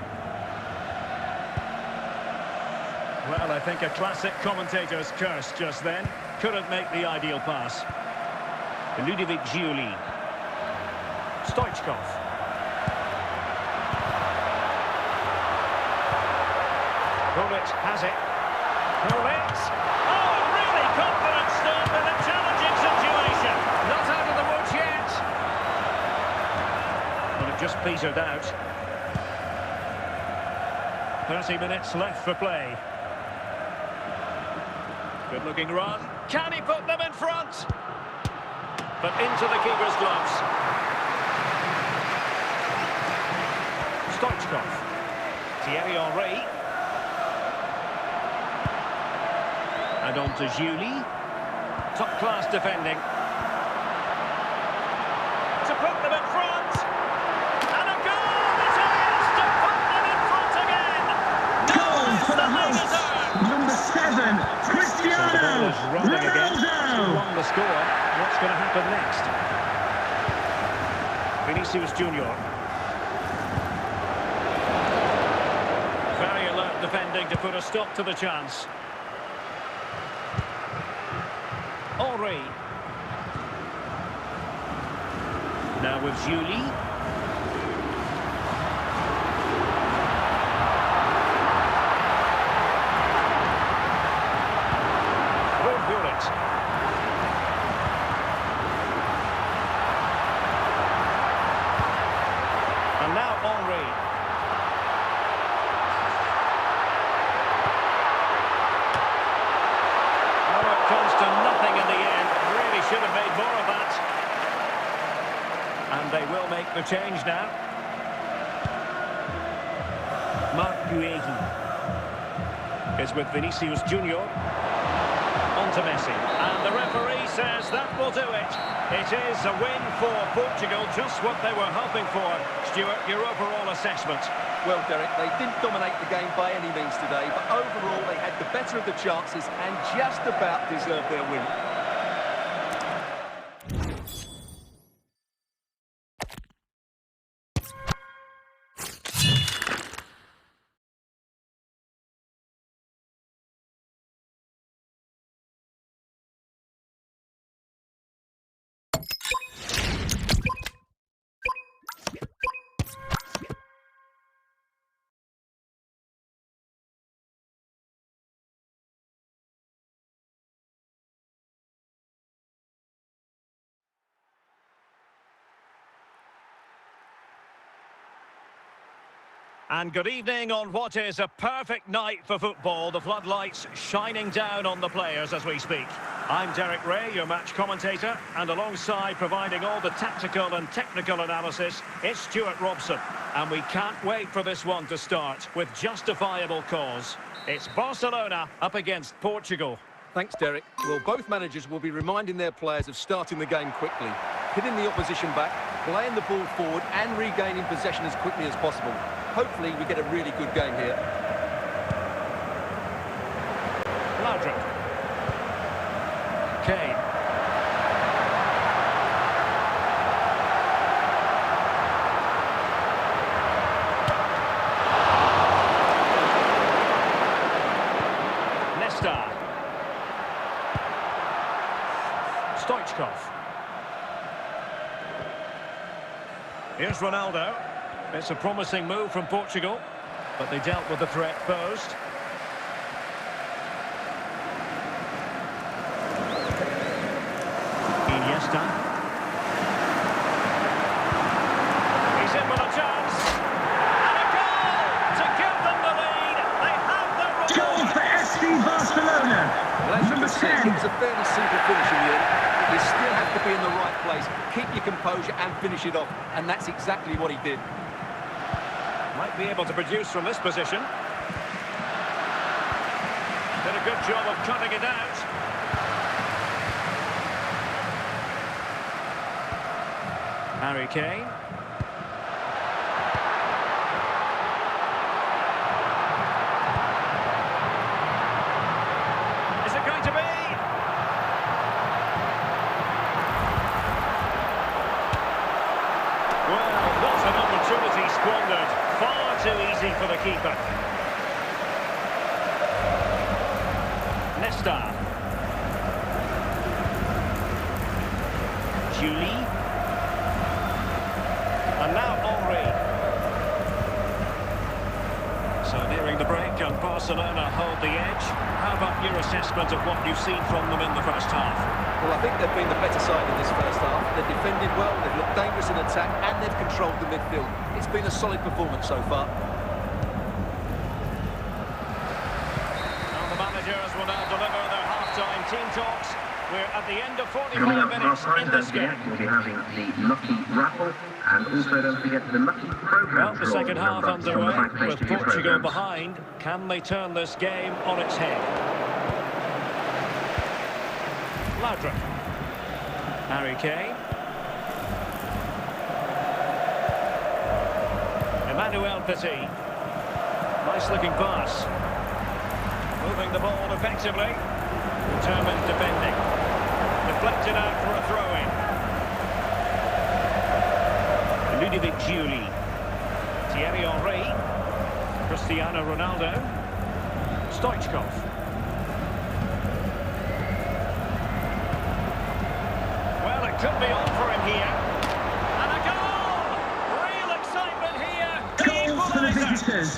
Well, I think a classic commentator's curse just then. Couldn't make the ideal pass. Ludovic Giuli. Stoichkov. Gullit has it. Gullit. Oh, really confident start in a challenging situation. Not out of the woods yet. Well, it just petered out. 30 minutes left for play. Good looking run. Can he put them in front? But into the keeper's gloves. Stoichkov. Thierry Henry. And on to Giuli. Top-class defending. To put them in front. And a goal! It is to put them in front again! Goal for the hosts. Number 7, Cristiano Ronaldo. On the score. What's going to happen next? Vinicius Junior. Very alert defending to put a stop to the chance. Henry. Now with Giuli. And now Henry. Oh, it comes to nothing in the end. Really should have made more of that. And they will make the change now. Marc Guéhi is with Vinicius Junior. On to Messi. And the referee says that will do it. It is a win for Portugal, just what they were hoping for. Stuart, your overall assessment? Well, Derek, they didn't dominate the game by any means today, but overall they had the better of the chances and just about deserved their win. And good evening on what is a perfect night for football. The floodlights shining down on the players as we speak. I'm Derek Ray, your match commentator, and alongside providing all the tactical and technical analysis, it's Stuart Robson. And we can't wait for this one to start with justifiable cause. It's Barcelona up against Portugal. Thanks, Derek. Well, both managers will be reminding their players of starting the game quickly, hitting the opposition back, playing the ball forward and regaining possession as quickly as possible. Hopefully we get a really good game here. Laudrup. Kane. Nesta. Stoichkov. Here's Ronaldo. It's a promising move from Portugal, but they dealt with the threat posed. Iniesta. He's in with a chance. And a goal to give them the lead. They have the Goal for FC Barcelona. Well, as you Number can see, 10. it was a fairly simple finish in the end. You still have to be in the right place, keep your composure and finish it off, and that's exactly what he did. Might be able to produce from this position. Did a good job of cutting it out. Harry Kane. Is it going to be? Well, what an opportunity squandered. goalkeeper. Nesta. Julie. And now Henry. So nearing the break and Barcelona hold the edge. How about your assessment of what you've seen from them in the first half? Well, I think they've been the better side in this first half. They've defended well, they've looked dangerous in attack, and they've controlled the midfield. It's been a solid performance so far. Now the managers will now deliver their half-time team talks. We're at the end of 45 Coming up minutes half-time, in don't this game. forget, we'll be having the lucky raffle, and also don't forget the lucky programme Well, the second half number on the underway back page with of your Portugal programmes. behind. Can they turn this game on its head? Laudrup. Harry Kane. Emmanuel Petit. Nice looking pass. Moving the ball effectively. Determined defending. Deflected out for a throw-in. Ludovic Giuli. Thierry Henry. Cristiano Ronaldo. Stoichkov. Well, it could be on for him here. And a goal! Real excitement here. Goal for the visitors.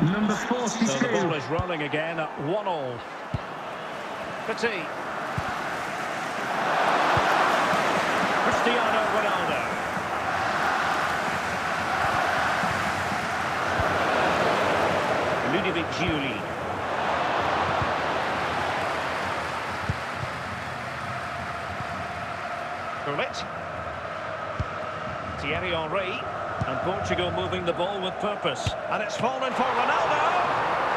Number 42. So the ball is rolling again at 1-1. Petit. Cristiano Ronaldo. Ludovic Giuli. Gullit. Thierry Henry. And Portugal moving the ball with purpose. And it's fallen for Ronaldo.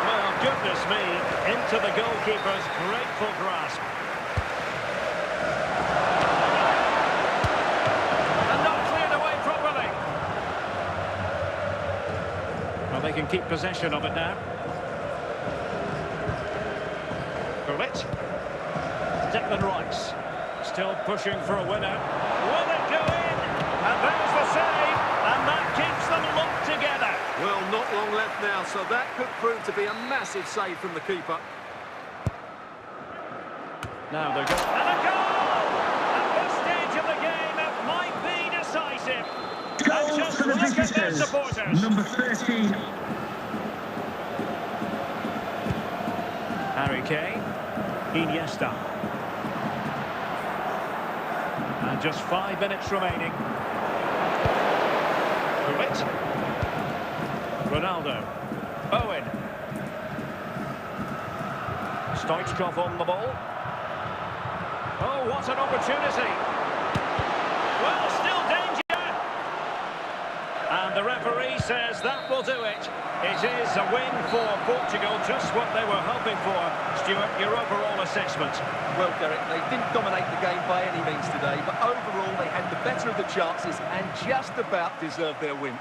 Well, goodness me, into the goalkeeper's grateful grasp. And not cleared away properly. Well, they can keep possession of it now. Gullit. Declan Rice. Still pushing for a winner. Will it go in? And there's the save. And that keeps them locked together. Well, not long left now, so that could prove to be a massive save from the keeper. Now they're going. And a goal! At this stage of the game, it might be decisive. Goal And just for the look at their visitors. supporters. Number 13. Harry Kane. Iniesta. And just 5 minutes remaining. Gullit. Ronaldo. Owen. Stoichkov on the ball. Oh, what an opportunity. Well, still danger. And the referee says that will do it. It is a win for Portugal, just what they were hoping for. Stuart, your overall assessment? Well, Derek, they didn't dominate the game by any means today, but overall they had the better of the chances and just about deserved their win.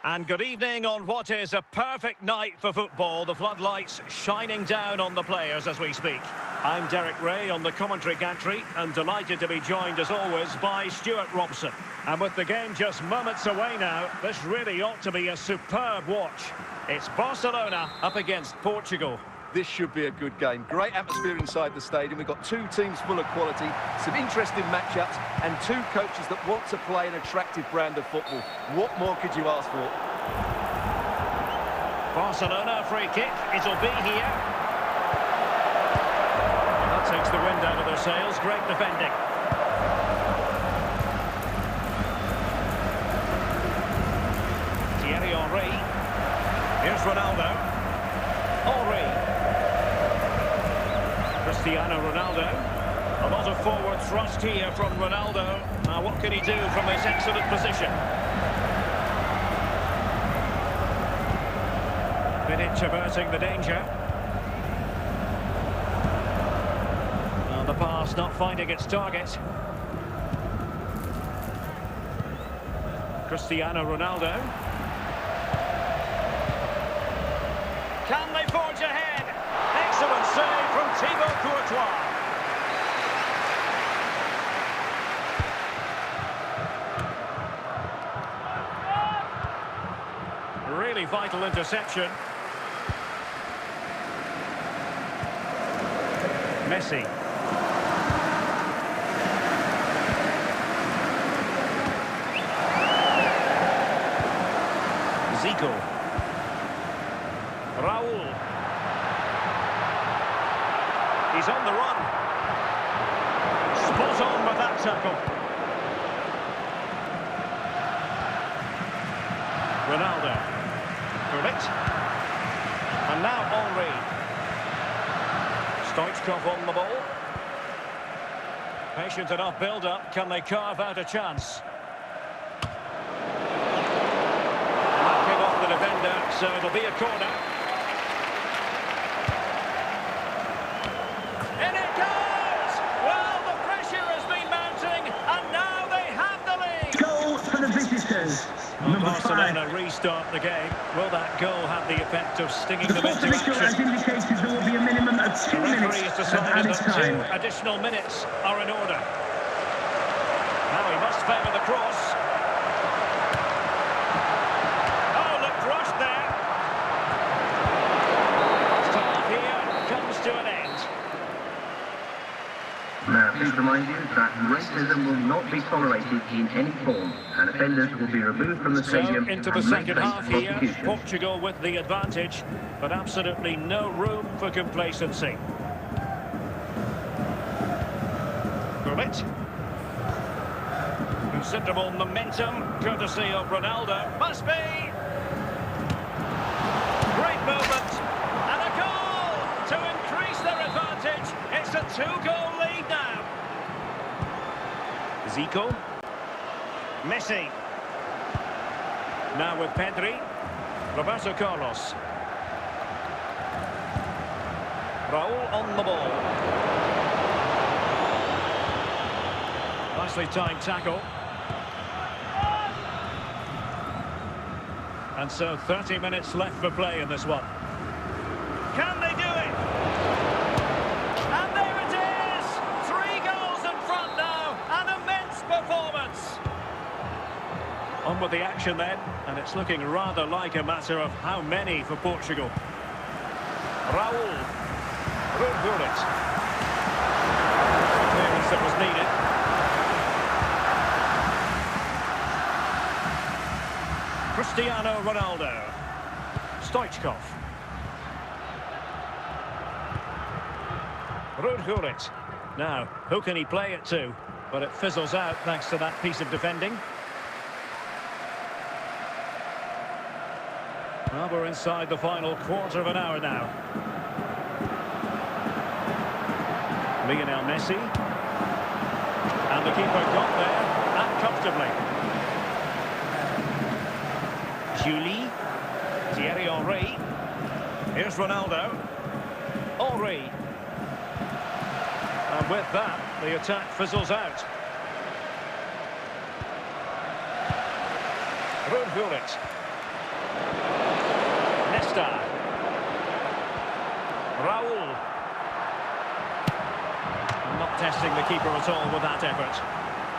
And good evening on what is a perfect night for football. The floodlights shining down on the players as we speak. I'm Derek Ray on the commentary gantry and delighted to be joined as always by Stuart Robson. And with the game just moments away now, this really ought to be a superb watch. It's Barcelona up against Portugal. This should be a good game. Great atmosphere inside the stadium. We've got two teams full of quality, some interesting matchups, and two coaches that want to play an attractive brand of football. What more could you ask for? Barcelona free kick. It'll be here. That takes the wind out of their sails. Great defending. Thierry Henry. Here's Ronaldo. Henry. Cristiano Ronaldo. A lot of forward thrust here from Ronaldo. Now what can he do from this excellent position? Vidic averting the danger. And the pass not finding its target. Cristiano Ronaldo. Can they forge ahead? Excellent save from Thibaut Courtois. Really vital interception. Messi. Zico. Raul. He's on the run. Spot on with that tackle. Ronaldo. It. And now Henry. Stoichkov on the ball. Patient enough build-up. Can they carve out a chance? Knocking off the defender, so it'll be a corner. In it goes! Well, the pressure has been mounting, and now they have the lead. Goal for the visitors. Barcelona restart the game. Will that goal have the effect of stinging them into official has action? indicated there will be a minimum of 2 The referee minutes has of decided added that time. 2 additional minutes are in order. Now he must favour the cross. Oh, looked rushed there. First half here comes to an end. Now, please remind you that racism will not be tolerated in any form, and offenders will be removed from the So stadium into the and may second face half here, prosecution. Portugal with the advantage, but absolutely no room for complacency. Gullit. Considerable momentum, courtesy of Ronaldo. Must be! Great movement, and a goal to increase their advantage. It's a 2-goal lead now. Zico. Messi. Now with Pedri. Roberto Carlos. Raul on the ball. Nicely timed tackle. And so 30 minutes left for play in this one. Can they do it? And there it is! 3 goals in front now. An immense performance. On with the action then, and it's looking rather like a matter of how many for Portugal. Raul. Gullit. Clearance that was needed. Cristiano Ronaldo. Stoichkov. Gullit. Now, who can he play it to? But it fizzles out thanks to that piece of defending. Well, we're inside the final quarter of an hour now. Lionel Messi. And the keeper got there, and comfortably. Julie. Thierry Henry. Here's Ronaldo. Henry. And with that, the attack fizzles out. Gullit. Nesta. Raul. Not testing the keeper at all with that effort.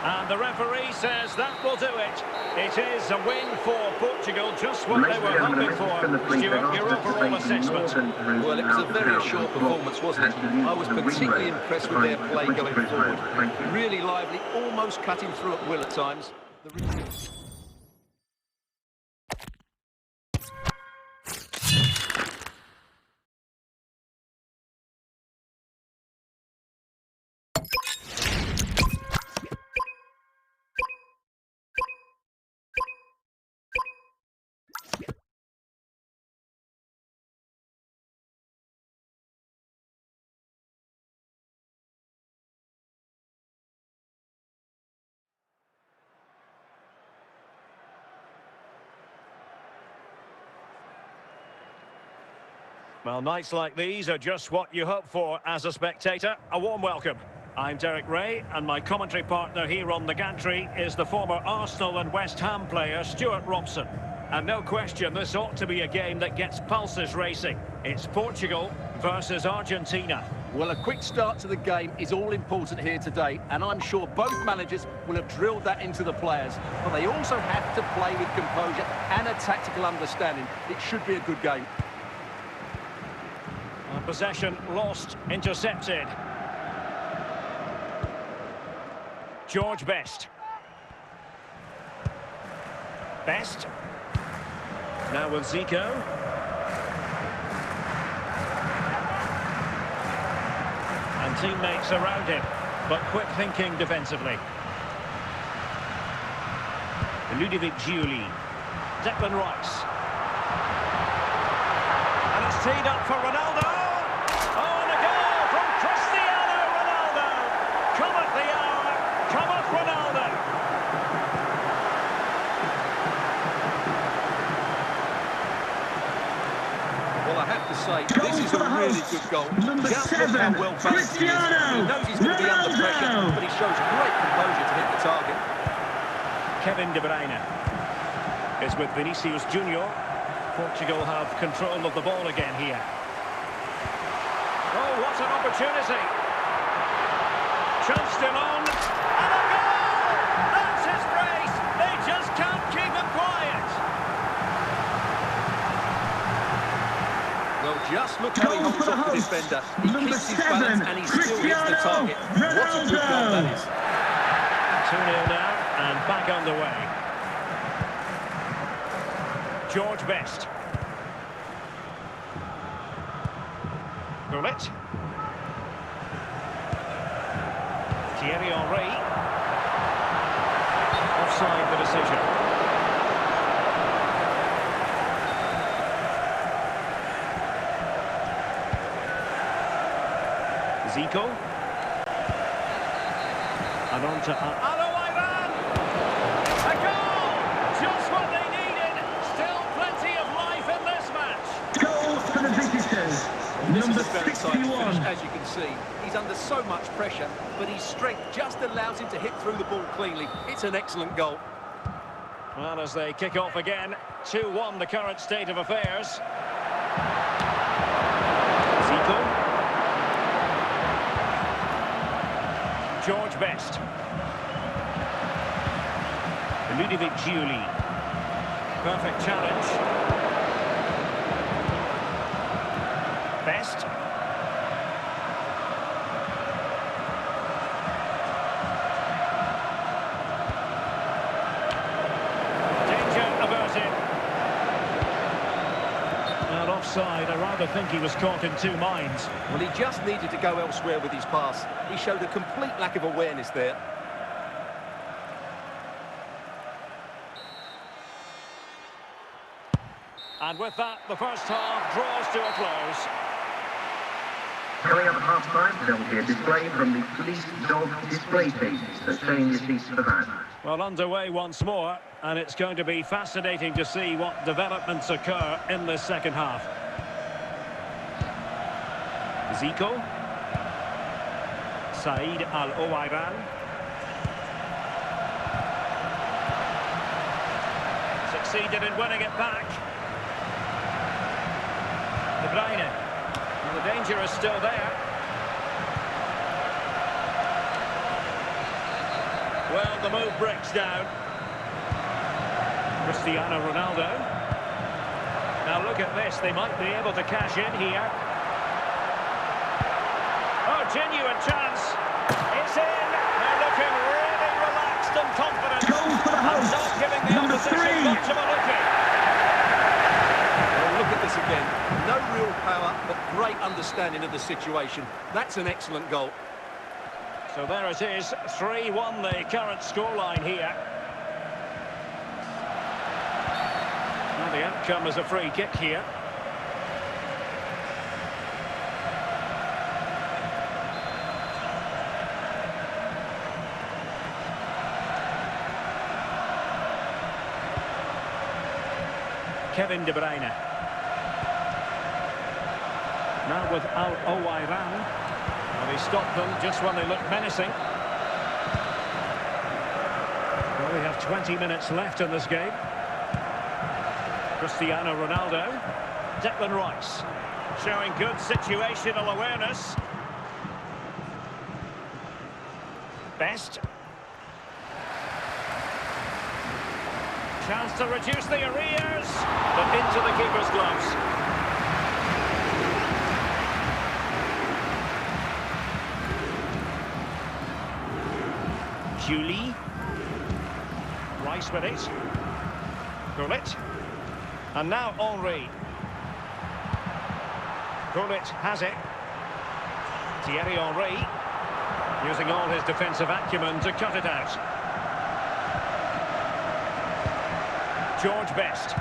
And the referee says that will do it. It is a win for Portugal, just what they were hoping for. Stuart, your overall assessment. Well, it was a very assured performance, wasn't it? I was particularly impressed with their play going forward. Really lively, almost cutting through at will at times. Well, nights like these are just what you hope for as a spectator. A warm welcome. I'm Derek Ray, and my commentary partner here on the gantry is the former Arsenal and West Ham player Stuart Robson. And no question, this ought to be a game that gets pulses racing. It's Portugal versus Argentina. Well, a quick start to the game is all important here today, and I'm sure both managers will have drilled that into the players. But they also have to play with composure and a tactical understanding. It should be a good game. Possession lost, intercepted. George Best. Best. Now with Zico. And teammates around him, but quick thinking defensively. Ludovic Giuli. Declan Rice. And it's teed up for Ronaldo. Oh, and a goal from Cristiano Ronaldo. Cometh the hour, cometh Ronaldo. Well, I have to say, this is a really good goal. Number Just 7, look how well balanced he is. He knows he's going to be under pressure, but he shows great composure to hit the target. Kevin De Bruyne is with Vinicius Junior. Portugal have control of the ball again here. Oh, what an opportunity. Chance still on. And a goal! That's his brace. They just can't keep him quiet. Well, just look how he holds off the defender. He keeps his balance and he still hits the target. What a good goal that is. 2-0 now and back underway. George Best. Gullit. Thierry Henry. Offside the decision. Zico. And on to Iran. A goal! Just what they needed. Still plenty of life in this match. Goal for the visitors. Number 61. As you can see, he's under so much pressure, but his strength just allows him to hit through the ball cleanly. It's an excellent goal. Well, as they kick off again, 2-1 the current state of affairs. Zico. George Best. Ludovic Giuli. Perfect challenge. Best. Danger averted. And offside, I rather think he was caught in two minds. Well, he just needed to go elsewhere with his pass. He showed a complete lack of awareness there. And with that, the first half draws to a close. Coming up at half-time, there will be a display from the police dog display team. So stay in your seats for that. Well, underway once more, and it's going to be fascinating to see what developments occur in this second half. Zico. Said Al-Owairan. Succeeded in winning it back. De Bruyne. And the danger is still there. Well, the move breaks down. Cristiano Ronaldo. Now look at this, they might be able to cash in here. Oh, genuine chance. It's in. They're looking really relaxed and confident. And not giving the opposition much of a looking. Well, look at this again. No real power, but great understanding of the situation. That's an excellent goal. So there it is, 3-1 the current scoreline here. Now the outcome is a free kick here. Kevin De Bruyne. Now with Al-Owairan. And he stopped them just when they looked menacing. Well, we have 20 minutes left in this game. Cristiano Ronaldo. Declan Rice. Showing good situational awareness. Best. Chance to reduce the arrears, but into the keeper's gloves. Julie. Rice with it. Gullit. And now Henry. Gullit has it. Thierry Henry. Using all his defensive acumen to cut it out. George Best.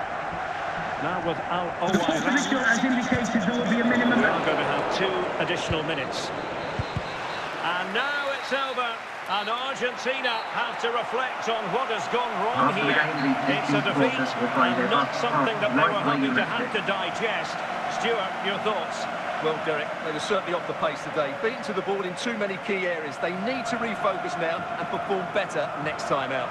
Now with Al-Owairan. As indicated, there will be a minimum. We are going to have 2 additional minutes. And now it's over. And Argentina have to reflect on what has gone wrong here. It's a defeat and not something that they were hoping to have to digest. Stuart, your thoughts? Well, Derek, they were certainly off the pace today. Beaten to the ball in too many key areas. They need to refocus now and perform better next time out.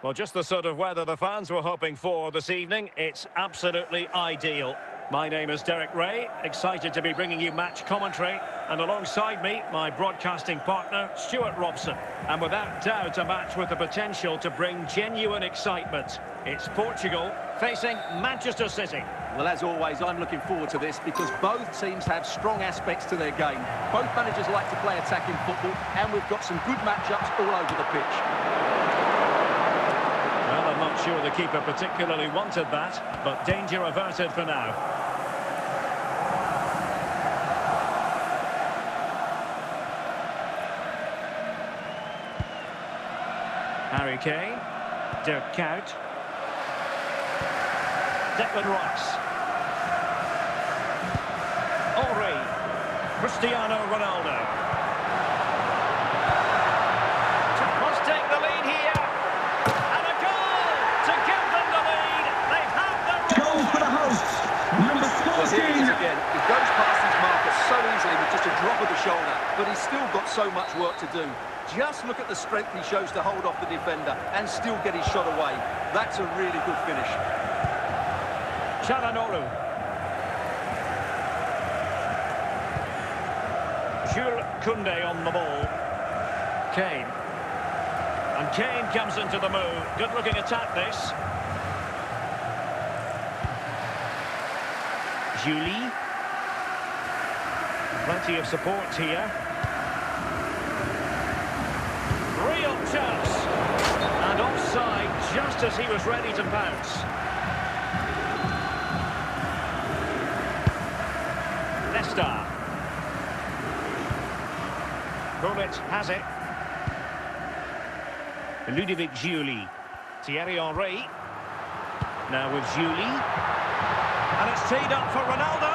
Well, just the sort of weather the fans were hoping for this evening. It's absolutely ideal. My name is Derek Ray, excited to be bringing you match commentary. And alongside me, my broadcasting partner, Stuart Robson. And without doubt, a match with the potential to bring genuine excitement. It's Portugal facing Manchester City. Well, as always, I'm looking forward to this because both teams have strong aspects to their game. Both managers like to play attacking football, and we've got some good matchups all over the pitch. Well, I'm not sure the keeper particularly wanted that, but danger averted for now. Harry Kane, Dirk Kuyt, Declan Rice, Henry, Cristiano Ronaldo. Must take the lead here, and a goal to give them the lead. They have the Goal for the hosts, number 14. Well, here he is again. He goes past his marker so easily with just a drop of the shoulder, but he's still got so much work to do. Just look at the strength he shows to hold off the defender and still get his shot away. That's a really good finish. Çalhanoğlu. Jules Koundé on the ball. Kane. And Kane comes into the move. Good-looking attack, this. Julie. Plenty of support here. Real chance. And offside just as he was ready to pounce. Nesta. Gullit has it. Ludovic Giuli. Thierry Henry. Now with Giuli. And it's teed up for Ronaldo.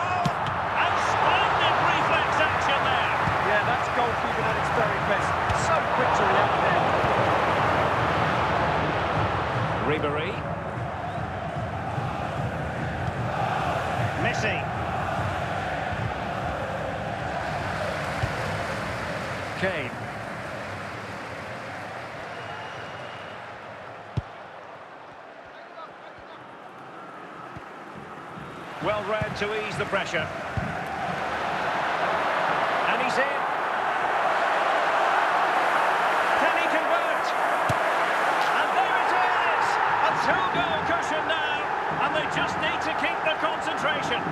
And splendid reflex action there. Yeah, that's goalkeeping at its very best. So quick to react there. Ribery. Messi. Kane. Well read to ease the pressure. And he's in. Can he convert? And there it is! A two-goal cushion now. And they just need to keep the concentration.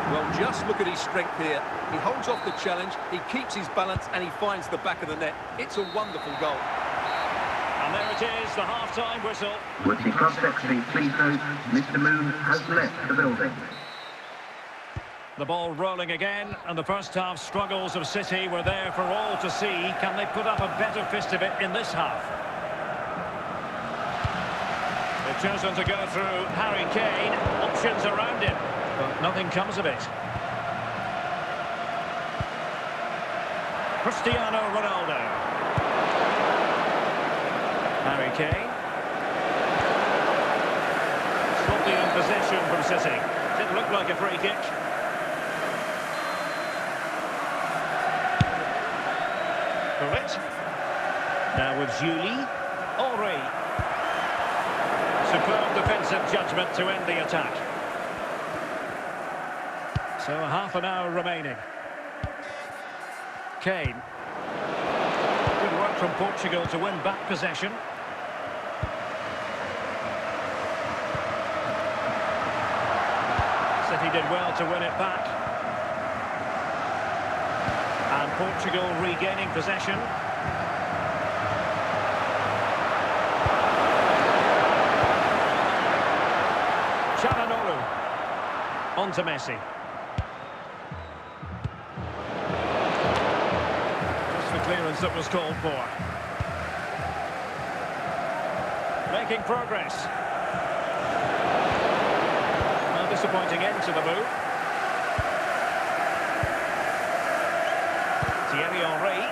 Well, just look at his strength here. He holds off the challenge, he keeps his balance, and he finds the back of the net. It's a wonderful goal. A And there it is, the half-time whistle. Would the club secretary please note Mr. Moon has left the building. The ball rolling again, and the first half struggles of City were there for all to see. Can they put up a better fist of it in this half? They've chosen to go through Harry Kane. Options around him, but nothing comes of it. Cristiano Ronaldo. Harry Kane. Sloppy in possession from City. Didn't look like a free kick. Now with Julie. Henry. Superb defensive judgment to end the attack. So half an hour remaining. Kane. Good work from Portugal to win back possession. City did well to win it back. And Portugal regaining possession. On to Messi. Just the clearance that was called for. Making progress. A disappointing end to the move. Thierry Henry.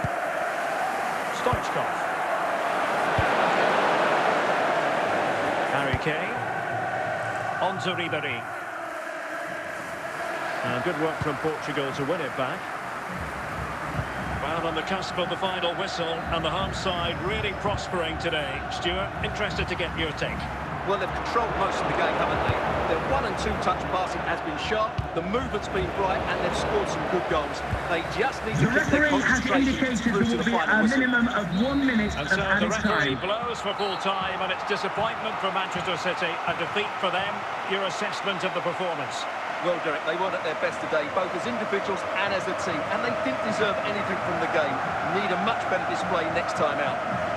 Stoichkov. Harry Kane. On to Riveting. Good work from Portugal to win it back. Well, on the cusp of the final whistle, and the home side really prospering today. Stuart, interested to get your take. Well, they've controlled most of the game, haven't they? Their 1- and 2-touch passing has been sharp, the movement's been bright, and they've scored some good goals. They just need to keep their concentration through to the final whistle. Minimum of 1 minute And so the referee time. blows for full time, and it's disappointment for Manchester City. A defeat for them. Your assessment of the performance? Well, Derek, they weren't at their best today, both as individuals and as a team, and they didn't deserve anything from the game. Need a much better display next time out.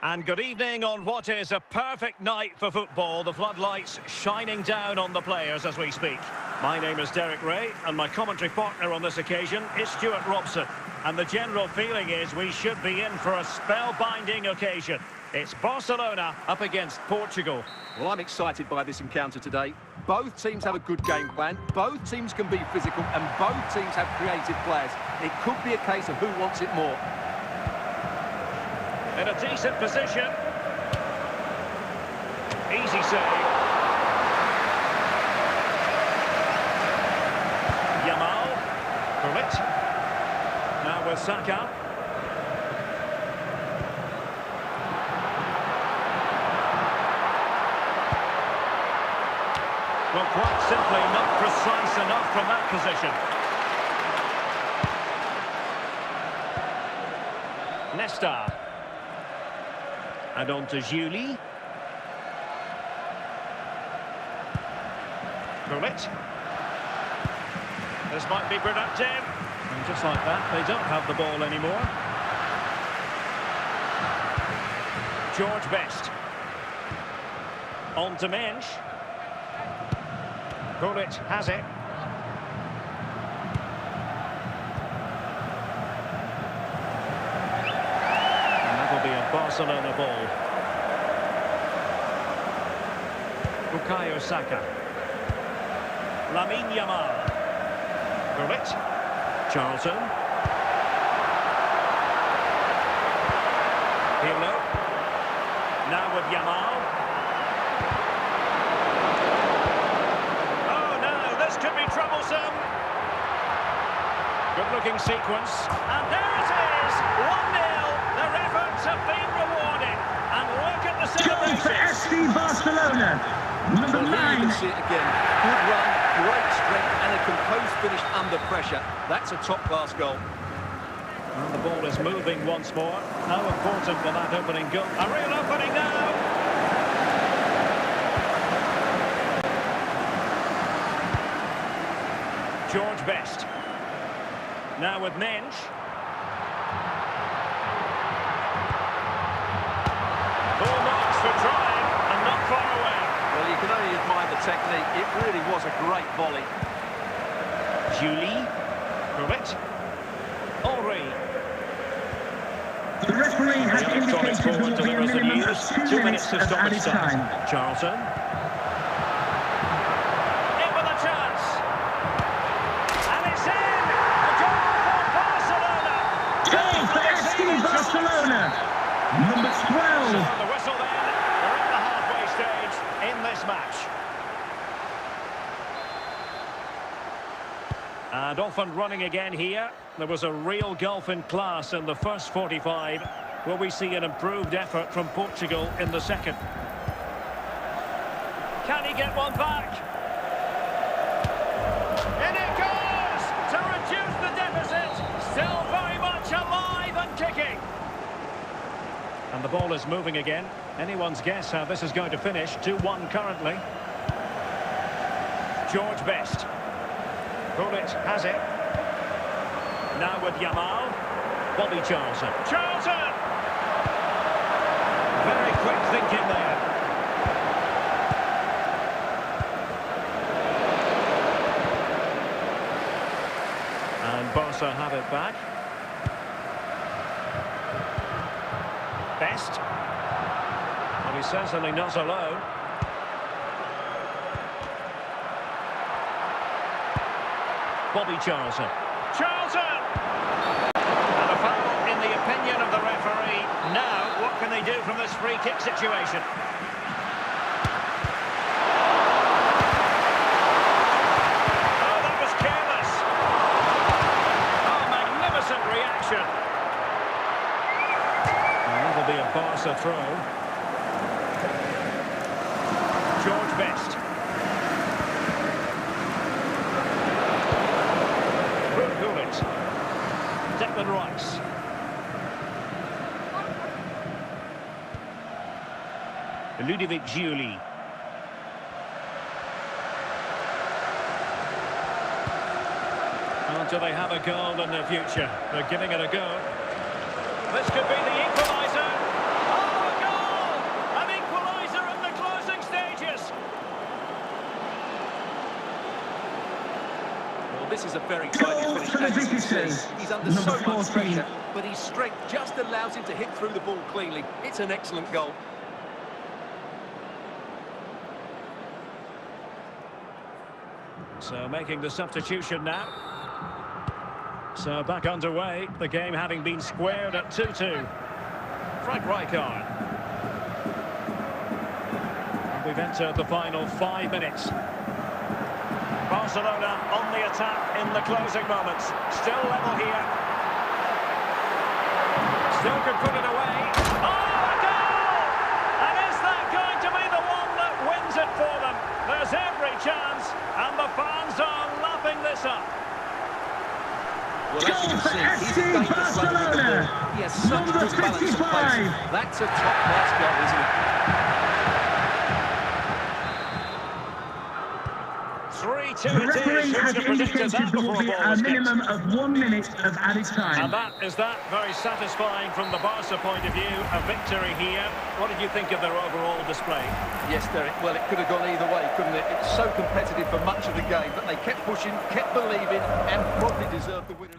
And good evening on what is a perfect night for football. The floodlights shining down on the players as we speak. My name is Derek Ray, and my commentary partner on this occasion is Stuart Robson. And the general feeling is we should be in for a spellbinding occasion. It's Barcelona up against Portugal. Well, I'm excited by this encounter today. Both teams have a good game plan, both teams can be physical, and both teams have creative players. It could be a case of who wants it more. In a decent position. Easy save. Yamal. For it. Now with Saka. Well, quite simply not precise enough from that position. Nesta. And on to Julie. Bullet. This might be productive. And just like that, they don't have the ball anymore. George Best. On to Mensch. Bullet has it. Barcelona ball. Bukayo Saka. Lamine Yamal. Gullit. Charlton. Pirlo. Now with Yamal. Oh no, this could be troublesome. Good looking sequence. And there it is. 1-0. The referee efforts have been rewarded. And look at the Goal for celebrations. FC Barcelona. Number Well, here you 9. can see it again. Good run, great strength, and a composed finish under pressure. That's a top-class goal. And the ball is moving once more. How important for that opening goal? A real opening now. George Best. Now with Mensch. Full marks for trying and not far away. Well, you can only admire the technique. It really was a great volley. Julie. Rivet. Henri. The referee has The electronic indicated there forward will be a delivers the minimum of news. 2 2 minutes minutes to of stop added it starts. time. Charlton. In with a chance. And it's in! A goal for Barcelona! Goal for FC Barcelona. Number 12. So the whistle then. We're at the halfway stage in this match. And off and running again here. There was a real gulf in class in the first 45. Will we see an improved effort from Portugal in the second? Can he get one back? In it goes! To reduce the deficit. Still very much alive and kicking. And the ball is moving again. Anyone's guess how this is going to finish. 2-1 currently. George Best. Gullit has it. Now with Yamal. Bobby Charlton. Charlton! Very quick thinking there. And Barca have it back. Best. Well, he's certainly not alone. Bobby Charlton. Charlton! And a foul in the opinion of the referee. Now, what can they do from this free kick situation? Oh, that was careless. Oh, magnificent reaction. And that'll be a Barca throw. George Best. Declan Rice. Ludovic Giuli. Well, do they have a goal in their future? They're giving it a go. This could be the equaliser. Oh, a goal! An equaliser in the closing stages. This is a very tidy finish. As you can see, he's under so much pressure, but his strength just allows him to hit through the ball cleanly. It's an excellent goal. So making the substitution now. So back underway, the game having been squared at 2-2. Frank Rijkaard. We've entered the final 5 minutes. Barcelona on the attack in the closing moments. Still level here. Still could put it away. Oh, a goal! And is that going to be the one that wins it for them? There's every chance, and the fans are lapping this up. Well, as you can see, he's a dangerous runner with the ball. He has such good balance and pace. That's a top-class goal, isn't it? 3-2 The referee has indicated that there will be a minimum of 1 minute of added time. And that is very satisfying from the Barca point of view. A victory here. What did you think of their overall display? Yes, Derek. Well, it could have gone either way, couldn't it? It's so competitive for much of the game, but they kept pushing, kept believing, and probably deserved the winner.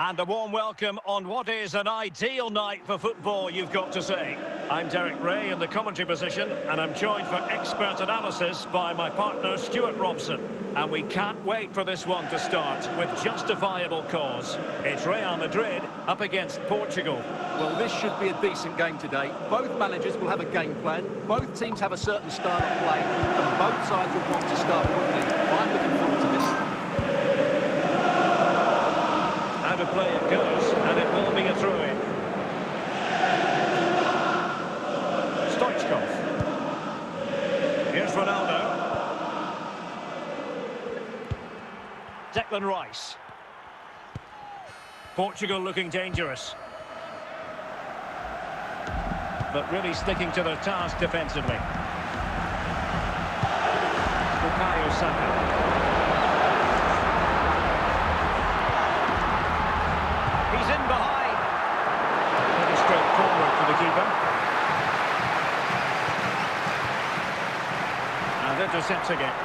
And a warm welcome on what is an ideal night for football, you've got to say. I'm Derek Ray in the commentary position, and I'm joined for expert analysis by my partner, Stuart Robson. And we can't wait for this one to start with justifiable cause. It's Real Madrid up against Portugal. Well, this should be a decent game today. Both managers will have a game plan. Both teams have a certain style of play, and both sides will want to start quickly. I'm looking forward to this. Out of play it goes, and it will be a throw-in. Stoichkov. Here's Ronaldo. Declan Rice. Portugal looking dangerous, but really sticking to their task defensively. Bukayo Saka. He's in behind. Pretty straightforward for the keeper. And intercepting it.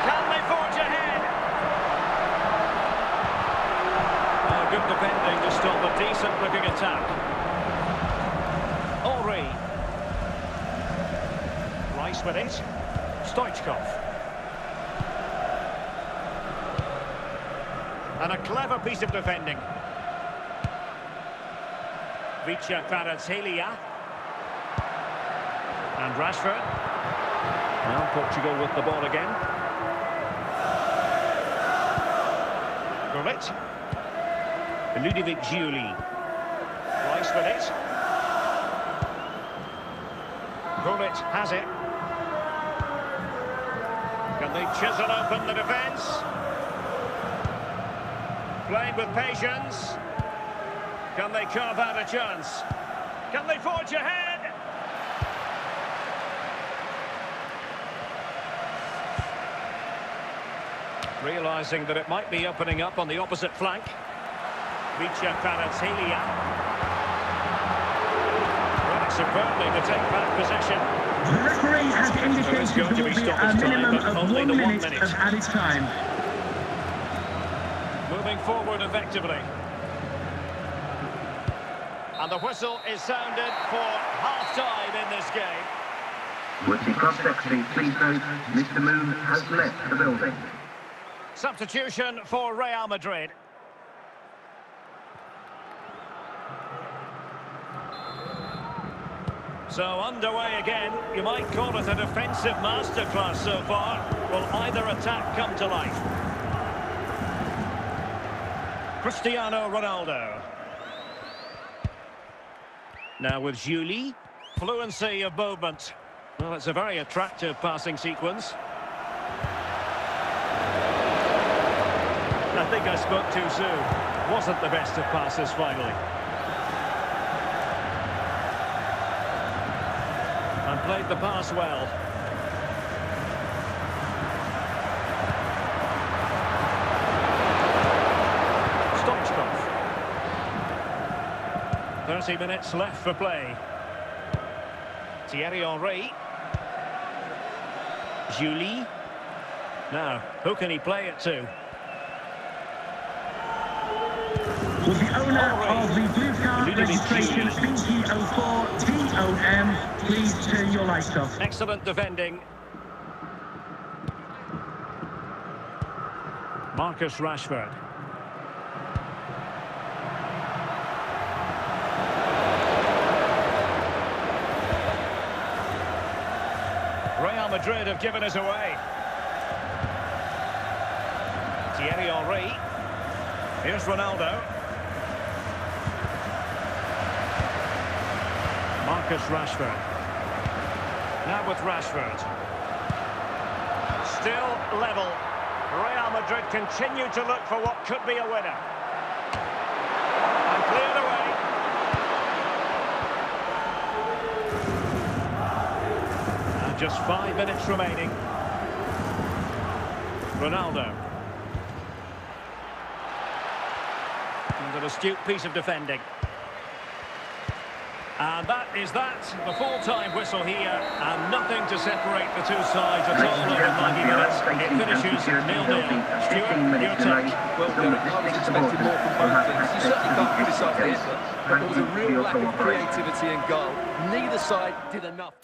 Can they forge ahead? Oh, good defending to stop a decent-looking attack. Henry. Rice with it. Stoichkov. And a clever piece of defending. Vicha Kvaratskhelia. And Rashford. Now Portugal with the ball again. Gullit. Ludovic Giuli. Rice with it. Gullit has it. Can they chisel open the defence? Playing with patience. Can they carve out a chance? Can they forge ahead? Realising that it might be opening up on the opposite flank. Vicha Kvaratskhelia. Running superbly to take back possession. The referee has indicated there will be a minimum of 1 minute of added time. Moving forward effectively. And the whistle is sounded for half-time in this game. Would the cross-secretary please note Mr. Moon has left the building. Substitution for Real Madrid. So underway again. You might call it a defensive masterclass so far. Will either attack come to life? Cristiano Ronaldo. Now with Giuli. Fluency of movement. Well, it's a very attractive passing sequence. I think I spoke too soon. Wasn't the best of passes finally. And played the pass well. Stoichkov. 30 minutes left for play. Thierry Henry. Giuli. Now, who can he play it to? Will the owner of the blue card registration BT04TOM please turn your lights off? Excellent defending. Marcus Rashford. Real Madrid have given us away. Thierry Henry. Here's Ronaldo. Marcus Rashford. Now with Rashford. Still level. Real Madrid continue to look for what could be a winner. And cleared away. And just 5 minutes remaining. Ronaldo. And an astute piece of defending. And that is that, the full-time whistle here, and nothing to separate the two sides at all over 90 minutes. It finishes 0-0. Stuart, your take? Well, Derek, I was expecting more from both teams. You certainly can't criticise the effort, but there was a real lack of creativity and goal. Neither side did enough.